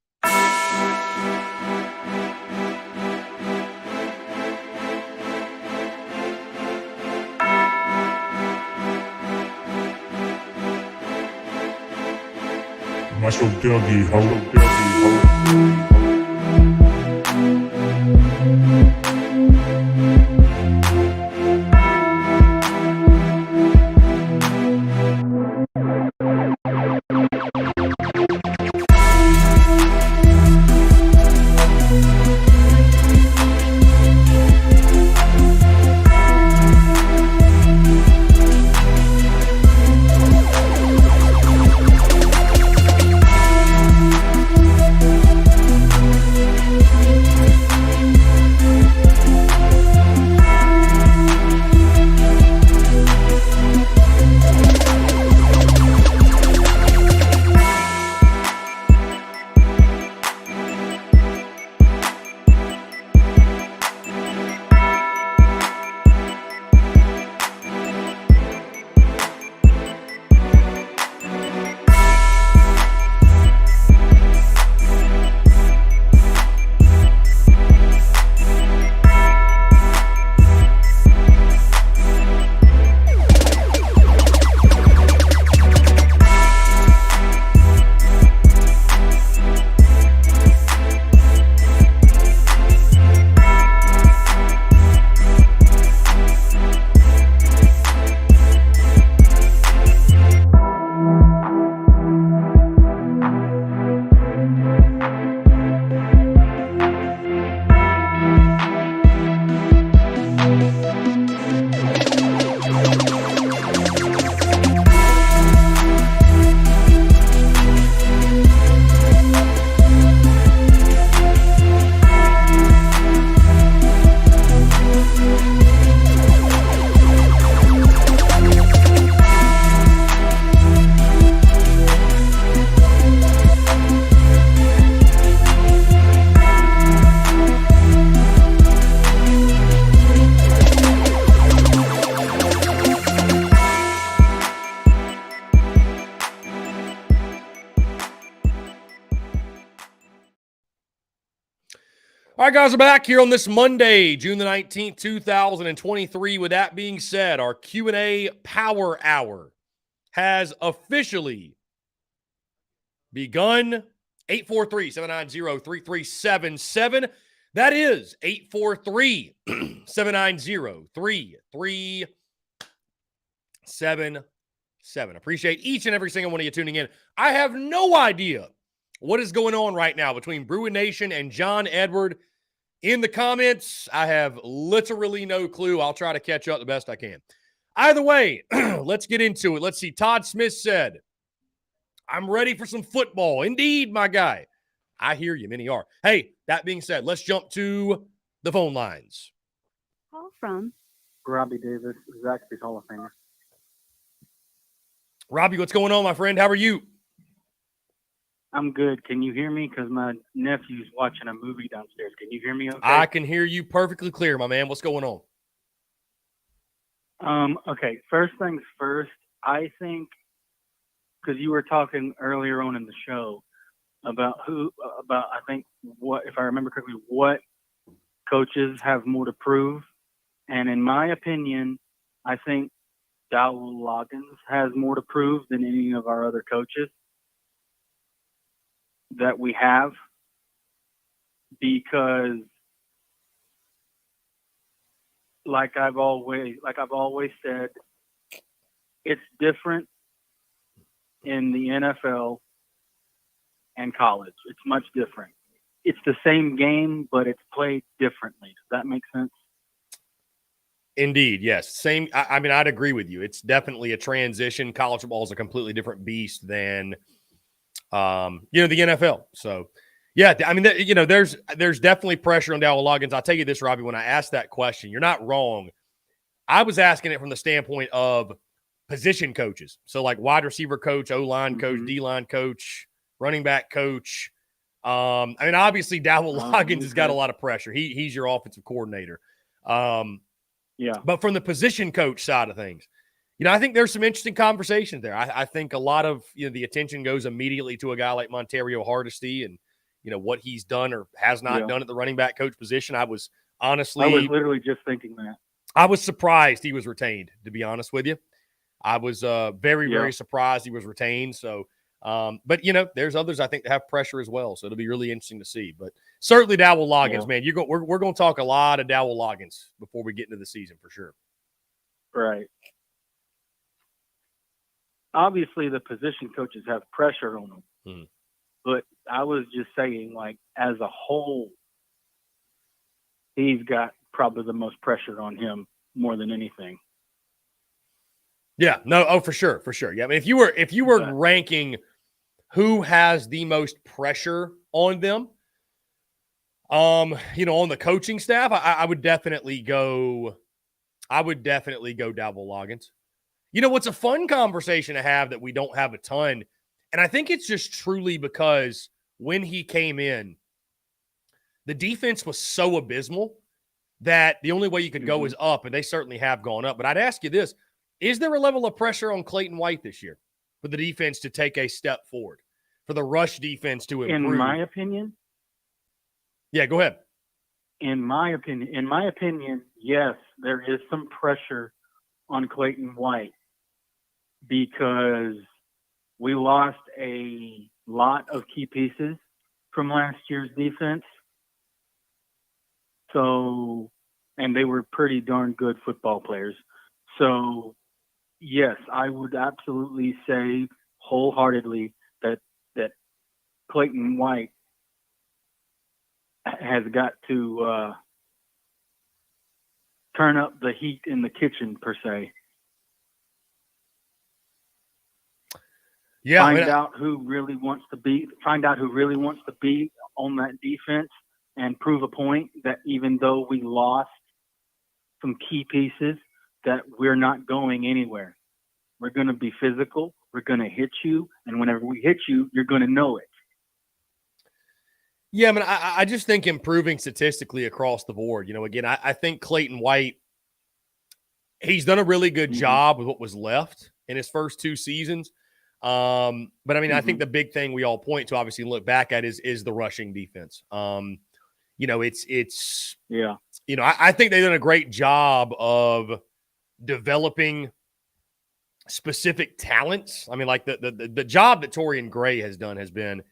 Muscle Dougie, ho. All right, guys, we're back here on this Monday, June the 19th, 2023. With that being said, our Q&A Power Hour has officially begun. 843-790-3377. That is 843-790-3377. Appreciate each and every single one of you tuning in. I have no idea what is going on right now between Bruin Nation and John Edward. In the comments, I have literally no clue. I'll try to catch up the best I can. Either way, let's get into it. Let's see. Todd Smith said, I'm ready for some football. Indeed, my guy. I hear you. Many are. Hey, that being said, let's jump to the phone lines. Call from Robbie Davis, Zaxby's Hall of Famer. Robbie, what's going on, my friend? How are you? I'm good. Can you hear me? Because my nephew's watching a movie downstairs. Can you hear me okay? I can hear you perfectly clear, my man. What's going on? Okay, first things first, I think, because you were talking earlier on in the show about I think, what, if I remember correctly, what coaches have more to prove. And in my opinion, I think Dowell Loggins has more to prove than any of our other coaches that we have, because like I've always said, it's different in the NFL and college. It's much different. It's the same game, but it's played differently. Does that make sense? Indeed, yes. Same. I mean, I'd agree with you. It's definitely a transition. College football is a completely different beast than the NFL. So, yeah, I mean, there's definitely pressure on Dowell Loggins. I'll tell you this, Robbie, when I asked that question, you're not wrong. I was asking it from the standpoint of position coaches. So, like wide receiver coach, O-line coach, D-line coach, running back coach. I mean, obviously, Dowell Loggins has got a lot of pressure. He's your offensive coordinator. Yeah. But from the position coach side of things, I think there's some interesting conversations there. I think a lot of the attention goes immediately to a guy like Montario Hardesty and what he's done or has not done at the running back coach position. I was literally just thinking that. I was surprised he was retained, to be honest with you. I was very surprised he was retained. So, but there's others I think that have pressure as well. So it'll be really interesting to see. But certainly Dowell Loggins, man, we're going to talk a lot of Dowell Loggins before we get into the season for sure. Right. Obviously, the position coaches have pressure on them. Mm-hmm. But I was just saying, like, as a whole, he's got probably the most pressure on him more than anything. Yeah, no, for sure. Yeah, I mean, if you were ranking who has the most pressure on them, on the coaching staff, I would definitely go Dowell Loggins. What's a fun conversation to have that we don't have a ton, and I think it's just truly because when he came in, the defense was so abysmal that the only way you could go is up, and they certainly have gone up. But I'd ask you this. Is there a level of pressure on Clayton White this year for the defense to take a step forward, for the rush defense to improve? In my opinion? Yeah, go ahead. In my opinion, yes, there is some pressure on Clayton White because we lost a lot of key pieces from last year's defense. So, and they were pretty darn good football players. So, yes, I would absolutely say wholeheartedly that Clayton White has got to turn up the heat in the kitchen, per se. Yeah, find out who really wants to be on that defense and prove a point that even though we lost some key pieces, that we're not going anywhere. We're going to be physical. We're going to hit you. And whenever we hit you, you're going to know it. Yeah, I mean, I just think improving statistically across the board. Again, I think Clayton White, he's done a really good job with what was left in his first two seasons. But I mean, I think the big thing we all point to, obviously, look back at is the rushing defense. it's Yeah. I think they've done a great job of developing specific talents. I mean, like the job that Torian Gray has done has been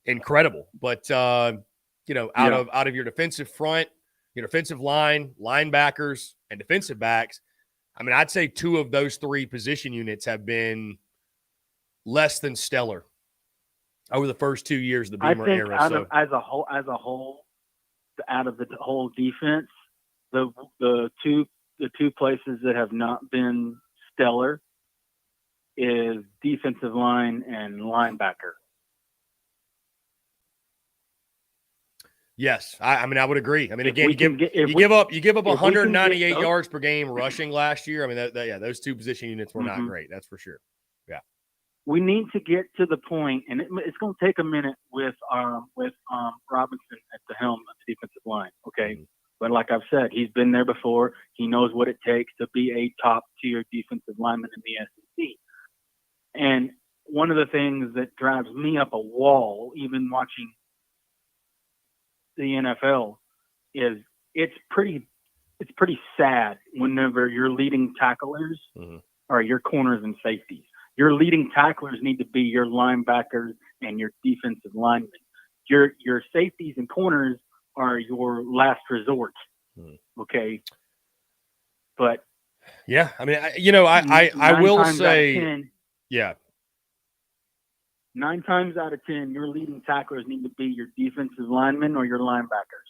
incredible. But out of your defensive front, your defensive line, linebackers, and defensive backs, I mean, I'd say 2 of those 3 position units have been less than stellar over the first 2 years of the Beamer era. As a whole, out of the whole defense, the two places that have not been stellar is defensive line and linebacker. Yes, I mean I would agree. I mean, If again, we you can give get- if you we- give up if we can 198 get those- yards per game rushing last year. I mean, those 2 position units were not great. That's for sure. Yeah, we need to get to the point, and it's going to take a minute with Robinson at the helm of the defensive line. Okay, but like I've said, he's been there before. He knows what it takes to be a top tier defensive lineman in the SEC. And one of the things that drives me up a wall, even watching the NFL, is it's pretty sad whenever your leading tacklers are your corners and safeties. Your leading tacklers need to be your linebackers and your defensive linemen. Your safeties and corners are your last resort. Okay, but yeah. I mean, I will say, 10, yeah. 9 times out of 10, your leading tacklers need to be your defensive linemen or your linebackers.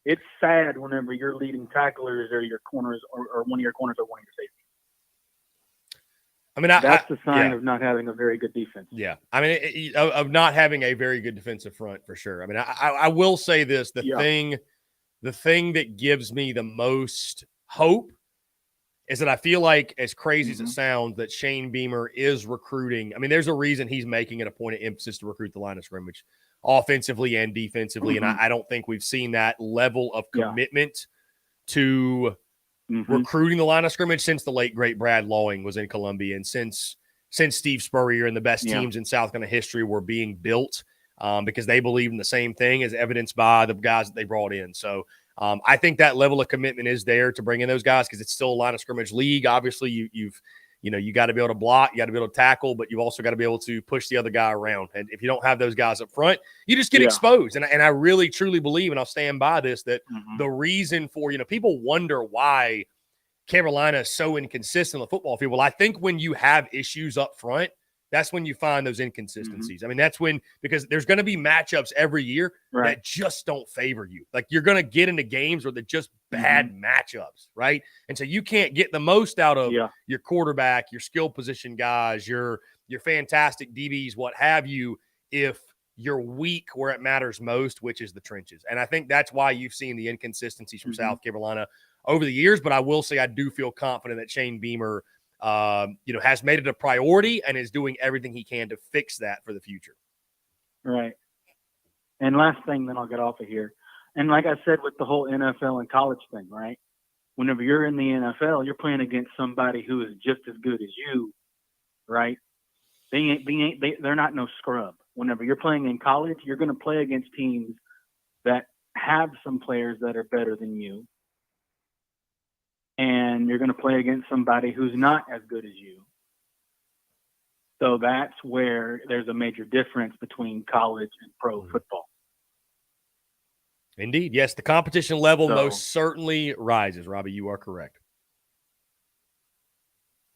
It's sad whenever your leading tacklers are your corners or one of your corners or one of your safeties. I mean, that's the sign of not having a very good defense. Yeah, I mean, of not having a very good defensive front for sure. I mean, I will say this: the thing that gives me the most hope is that I feel like, as crazy as it sounds, that Shane Beamer is recruiting. I mean, there's a reason he's making it a point of emphasis to recruit the line of scrimmage, offensively and defensively, and I don't think we've seen that level of commitment to recruiting the line of scrimmage since the late great Brad Lawing was in Columbia, and since Steve Spurrier and the best teams in South Carolina history were being built, because they believe in the same thing, as evidenced by the guys that they brought in. So I think that level of commitment is there to bring in those guys, because it's still a line of scrimmage league. Obviously, you got to be able to block, you got to be able to tackle, but you also got to be able to push the other guy around. And if you don't have those guys up front, you just get exposed. And I really, truly believe, and I'll stand by this, that the reason for, people wonder why Carolina is so inconsistent on the football field. Well, I think when you have issues up front, that's when you find those inconsistencies. I mean, that's when, because there's going to be matchups every year that just don't favor you. Like, you're going to get into games where they're just bad matchups, right? And so you can't get the most out of your quarterback, your skill position guys, your fantastic DBs, what have you, if you're weak where it matters most, which is the trenches. And I think that's why you've seen the inconsistencies from South Carolina over the years. But I will say I do feel confident that Shane Beamer has made it a priority and is doing everything he can to fix that for the future. Right. And last thing, then I'll get off of here. And like I said, with the whole NFL and college thing, right? Whenever you're in the NFL, you're playing against somebody who is just as good as you, right? They're not no scrub. Whenever you're playing in college, you're going to play against teams that have some players that are better than you. And you're going to play against somebody who's not as good as you. So that's where there's a major difference between college and pro football. Indeed. Yes, the competition level most certainly rises, Robbie. You are correct.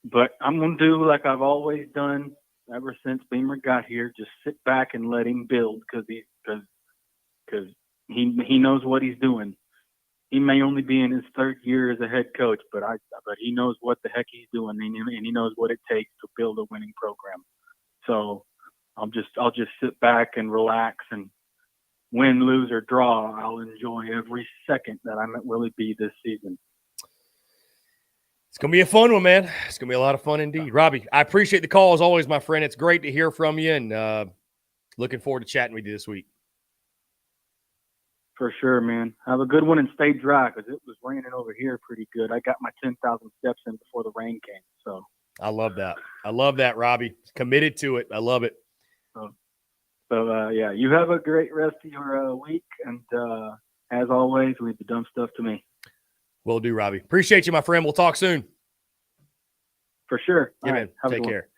But I'm going to do like I've always done ever since Beamer got here, just sit back and let him build, because he knows what he's doing. He may only be in his 3rd year as a head coach, but he knows what the heck he's doing, and he knows what it takes to build a winning program. So I'll just sit back and relax, and win, lose, or draw, I'll enjoy every second that I'm at Willie B this season. It's going to be a fun one, man. It's going to be a lot of fun indeed. Robbie, I appreciate the call as always, my friend. It's great to hear from you, and looking forward to chatting with you this week. For sure, man. Have a good one and stay dry, because it was raining over here pretty good. I got my 10,000 steps in before the rain came. So I love that. I love that, Robbie. Committed to it. I love it. So, yeah, you have a great rest of your week. And as always, leave the dumb stuff to me. Will do, Robbie. Appreciate you, my friend. We'll talk soon. For sure. Yeah, All man. right, Take care.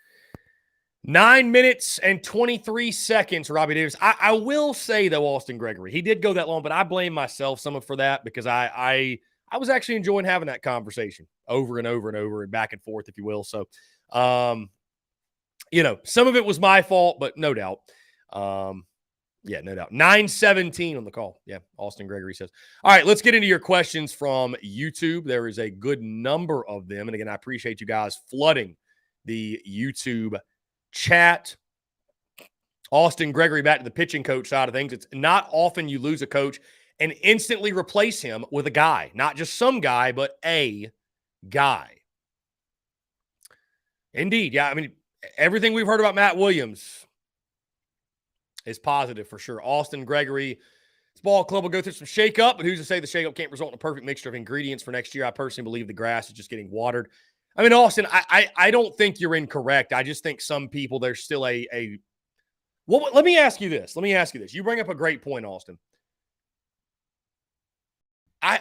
9 minutes and 23 seconds, Robbie Davis. I will say, though, Austin Gregory, he did go that long, but I blame myself some for that because I was actually enjoying having that conversation over and over and over and back and forth, if you will. So, some of it was my fault, but no doubt. Yeah, no doubt. 9:17 on the call. Yeah, Austin Gregory says. All right, let's get into your questions from YouTube. There is a good number of them. And again, I appreciate you guys flooding the YouTube chat. Austin Gregory, back to the pitching coach side of things. It's not often you lose a coach and instantly replace him with a guy. Not just some guy, but a guy. Indeed. Yeah, I mean, everything we've heard about Matt Williams is positive for sure. Austin Gregory, this ball club will go through some shakeup, but who's to say the shakeup can't result in a perfect mixture of ingredients for next year? I personally believe the grass is just getting watered. I mean, Austin, I don't think you're incorrect. I just think some people, there's still well, let me ask you this. You bring up a great point, Austin. I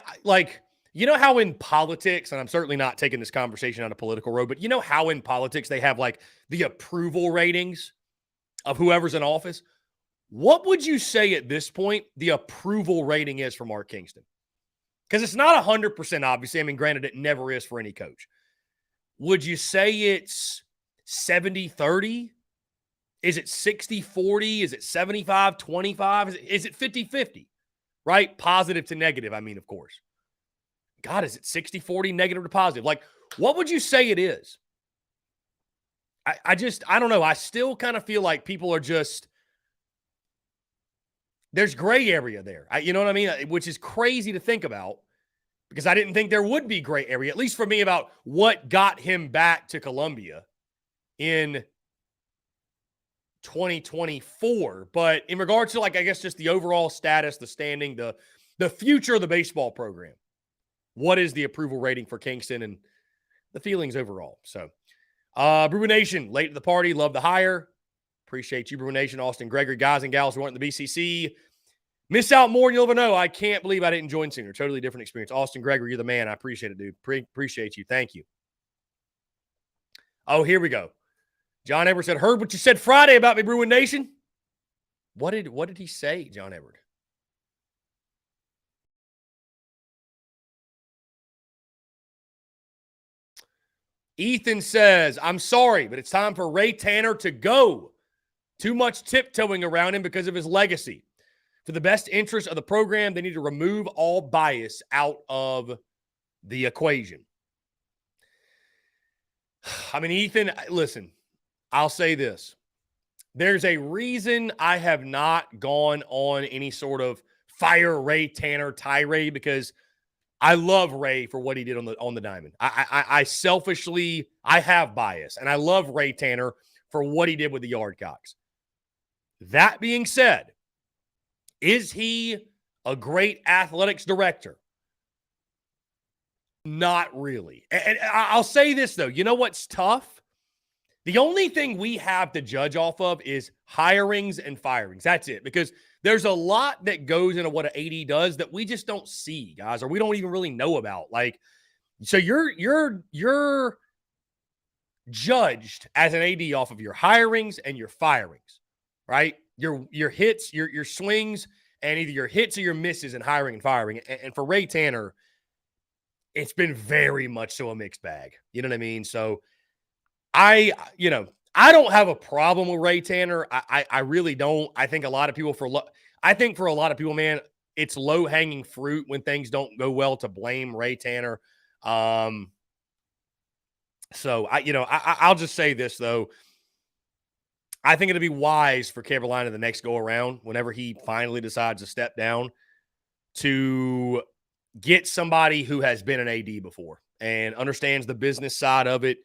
you know how in politics, and I'm certainly not taking this conversation on a political road, but you know how in politics they have like the approval ratings of whoever's in office? What would you say at this point the approval rating is for Mark Kingston? Because it's not 100%, obviously. I mean, granted, it never is for any coach. Would you say it's 70-30? Is it 60-40? Is it 75-25? Is it 50-50? Right? Positive to negative, I mean, of course. God, is it 60-40, negative to positive? Like, what would you say it is? I don't know. I still kind of feel like people are just, there's gray area there. You know what I mean? Which is crazy to think about because I didn't think there would be gray area, at least for me, about what got him back to Columbia in 2024. But in regards to, like, I guess just the overall status, the standing, the future of the baseball program, what is the approval rating for Kingston and the feelings overall? So, Brew Nation, late to the party, love the hire. Appreciate you, Brew Nation. Austin Gregory, guys and gals who aren't in the BCC. Miss out more than you'll ever know. I can't believe I didn't join sooner. Totally different experience. Austin Gregory, you're the man. I appreciate it, dude. Appreciate you. Thank you. Oh, here we go. John Edward said, heard what you said Friday about me, Bruin Nation. What did he say, John Edward? Ethan says, I'm sorry, but it's time for Ray Tanner to go. Too much tiptoeing around him because of his legacy. For the best interest of the program, they need to remove all bias out of the equation. I mean, Ethan, listen, I'll say this. There's a reason I have not gone on any sort of fire Ray Tanner tirade because I love Ray for what he did on the diamond. I selfishly, I have bias, and I love Ray Tanner for what he did with the Yardcocks. That being said, is he a great athletics director? Not really. And I'll say this, though. You know what's tough? The only thing we have to judge off of is hirings and firings. That's it. Because there's a lot that goes into what an AD does that we just don't see, guys, or we don't even really know about. Like, so you're judged as an AD off of your hirings and your firings, right? Your hits, your swings, and either your hits or your misses in hiring and firing. And for Ray Tanner, it's been very much so a mixed bag. You know what I mean? So I don't have a problem with Ray Tanner. I really don't. I think a lot of people for a lot of people, man, it's low hanging fruit when things don't go well to blame Ray Tanner. So I'll just say this though. I think it'd be wise for Carolina the next go around, whenever he finally decides to step down, to get somebody who has been an AD before and understands the business side of it,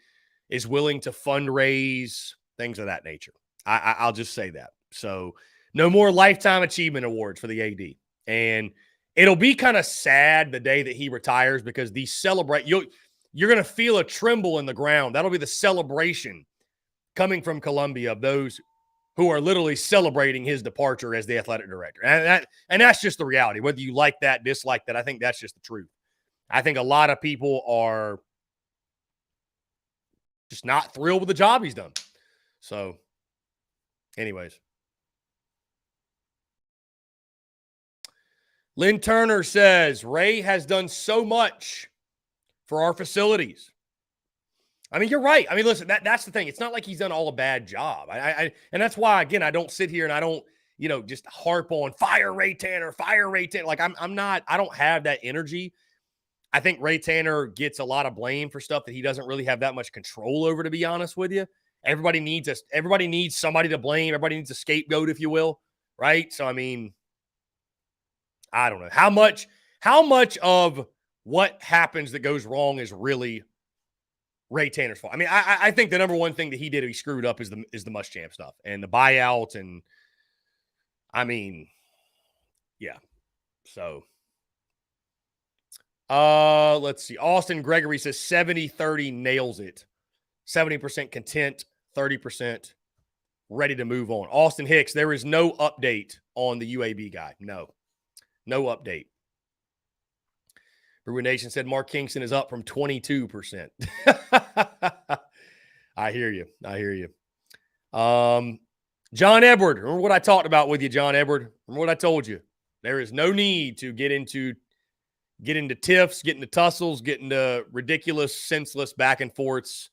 is willing to fundraise, things of that nature. I'll just say that. So no more lifetime achievement awards for the AD. And it'll be kind of sad the day that he retires because you're going to feel a tremble in the ground. That'll be the celebration coming from Columbia of those who are literally celebrating his departure as the athletic director. And that's just the reality. Whether you like that, dislike that, I think that's just the truth. I think a lot of people are just not thrilled with the job he's done. So, anyways. Lynn Turner says, Ray has done so much for our facilities. I mean, you're right. I mean, listen, that's the thing. It's not like he's done all a bad job. And that's why, again, I don't sit here and I don't, just harp on fire Ray Tanner. Like I don't have that energy. I think Ray Tanner gets a lot of blame for stuff that he doesn't really have that much control over, to be honest with you. Everybody needs somebody to blame. Everybody needs a scapegoat, if you will. Right. So, I mean, I don't know how much of what happens that goes wrong is really Ray Tanner's fault. I mean, I think the number one thing that he did he screwed up is the Muschamp stuff and the buyout. And I mean, yeah. So, let's see. Austin Gregory says 70-30 nails it. 70% content, 30% ready to move on. Austin Hicks, there is no update on the UAB guy. No update. Brewer Nation said Mark Kingston is up from 22%. I hear you. John Edward, remember what I talked about with you, John Edward? Remember what I told you? There is no need to get into tiffs, get into tussles, get into ridiculous, senseless back and forths.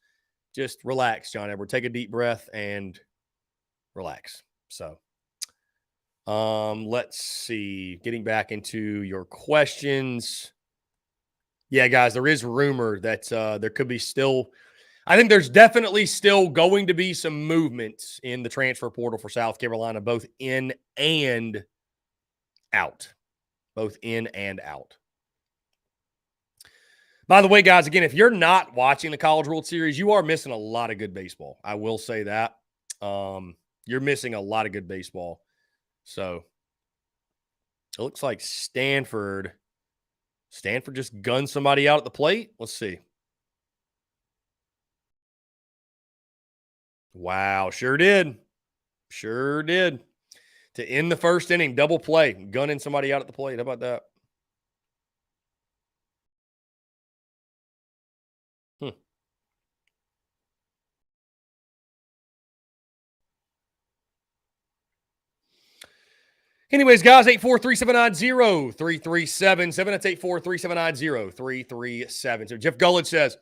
Just relax, John Edward. Take a deep breath and relax. So, let's see. Getting back into your questions. Yeah, guys, there is rumor that there could be still – I think there's definitely still going to be some movement in the transfer portal for South Carolina, both in and out. Both in and out. By the way, guys, again, if you're not watching the College World Series, you are missing a lot of good baseball. I will say that. You're missing a lot of good baseball. So, it looks like Stanford just gunned somebody out at the plate. Let's see. Wow, sure did. To end the first inning, double play, gunning somebody out at the plate. How about that? Anyways, guys, 843-790-3377. That's 843-790-3377. Jeff Gullidge says,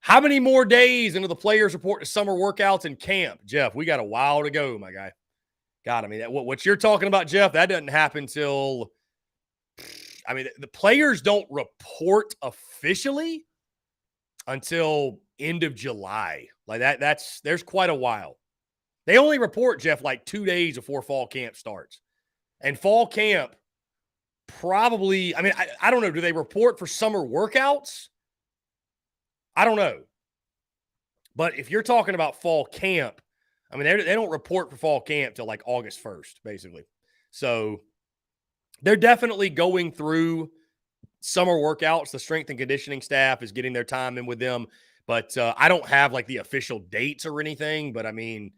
how many more days into the players report to summer workouts and camp? Jeff, we got a while to go, my guy. God, I mean, what you're talking about, Jeff, that doesn't happen till, I mean, the players don't report officially until end of July. Like there's quite a while. They only report, Jeff, like 2 days before fall camp starts. And fall camp probably, I mean, I don't know. Do they report for summer workouts? I don't know. But if you're talking about fall camp, I mean, they don't report for fall camp till like August 1st, basically. So they're definitely going through summer workouts. The strength and conditioning staff is getting their time in with them. But I don't have like the official dates or anything. But I mean,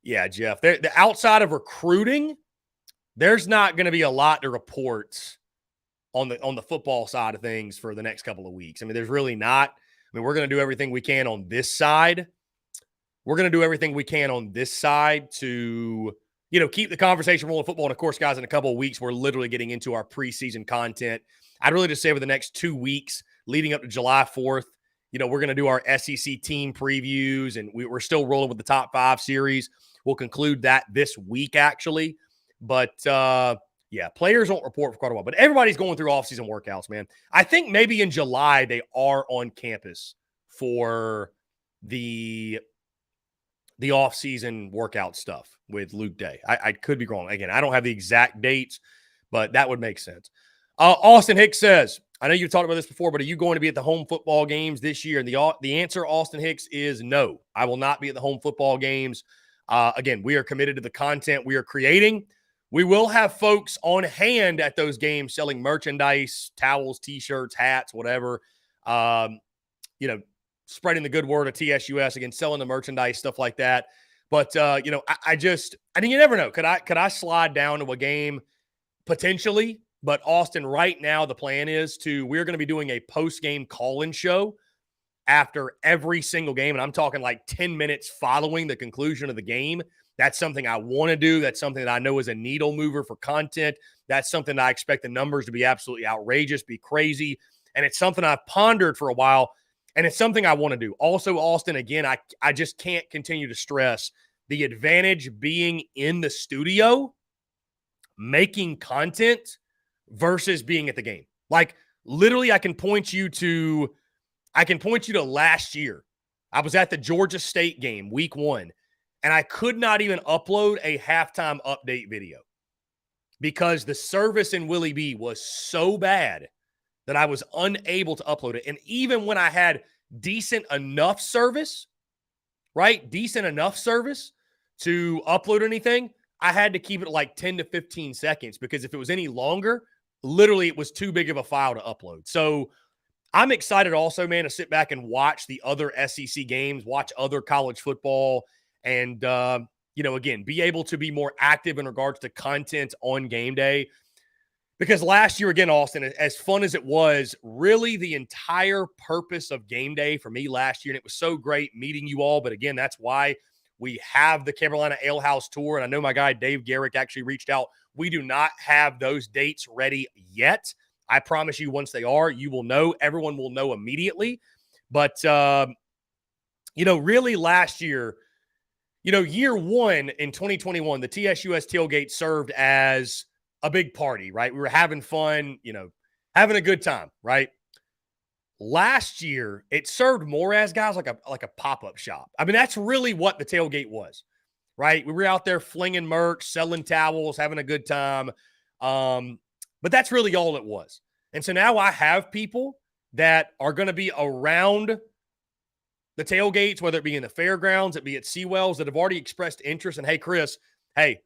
yeah, Jeff, the outside of recruiting, there's not going to be a lot to report on the football side of things for the next couple of weeks. I mean, there's really not. I mean, we're going to do everything we can on this side. To, keep the conversation rolling football. And, of course, guys, in a couple of weeks, we're literally getting into our preseason content. I'd really just say over the next 2 weeks leading up to July 4th, we're going to do our SEC team previews, and we're still rolling with the top 5 series. We'll conclude that this week, actually. But, players don't report for quite a while. But everybody's going through off-season workouts, man. I think maybe in July they are on campus for the off-season workout stuff with Luke Day. I could be wrong. Again, I don't have the exact dates, but that would make sense. Austin Hicks says, I know you've talked about this before, but are you going to be at the home football games this year? And the answer, Austin Hicks, is no. I will not be at the home football games. Again, we are committed to the content we are creating. We will have folks on hand at those games selling merchandise, towels, T-shirts, hats, whatever. Spreading the good word of TSUS, again, selling the merchandise, stuff like that. But I mean, you never know. Could I slide down to a game potentially? But Austin, right now the plan is we're going to be doing a post-game call-in show after every single game, and I'm talking like 10 minutes following the conclusion of the game. That's something I want to do. That's something that I know is a needle mover for content. That's something that I expect the numbers to be absolutely outrageous, be crazy. And it's something I've pondered for a while, and it's something I want to do. Also, Austin, again, I just can't continue to stress the advantage being in the studio, making content versus being at the game. Like, literally, I can point you to last year. I was at the Georgia State game, week 1, and I could not even upload a halftime update video because the service in Willie B was so bad that I was unable to upload it. And even when I had decent enough service to upload anything, I had to keep it like 10 to 15 seconds because if it was any longer, literally it was too big of a file to upload. So I'm excited also, man, to sit back and watch the other SEC games, watch other college football, and, again, be able to be more active in regards to content on game day. Because last year, again, Austin, as fun as it was, really the entire purpose of game day for me last year, and it was so great meeting you all, but again, that's why we have the Carolina Ale House Tour, and I know my guy Dave Garrick actually reached out. We do not have those dates ready yet. I promise you, once they are, you will know. Everyone will know immediately. But, really last year, year 1 in 2021, the TSUS tailgate served as a big party, right? We were having fun, having a good time, right? Last year, it served more as, guys, like a pop-up shop. I mean, that's really what the tailgate was, right? We were out there flinging merch, selling towels, having a good time. But that's really all it was. And so now I have people that are going to be around the tailgates, whether it be in the fairgrounds, it be at Seawells, that have already expressed interest in, hey, Chris,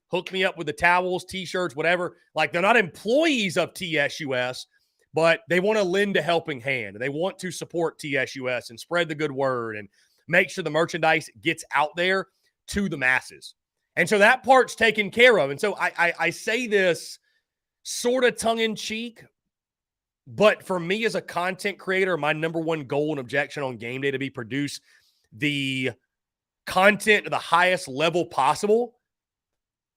hook me up with the towels, T-shirts, whatever. Like, they're not employees of TSUS, but they want to lend a helping hand. And they want to support TSUS and spread the good word and make sure the merchandise gets out there to the masses. And so that part's taken care of. And so I say this sort of tongue-in-cheek, but for me as a content creator, my number one goal and objection on game day to be produce the content to the highest level possible.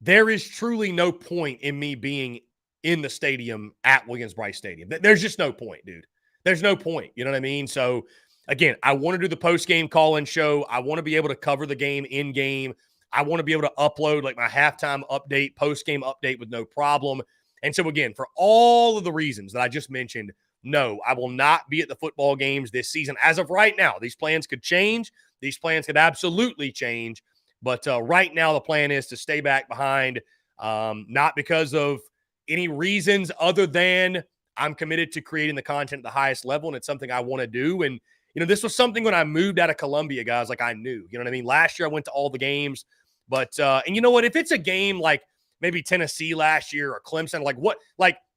There is truly no point in me being in the stadium at Williams-Brice Stadium. There's just no point, dude. There's no point. You know what I mean? So, again, I want to do the post-game call-in show. I want to be able to cover the game in-game. I want to be able to upload like my halftime update, post-game update with no problem. And so, again, for all of the reasons that I just mentioned, no, I will not be at the football games this season. As of right now, these plans could change. These plans could absolutely change. But right now, the plan is to stay back behind, not because of any reasons other than I'm committed to creating the content at the highest level, and it's something I want to do. And, this was something when I moved out of Columbia, guys, like I knew. You know what I mean? Last year, I went to all the games. But, and you know what? If it's a game like maybe Tennessee last year or Clemson,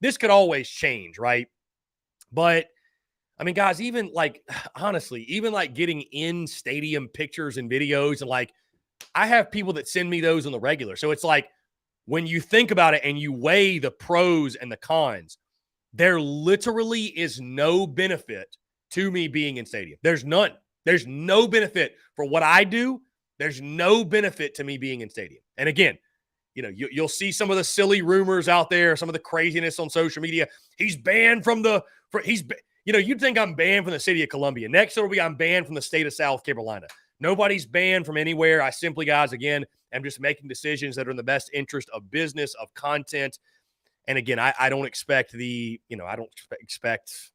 this could always change, right? But, I mean, guys, even honestly, getting in stadium pictures and videos, and I have people that send me those on the regular. So it's like, when you think about it and you weigh the pros and the cons, there literally is no benefit to me being in stadium. There's none. There's no benefit for what I do. There's no benefit to me being in stadium. And again, you'll see some of the silly rumors out there, some of the craziness on social media. He's banned from you'd think I'm banned from the city of Columbia. Next, it'll be I'm banned from the state of South Carolina. Nobody's banned from anywhere. I simply, guys, again, am just making decisions that are in the best interest of business, of content. And again, I don't expect expect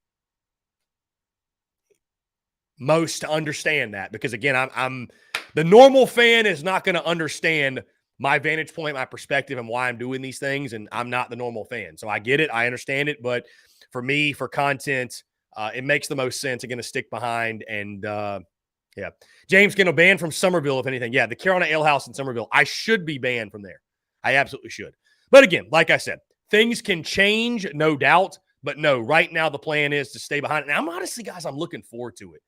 most to understand that, because again, I'm the normal fan is not going to understand my vantage point, my perspective, and why I'm doing these things. And I'm not the normal fan. So I get it. I understand it. But for me, for content, it makes the most sense. I'm going to stick behind. And yeah. James Kendall, banned from Somerville, if anything. Yeah, the Carolina Ale House in Somerville. I should be banned from there. I absolutely should. But again, like I said, things can change, no doubt. But no, right now the plan is to stay behind. And I'm honestly, guys, I'm looking forward to it.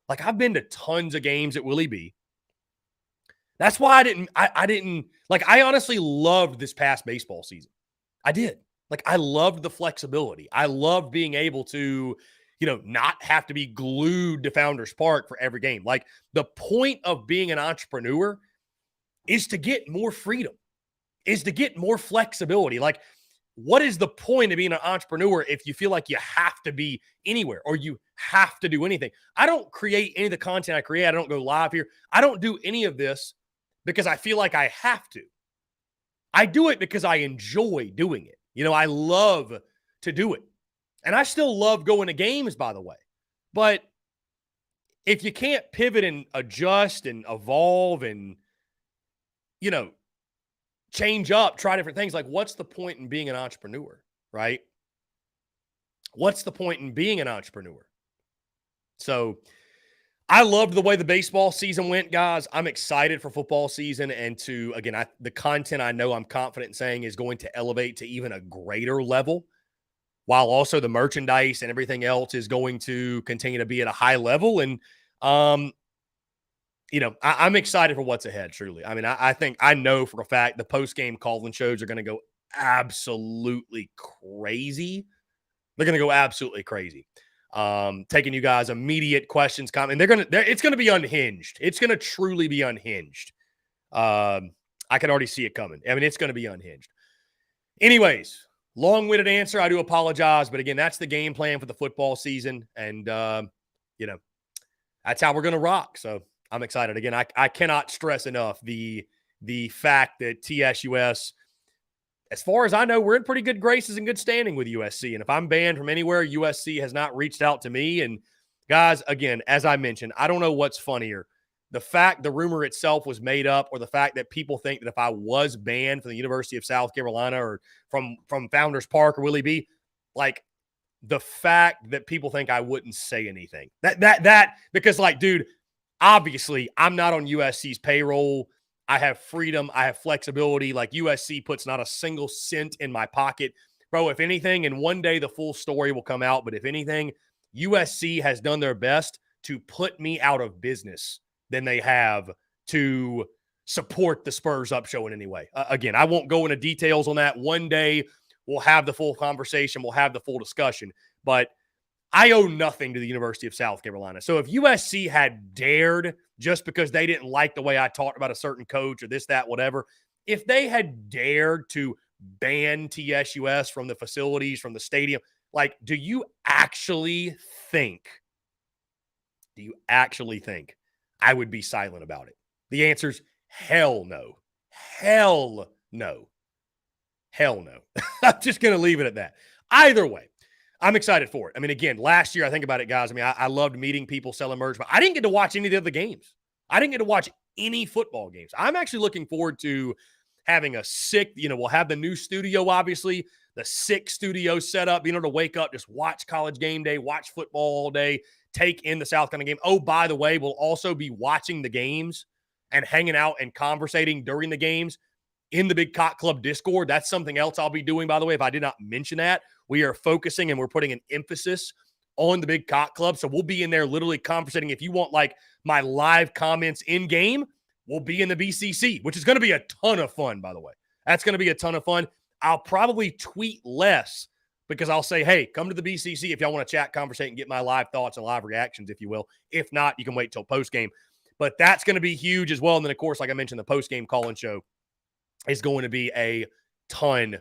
I've been to tons of games at Willie B. That's why I didn't like, I honestly loved this past baseball season. I did. Like, I loved the flexibility. I loved being able to, not have to be glued to Founders Park for every game. Like, the point of being an entrepreneur is to get more freedom, is to get more flexibility. Like, what is the point of being an entrepreneur if you feel like you have to be anywhere or you have to do anything? I don't create any of the content I create. I don't go live here. I don't do any of this because I feel like I have to. I do it because I enjoy doing it. I love to do it. And I still love going to games, by the way. But if you can't pivot and adjust and evolve and, change up, try different things, like, what's the point in being an entrepreneur, right? What's the point in being an entrepreneur? So I loved the way the baseball season went, guys. I'm excited for football season and the content I know I'm confident in saying is going to elevate to even a greater level, while also the merchandise and everything else is going to continue to be at a high level. And, I'm excited for what's ahead, truly. I mean, I know for a fact the post-game call-in shows are going to go absolutely crazy. They're going to go absolutely crazy. Taking you guys immediate questions, comment. It's going to be unhinged. It's going to truly be unhinged. I can already see it coming. I mean, it's going to be unhinged. Anyways, long-winded answer. I do apologize, but again, that's the game plan for the football season, and that's how we're going to rock. So I'm excited. Again, I cannot stress enough the fact that TSUS, as far as I know, we're in pretty good graces and good standing with USC. And if I'm banned from anywhere, USC has not reached out to me. And guys, again, as I mentioned, I don't know what's funnier. The fact the rumor itself was made up, or the fact that people think that if I was banned from the University of South Carolina or from Founders Park or Willie B, like, the fact that people think I wouldn't say anything. Because, like, dude, obviously I'm not on USC's payroll. I have freedom. I have flexibility. Like, USC puts not a single cent in my pocket. Bro, if anything, and one day the full story will come out, but if anything, USC has done their best to put me out of business than they have to support the Spurs Up Show in any way. Again, I won't go into details on that. One day we'll have the full conversation. We'll have the full discussion. But I owe nothing to the University of South Carolina. So if USC had dared, just because they didn't like the way I talked about a certain coach or this, that, whatever, if they had dared to ban TSUS from the facilities, from the stadium, like, do you actually think I would be silent about it? The answer's hell no. Hell no. Hell no. I'm just going to leave it at that. Either way, I'm excited for it. I mean, again, last year, I think about it, guys. I mean, I loved meeting people, selling merch, but I didn't get to watch any of the other games. I didn't get to watch any football games. I'm actually looking forward to having a sick, we'll have the new studio, obviously, the sick studio set up, to wake up, just watch College Game Day, watch football all day, take in the South Carolina game. Oh, by the way, we'll also be watching the games and hanging out and conversating during the games in the Big Cock Club Discord. That's something else I'll be doing, by the way, if I did not mention that. We are focusing and we're putting an emphasis on the Big Cock Club. So we'll be in there literally conversating. If you want, like, my live comments in game, we'll be in the BCC, which is going to be a ton of fun, by the way. That's going to be a ton of fun. I'll probably tweet less because I'll say, hey, come to the BCC if y'all want to chat, conversate, and get my live thoughts and live reactions, if you will. If not, you can wait till post-game. But that's going to be huge as well. And then, of course, like I mentioned, the post-game call-in show is going to be a ton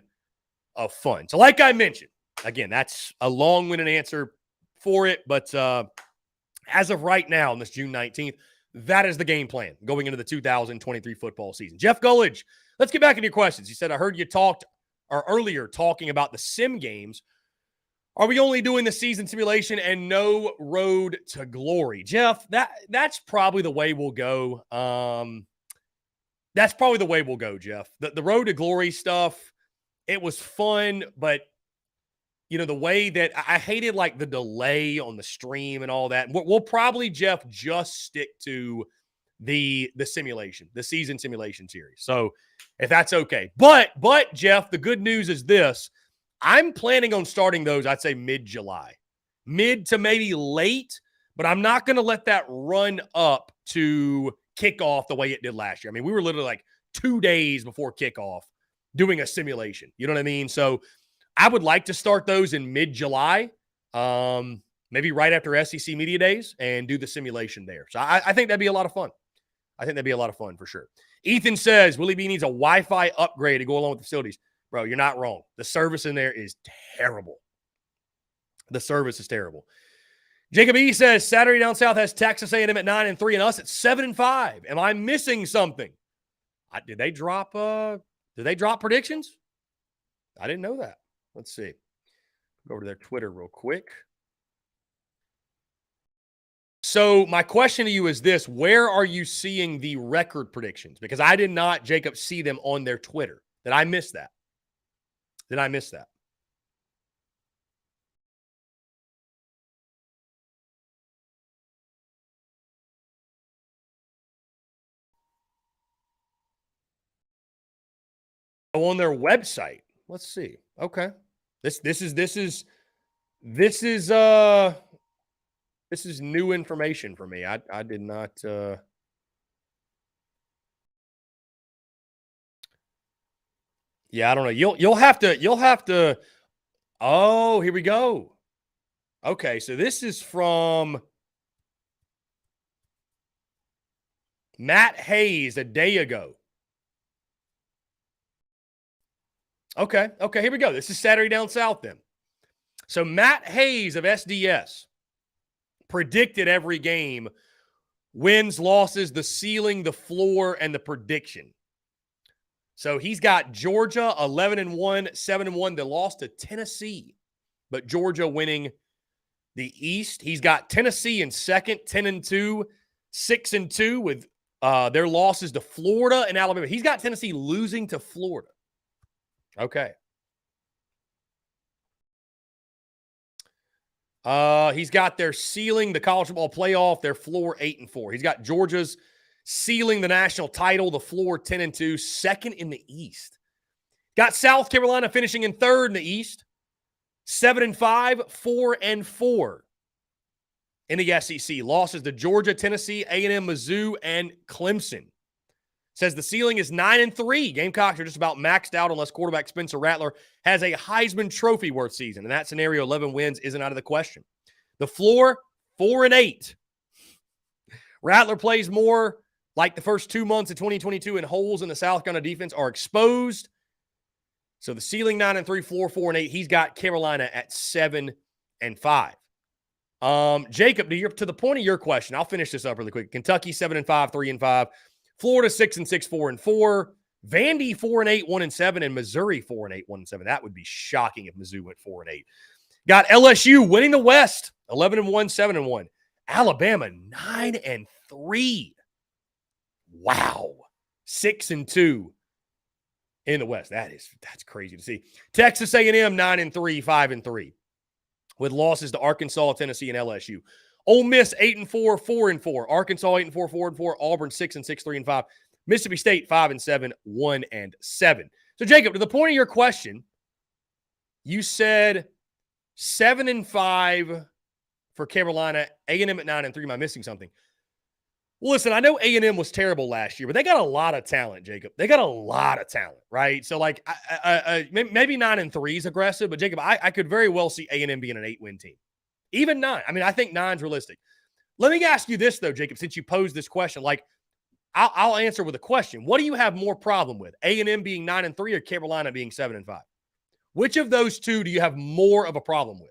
of fun. So like I mentioned, again, that's a long-winded answer for it. But as of right now, on this June 19th, that is the game plan going into the 2023 football season. Jeff Gullidge, let's get back into your questions. He said, I heard you earlier talking about the sim games. Are we only doing the season simulation and no road to glory? Jeff, that's probably the way we'll go. That's probably the way we'll go, Jeff. The road to glory stuff, it was fun, but the way that I hated, like, the delay on the stream and all that. We'll probably, Jeff, just stick to the simulation, the season simulation series. So if that's okay. But Jeff, the good news is this. I'm planning on starting those, I'd say mid-July. Mid to maybe late, but I'm not going to let that run up to kickoff the way it did last year. I mean, we were literally like 2 days before kickoff doing a simulation. You know what I mean? So I would like to start those in mid-July, maybe right after SEC Media Days, and do the simulation there. So I think that'd be a lot of fun. I think that'd be a lot of fun for sure. Ethan says, Willie B needs a Wi-Fi upgrade to go along with the facilities. Bro, you're not wrong. The service in there is terrible. The service is terrible. Jacob E says, Saturday down south has Texas A&M at 9-3 and us at 7-5. Am I missing something? Did they drop predictions? I didn't know that. Let's see. Go over to their Twitter real quick. So my question to you is this: where are you seeing the record predictions? Because I did not, Jacob, see them on their Twitter. Did I miss that? Oh, on their website. Let's see. Okay. This is new information for me. I did not Yeah, I don't know. You'll have to Oh, here we go. Okay, so this is from Matt Hayes a day ago. Okay, here we go. This is Saturday down south then. So Matt Hayes of SDS predicted every game, wins, losses, the ceiling, the floor, and the prediction. So he's got Georgia 11-1, 7-1. They lost to Tennessee, but Georgia winning the East. He's got Tennessee in second, 10-2, 6-2 with their losses to Florida and Alabama. He's got Tennessee losing to Florida. Okay. He's got their ceiling, the college football playoff, their floor 8-4. He's got Georgia's ceiling, the national title, the floor 10-2, second in the East. Got South Carolina finishing in third in the East, 7-5, 4-4 in the SEC. Losses to Georgia, Tennessee, A&M, Mizzou, and Clemson. Says the ceiling is 9-3. Gamecocks are just about maxed out unless quarterback Spencer Rattler has a Heisman Trophy worth season. In that scenario, 11 wins isn't out of the question. The floor, 4-8. Rattler plays more like the first 2 months of 2022, and holes in the South Carolina defense are exposed. So the ceiling 9-3, floor 4-8. He's got Carolina at 7-5. Jacob, to the point of your question, I'll finish this up really quick. Kentucky 7-5, 3-5. Florida 6-6, 4-4. Vandy 4-8, 1-7, and Missouri 4-8, 1-7. That would be shocking if Mizzou went 4-8. Got LSU winning the West, 11-1, 7-1. Alabama 9-3. Wow, 6-2 in the West. That's crazy to see. Texas A&M 9-3, 5-3, with losses to Arkansas, Tennessee, and LSU. Ole Miss 8-4, 4-4. Arkansas 8-4, 4-4. Auburn 6-6, 3-5. Mississippi State 5-7, 1-7. So Jacob, to the point of your question, you said 7-5 for Carolina, A&M at 9-3. Am I missing something? Well, listen, I know A&M was terrible last year, but they got a lot of talent, Jacob. They got a lot of talent, right? So, like, maybe 9-3 is aggressive, but Jacob, I could very well see A&M being an 8-win team. Even 9. I mean, I think 9's realistic. Let me ask you this, though, Jacob, since you posed this question. Like, I'll answer with a question. What do you have more problem with, A&M being 9-3 or Carolina being 7-5? Which of those two do you have more of a problem with?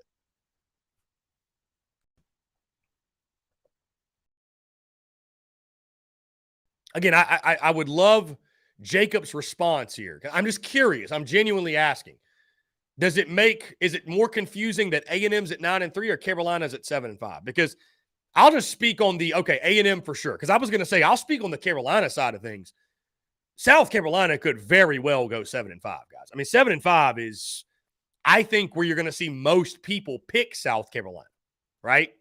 Again, I would love Jacob's response here. I'm just curious. I'm genuinely asking. Is it more confusing that A&M's at 9-3 or Carolina's at 7-5? Because I'll just speak on A&M for sure. Because I was going to say, I'll speak on the Carolina side of things. South Carolina could very well go 7-5, guys. I mean, 7-5 is, I think, where you're going to see most people pick South Carolina, right?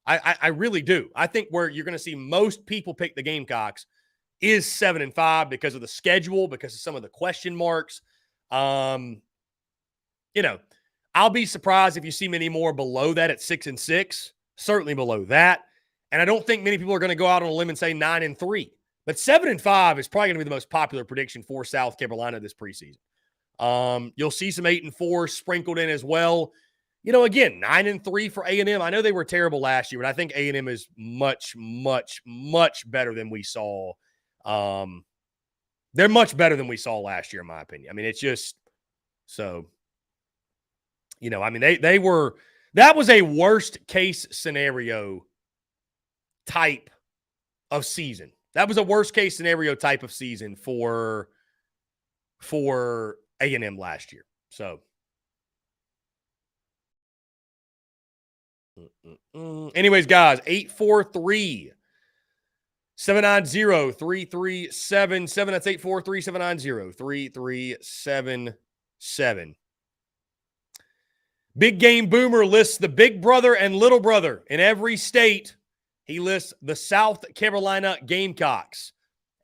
I really do. I think where you're going to see most people pick the Gamecocks is 7-5 because of the schedule, because of some of the question marks. I'll be surprised if you see many more below that at 6-6. Certainly below that. And I don't think many people are going to go out on a limb and say 9-3. But 7-5 is probably going to be the most popular prediction for South Carolina this preseason. You'll see some 8-4 sprinkled in as well. Again, 9-3 for A&M. I know they were terrible last year, but I think A&M is much, much, much better than we saw. They're much better than we saw last year, in my opinion. I mean, it's just so, they were, that was a worst case scenario type of season. That was a worst case scenario type of season for A&M last year. So, anyways, guys, 843 790 3377. That's 843 790 3377. Big Game Boomer lists the big brother and little brother in every state. He lists the South Carolina Gamecocks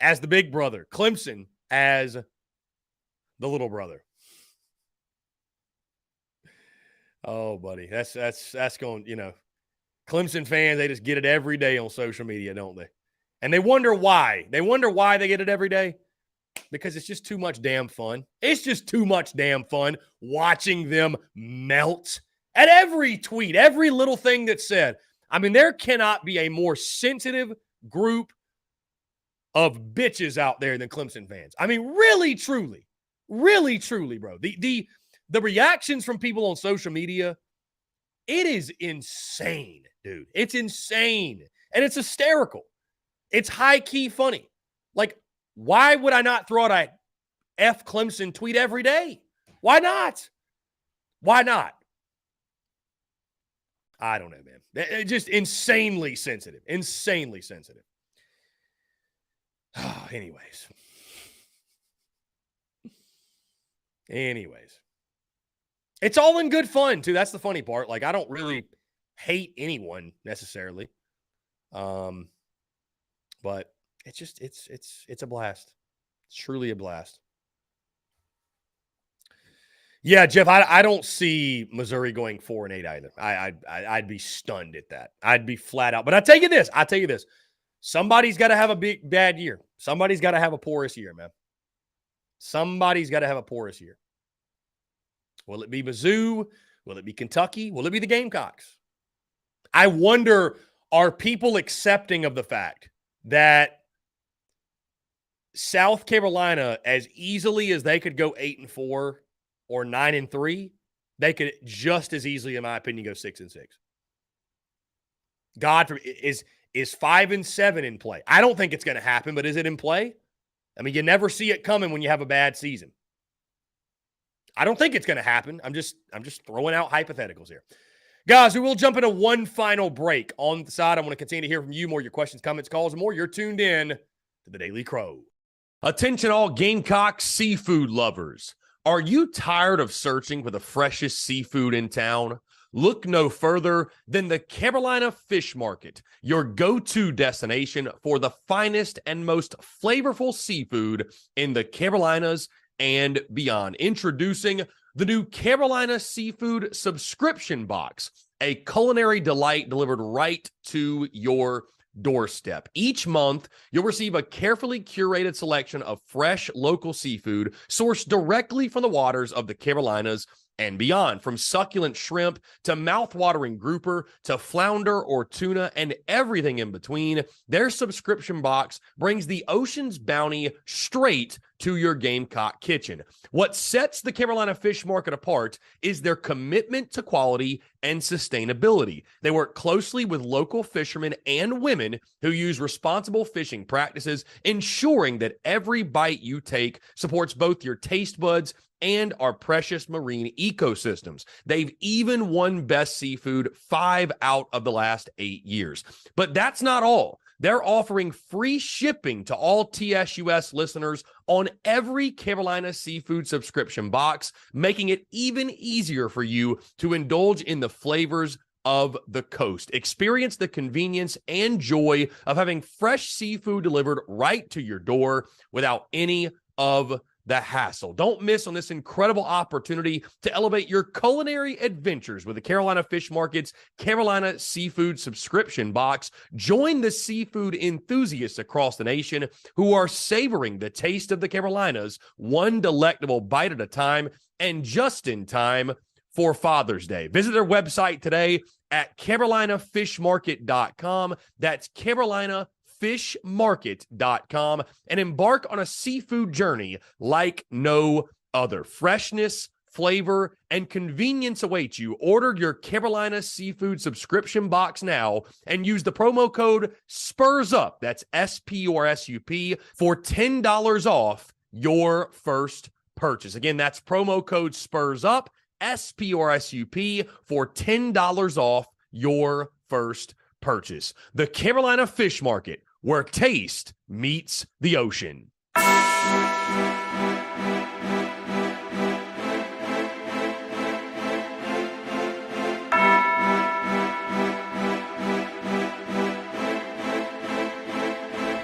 as the big brother, Clemson as the little brother. Oh, buddy, that's going, Clemson fans, they just get it every day on social media, don't they? And they wonder why. They wonder why they get it every day. Because it's just too much damn fun. It's just too much damn fun watching them melt at every tweet, every little thing that's said. I mean, there cannot be a more sensitive group of bitches out there than Clemson fans. I mean, really, truly, bro. The reactions from people on social media, it is insane, dude. It's insane. And it's hysterical. It's high-key funny. Like, why would I not throw out a F Clemson tweet every day? Why not? Why not? I don't know, man. It's just insanely sensitive. Insanely sensitive. Anyways. It's all in good fun, too. That's the funny part. Like, I don't really hate anyone necessarily. But it's just, it's a blast. It's truly a blast. Yeah, Jeff, I don't see Missouri going 4-8 either. I'd be stunned at that. I'd be flat out. But I tell you this. Somebody's got to have a bad year. Somebody's got to have a porous year, man. Somebody's got to have a porous year. Will it be Mizzou? Will it be Kentucky? Will it be the Gamecocks? I wonder, are people accepting of the fact that South Carolina, as easily as they could go 8-4 or 9-3, they could just as easily, in my opinion, go 6-6. God forbid, is 5-7 in play? I don't think it's going to happen, but is it in play? I mean, you never see it coming when you have a bad season. I don't think it's going to happen. I'm just throwing out hypotheticals here. Guys, we will jump into one final break. On the side, I want to continue to hear from you more, your questions, comments, calls, and more. You're tuned in to the Daily Crow. Attention all Gamecock seafood lovers. Are you tired of searching for the freshest seafood in town? Look no further than the Carolina Fish Market, your go-to destination for the finest and most flavorful seafood in the Carolinas and beyond. Introducing the new Carolina Seafood Subscription Box, a culinary delight delivered right to your doorstep. Each month, you'll receive a carefully curated selection of fresh local seafood sourced directly from the waters of the Carolinas and beyond. From succulent shrimp to mouth-watering grouper to flounder or tuna and everything in between, their subscription box brings the ocean's bounty straight to your Gamecock kitchen. What sets the Carolina Fish Market apart is their commitment to quality and sustainability. They work closely with local fishermen and women who use responsible fishing practices, ensuring that every bite you take supports both your taste buds and our precious marine ecosystems. They've even won Best Seafood 5 out of the last 8 years. But that's not all. They're offering free shipping to all TSUS listeners on every Carolina Seafood subscription box, making it even easier for you to indulge in the flavors of the coast. Experience the convenience and joy of having fresh seafood delivered right to your door without any of the hassle. Don't miss on this incredible opportunity to elevate your culinary adventures with the Carolina Fish Market's Carolina Seafood Subscription Box. Join the seafood enthusiasts across the nation who are savoring the taste of the Carolinas, one delectable bite at a time, and just in time for Father's Day. Visit their website today at carolinafishmarket.com. That's carolinafishmarket.com, and embark on a seafood journey like no other. Freshness, flavor, and convenience await you. Order your Carolina Seafood Subscription Box now and use the promo code SPURSUP, that's SPURSUP, for $10 off your first purchase. Again, that's promo code SPURSUP, SPURSUP, for $10 off your first purchase. The Carolina Fish Market, where taste meets the ocean.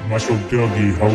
Muscle Dougie, ho.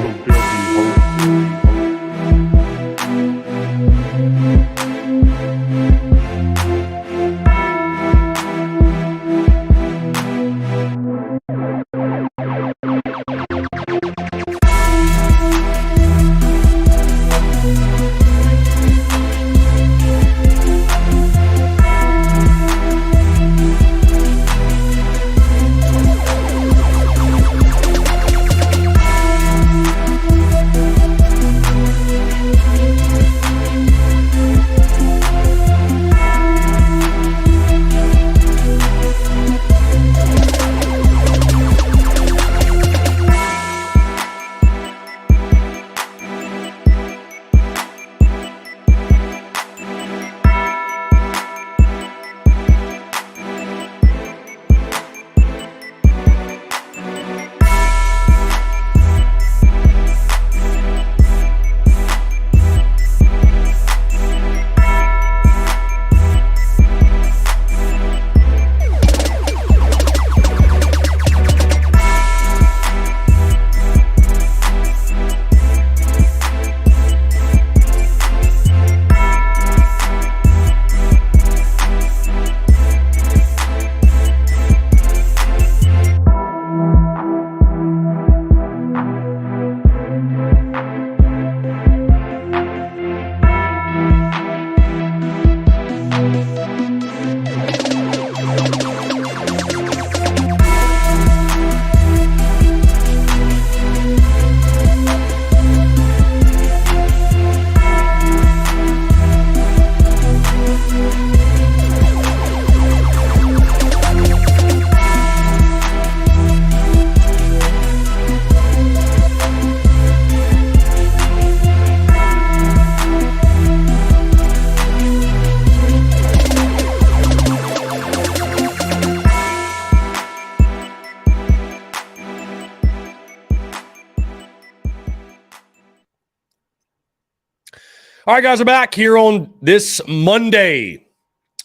All right, guys, we're back here on this Monday.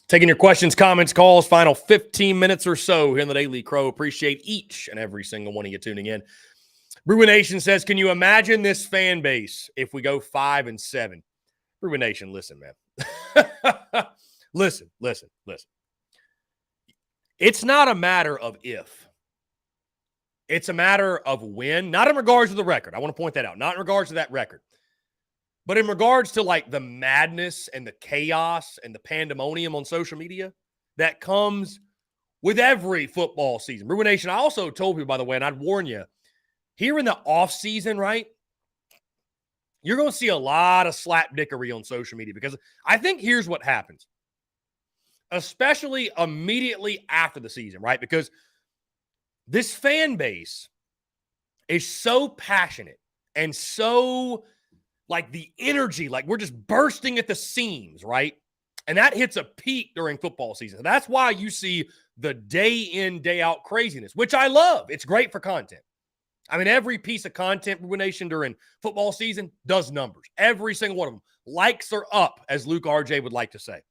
Taking your questions, comments, calls, final 15 minutes or so here in the Daily Crow. Appreciate each and every single one of you tuning in. Bruin Nation says, can you imagine this fan base if we go 5-7? Bruin Nation, listen, man. Listen. It's not a matter of if. It's a matter of when, not in regards to the record. I want to point that out. Not in regards to that record. But in regards to like the madness and the chaos and the pandemonium on social media that comes with every football season. Bruin Nation, I also told people, by the way, and I'd warn you, here in the offseason, right, you're going to see a lot of slapdickery on social media because I think here's what happens, especially immediately after the season, right? Because this fan base is so passionate and so like the energy, like we're just bursting at the seams, right? And that hits a peak during football season. That's why you see the day in, day out craziness, which I love. It's great for content. I mean, every piece of content Nation during football season does numbers. Every single one of them. Likes are up, as Luke RJ would like to say.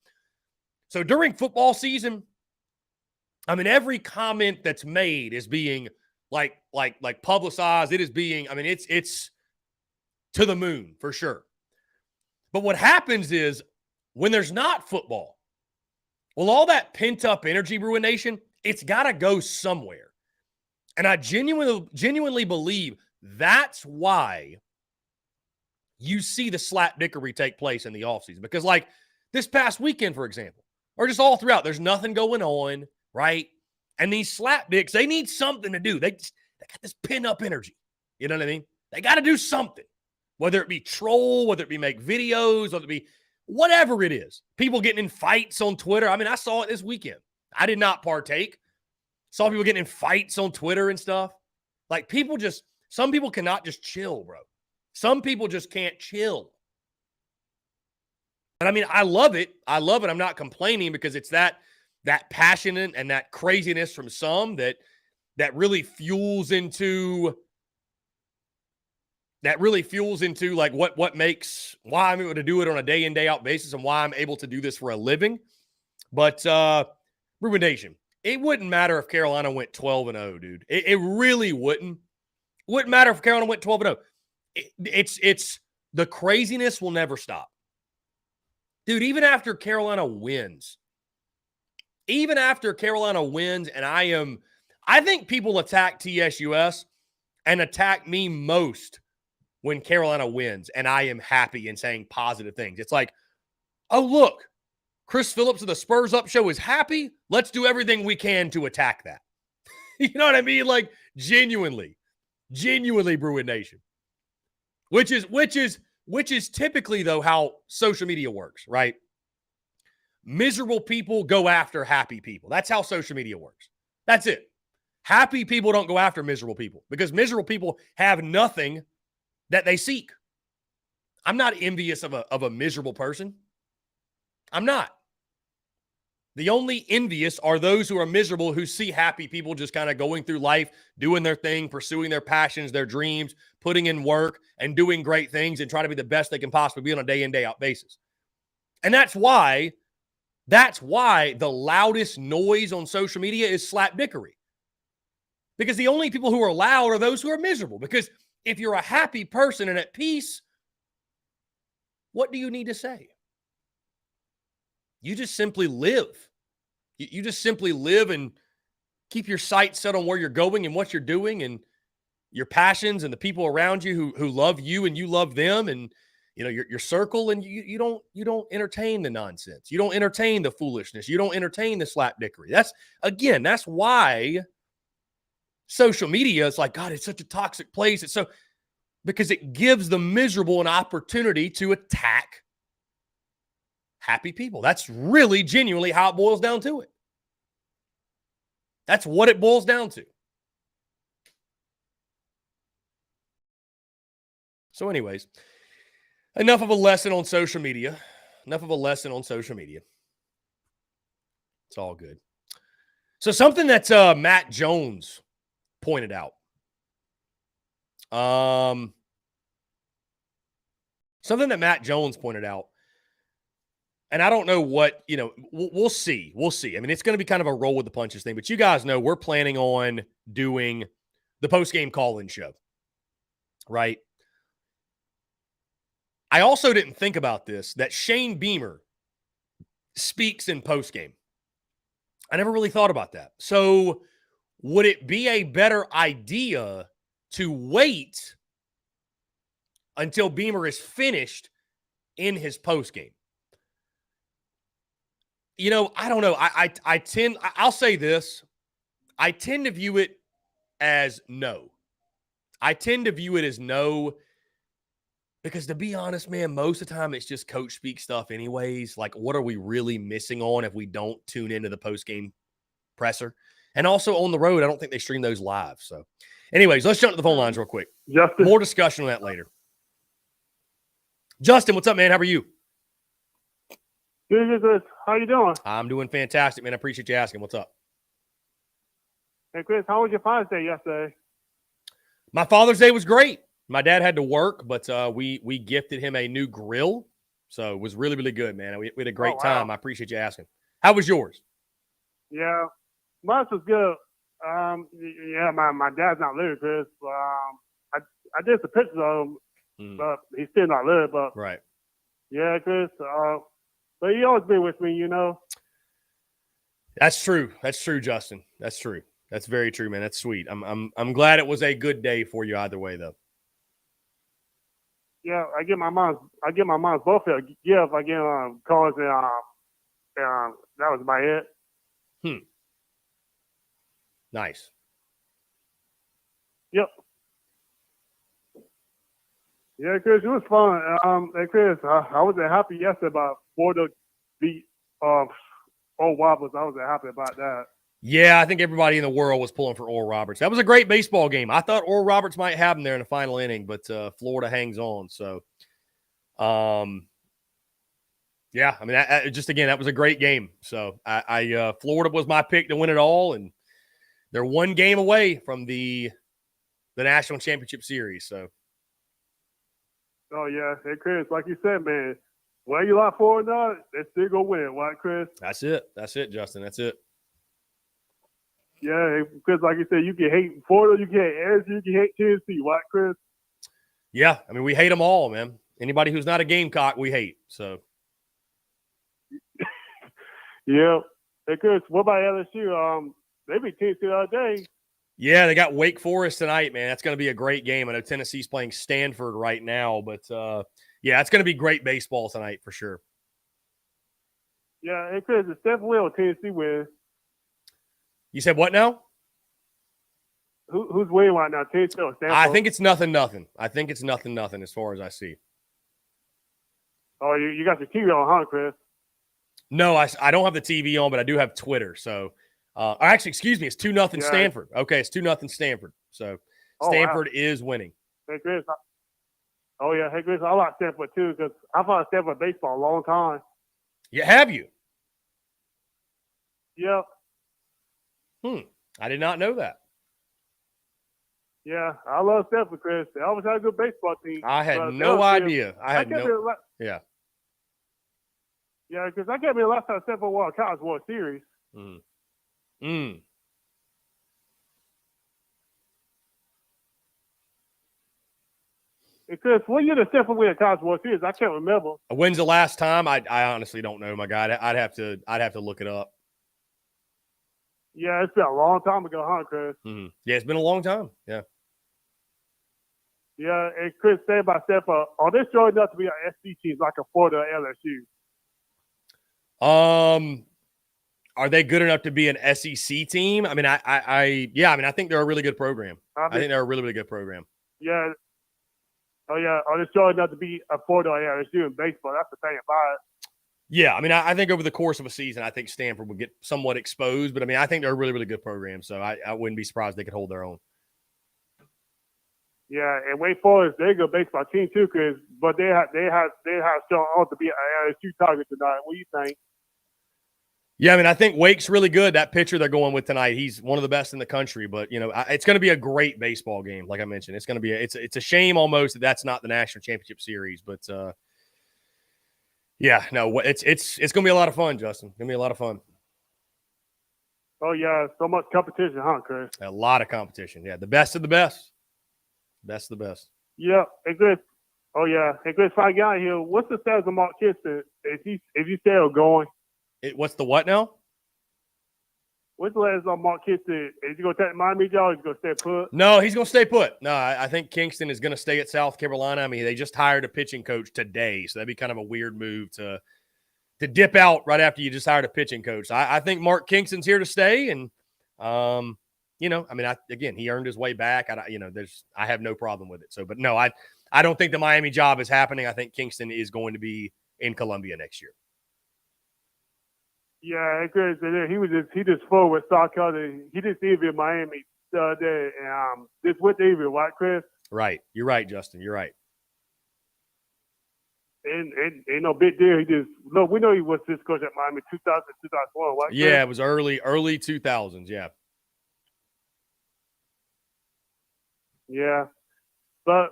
So during football season, I mean, every comment that's made is being like publicized. It is being, I mean, it's to the moon for sure. But what happens is when there's not football, well, all that pent-up energy, Bruin Nation, it's got to go somewhere. And I genuinely believe that's why you see the slapdickery take place in the offseason. Because, like, this past weekend, for example, or just all throughout, there's nothing going on, right? And these slapdicks, they need something to do. They got this pent-up energy. You know what I mean? They got to do something. Whether it be troll, whether it be make videos, whether it be whatever it is. People getting in fights on Twitter. I mean, I saw it this weekend. I did not partake. Saw people getting in fights on Twitter and stuff. Like, people just, some people cannot just chill, bro. Some people just can't chill. And I mean, I love it. I love it. I'm not complaining because it's that passion and that craziness from some that really fuels into like what makes why I'm able to do it on a day in, day out basis and why I'm able to do this for a living. But Ruben Nation, it wouldn't matter if Carolina went 12-0, dude. It really wouldn't. Wouldn't matter if Carolina went 12-0. It's the craziness will never stop. Dude, even after Carolina wins, and I think people attack TSUS and attack me most when Carolina wins, and I am happy and saying positive things. It's like, oh, look, Chris Phillips of the Spurs Up Show is happy. Let's do everything we can to attack that. You know what I mean? Like, genuinely, Bruin Nation. Which is typically, though, how social media works, right? Miserable people go after happy people. That's how social media works. That's it. Happy people don't go after miserable people because miserable people have nothing that they seek. I'm not envious of a miserable person. I'm not. The only envious are those who are miserable who see happy people just kind of going through life, doing their thing, pursuing their passions, their dreams, putting in work, and doing great things and trying to be the best they can possibly be on a day in, day out basis. And that's why the loudest noise on social media is slapdickery. Because the only people who are loud are those who are miserable. Because if you're a happy person and at peace, what do you need to say? You just simply live. You just simply live and keep your sights set on where you're going and what you're doing and your passions and the people around you who love you and you love them and you know your circle, and you don't entertain the nonsense. You don't entertain the foolishness. You don't entertain the slapdickery. That's why social media is like, God, it's such a toxic place. It's so because it gives the miserable an opportunity to attack happy people. That's really genuinely how it boils down to it. That's what it boils down to. So anyways, enough of a lesson on social media. It's all good. So something that Matt Jones pointed out. And I don't know what, we'll see. I mean, it's going to be kind of a roll with the punches thing, but you guys know we're planning on doing the post-game call-in show, right? I also didn't think about this, that Shane Beamer speaks in post-game. I never really thought about that. So would it be a better idea to wait until Beamer is finished in his post-game? I don't know. I'll say this. I tend to view it as no. Because to be honest, man, most of the time it's just coach speak stuff anyways. Like, what are we really missing on if we don't tune into the post-game presser? And also on the road, I don't think they stream those live. So anyways, let's jump to the phone lines real quick. Justin. More discussion on that later. Justin, what's up, man? How are you? Good. How you doing? I'm doing fantastic, man. I appreciate you asking. What's up? Hey, Chris, how was your Father's Day yesterday? My Father's Day was great. My dad had to work, but we gifted him a new grill. So it was really, really good, man. We had a great time. I appreciate you asking. How was yours? Yeah, mine was good. My dad's not living, Chris. I did some pictures of him, but he's still not living. But right. Yeah, Chris. But he always been with me, you know. That's true. That's true, Justin. That's true. That's very true, man. That's sweet. I'm glad it was a good day for you either way, though. Yeah, I get my mom's both a gift. I get cars and that was about it. Nice. Yep. Yeah, Chris, it was fun. Hey, Chris, I wasn't happy yesterday about Florida beat Old Wobblers. I wasn't happy about that. Yeah, I think everybody in the world was pulling for Oral Roberts. That was a great baseball game. I thought Oral Roberts might have him there in the final inning, but Florida hangs on. So, yeah, I mean, that was a great game. So, Florida was my pick to win it all, and they're one game away from the national championship series. So, oh yeah, hey Chris, like you said, man, whether you like for or not, they're still gonna win, right, Chris? that's it. That's it, Justin. That's it. Yeah, because like you said, you can hate Florida, you can hate LSU, you can hate Tennessee, right, Chris? Yeah, I mean, we hate them all, man. Anybody who's not a Gamecock, we hate. So, yeah. Hey Chris, what about LSU? They beat Tennessee the other day. yeah, they got Wake Forest tonight, man. That's going to be a great game. I know Tennessee's playing Stanford right now, but yeah, it's going to be great baseball tonight for sure. Yeah, hey Chris, it's Stanford win or Tennessee win? You said what now? Who's winning right now, Tennessee or Stanford? I think it's nothing. I think it's nothing as far as I see. Oh, you got your TV on, huh, Chris? No, I don't have the TV on, but I do have Twitter. So, actually, excuse me, it's 2-0 Stanford. Okay, it's 2-0 Stanford. So, Stanford is winning. Hey, Chris. Oh, yeah. Hey, Chris, I like Stanford, too, because I followed Stanford baseball a long time. Yeah, have you? Yep. I did not know that. Yeah, I love Stanford, Chris. They always had a good baseball team. I had no idea. Yeah. Yeah, because I can't be the last time Stanford won a College World Series. Because what year did Stanford win a College World Series? I can't remember. When's the last time? I honestly don't know, my guy. I'd have to look it up. Yeah, it's been a long time ago, huh, Chris? Yeah, it's been a long time. Yeah. Yeah, and Chris, say about Stanford, are they showing enough to be an SC team like a Florida or LSU? Are they good enough to be an SEC team? I mean, I think they're a really good program. I think they're a really, really good program. Yeah. Oh, yeah. Are they showing enough to be a Florida or LSU in baseball? That's the thing about it. Yeah, I mean, I think over the course of a season, I think Stanford would get somewhat exposed, but I mean, I think they're a really, really good program, so I wouldn't be surprised they could hold their own. Yeah, and Wake Forest, they're a good baseball team too, but they have shown on to be an LSU target tonight. What do you think? Yeah, I mean, I think Wake's really good. That pitcher they're going with tonight, he's one of the best in the country. But it's going to be a great baseball game, like I mentioned. It's going to be it's a shame almost that that's not the national championship series, but. Yeah, no, it's going to be a lot of fun, Justin. It's going to be a lot of fun. Oh, yeah, so much competition, huh, Chris? A lot of competition. Yeah, the best of the best. Best of the best. Yeah, and Chris. Oh, yeah. And Chris, I got here. What's the status of Mark Kingston? Is he still going? What's the what now? What's the latest on Mark Kingston? Is he going to take Miami job or is he going to stay put? No, he's going to stay put. No, I think Kingston is going to stay at South Carolina. I mean, they just hired a pitching coach today, so that'd be kind of a weird move to dip out right after you just hired a pitching coach. I think Mark Kingston's here to stay, and I mean, again, he earned his way back. I have no problem with it. So, but no, I don't think the Miami job is happening. I think Kingston is going to be in Columbia next year. Yeah, Chris, he just full with South Carolina. He just interviewed Miami the other day, and this with the interview, right, Chris? Right. You're right, Justin. You're right. And ain't no big deal. We know he was this coach at Miami 2000, 2001, right? Yeah, Chris? It was early 2000s. Yeah. Yeah, but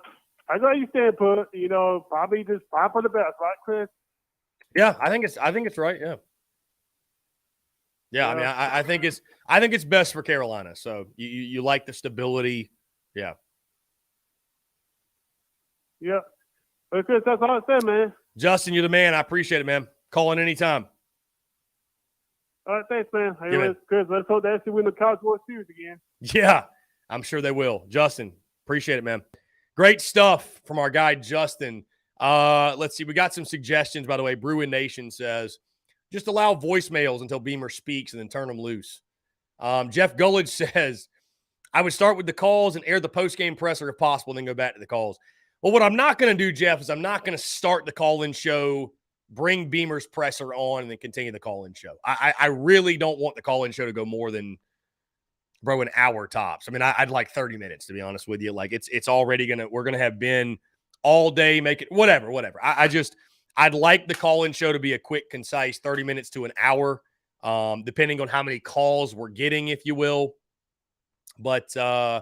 I know you stand put. Probably just fight for the best, right, Chris? Yeah, I think it's right. Yeah. Yeah, I mean, I think it's best for Carolina. So you like the stability, yeah. Yeah, but Chris, that's all I said, man. Justin, you're the man. I appreciate it, man. Call in anytime. All right, thanks, man. Hey, Yeah, man. Chris, let's hope they actually win the College World Series again. Yeah, I'm sure they will. Justin, appreciate it, man. Great stuff from our guy, Justin. Let's see. We got some suggestions, by the way. Bruin Nation says, just allow voicemails until Beamer speaks and then turn them loose. Jeff Gullidge says, I would start with the calls and air the post-game presser if possible, then go back to the calls. Well, what I'm not going to do, Jeff, is I'm not going to start the call-in show, bring Beamer's presser on, and then continue the call-in show. I really don't want the call-in show to go more than, bro, an hour tops. I mean, I'd like 30 minutes, to be honest with you. Like, it's already going to – we're going to have Ben all day make it – whatever. I'd like the call-in show to be a quick, concise 30 minutes to an hour, depending on how many calls we're getting, if you will. But, yeah,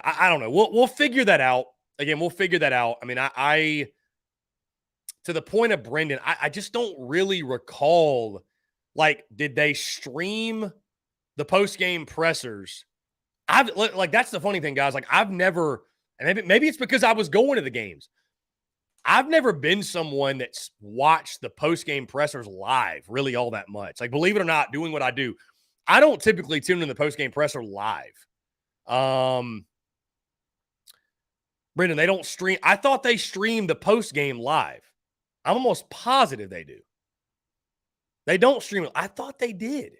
I don't know. We'll figure that out. Again, we'll figure that out. I mean, I to the point of Brendan, I just don't really recall, like, did they stream the post-game pressers? That's the funny thing, guys. Like, I've never, and maybe it's because I was going to the games. I've never been someone that's watched the post-game pressers live really all that much. Like, believe it or not, doing what I do, I don't typically tune in the post-game presser live. Brendan, they don't stream. I thought they streamed the post-game live. I'm almost positive they do. They don't stream it. I thought they did.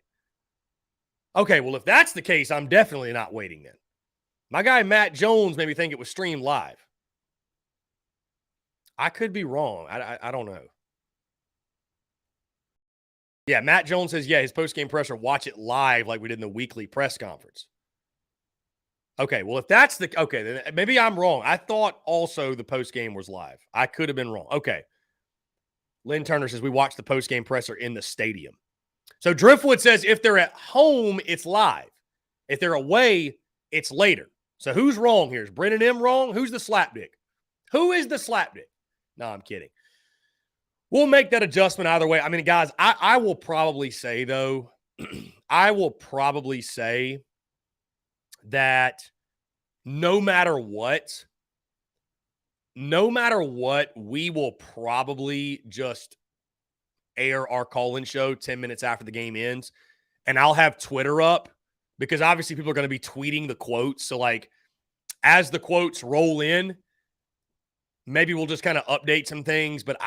Okay, well, if that's the case, I'm definitely not waiting then. My guy Matt Jones made me think it was streamed live. I could be wrong. I don't know. Yeah, Matt Jones says, yeah, his post-game presser, watch it live like we did in the weekly press conference. Okay, well, if that's the – okay, then maybe I'm wrong. I thought also the post-game was live. I could have been wrong. Okay. Lynn Turner says, we watched the post-game presser in the stadium. So Driftwood says if they're at home, it's live. If they're away, it's later. So who's wrong here? Is Brendan M. wrong? Who's the slapdick? Who is the slapdick? No, I'm kidding. We'll make that adjustment either way. I mean, guys, I will probably say, though, I will probably say that no matter what, we will probably just air our call-in show 10 minutes after the game ends, and I'll have Twitter up because obviously people are going to be tweeting the quotes. So, like, as the quotes roll in, maybe we'll just kind of update some things, but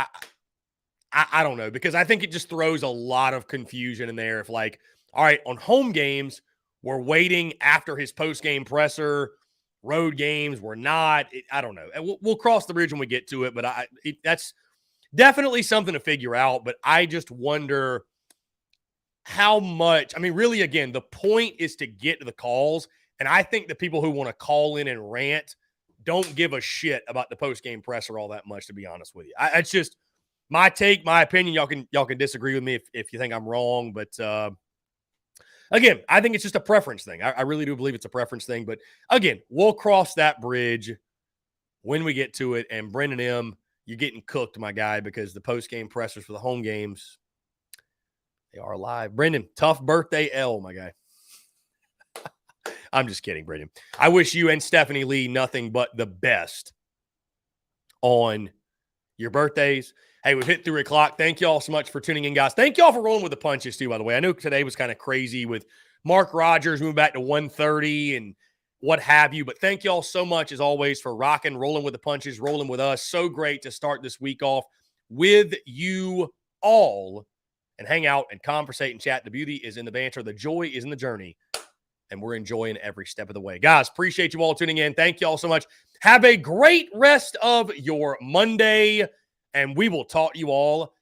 I don't know, because I think it just throws a lot of confusion in there. If, like, all right, on home games, we're waiting after his post-game presser. Road games, we're not. I don't know. We'll cross the bridge when we get to it, but that's definitely something to figure out. But I just wonder how much. I mean, really, again, the point is to get to the calls, and I think the people who want to call in and rant don't give a shit about the post-game presser all that much, to be honest with you. It's just my take, my opinion. Y'all can disagree with me if you think I'm wrong, but again, I think it's just a preference thing. I really do believe it's a preference thing. But again, we'll cross that bridge when we get to it. And Brendan M., you're getting cooked, my guy, because the post-game pressers for the home games, they are live. Brendan, tough birthday L, my guy. I'm just kidding, Brendan. I wish you and Stephanie Lee nothing but the best on your birthdays. Hey, we've hit 3 o'clock. Thank you all so much for tuning in, guys. Thank you all for rolling with the punches, too, by the way. I know today was kind of crazy with Mark Rogers moving back to 1:30 and what have you. But thank you all so much, as always, for rocking, rolling with the punches, rolling with us. So great to start this week off with you all and hang out and conversate and chat. The beauty is in the banter. The joy is in the journey. And we're enjoying every step of the way. Guys, appreciate you all tuning in. Thank you all so much. Have a great rest of your Monday. And we will talk to you all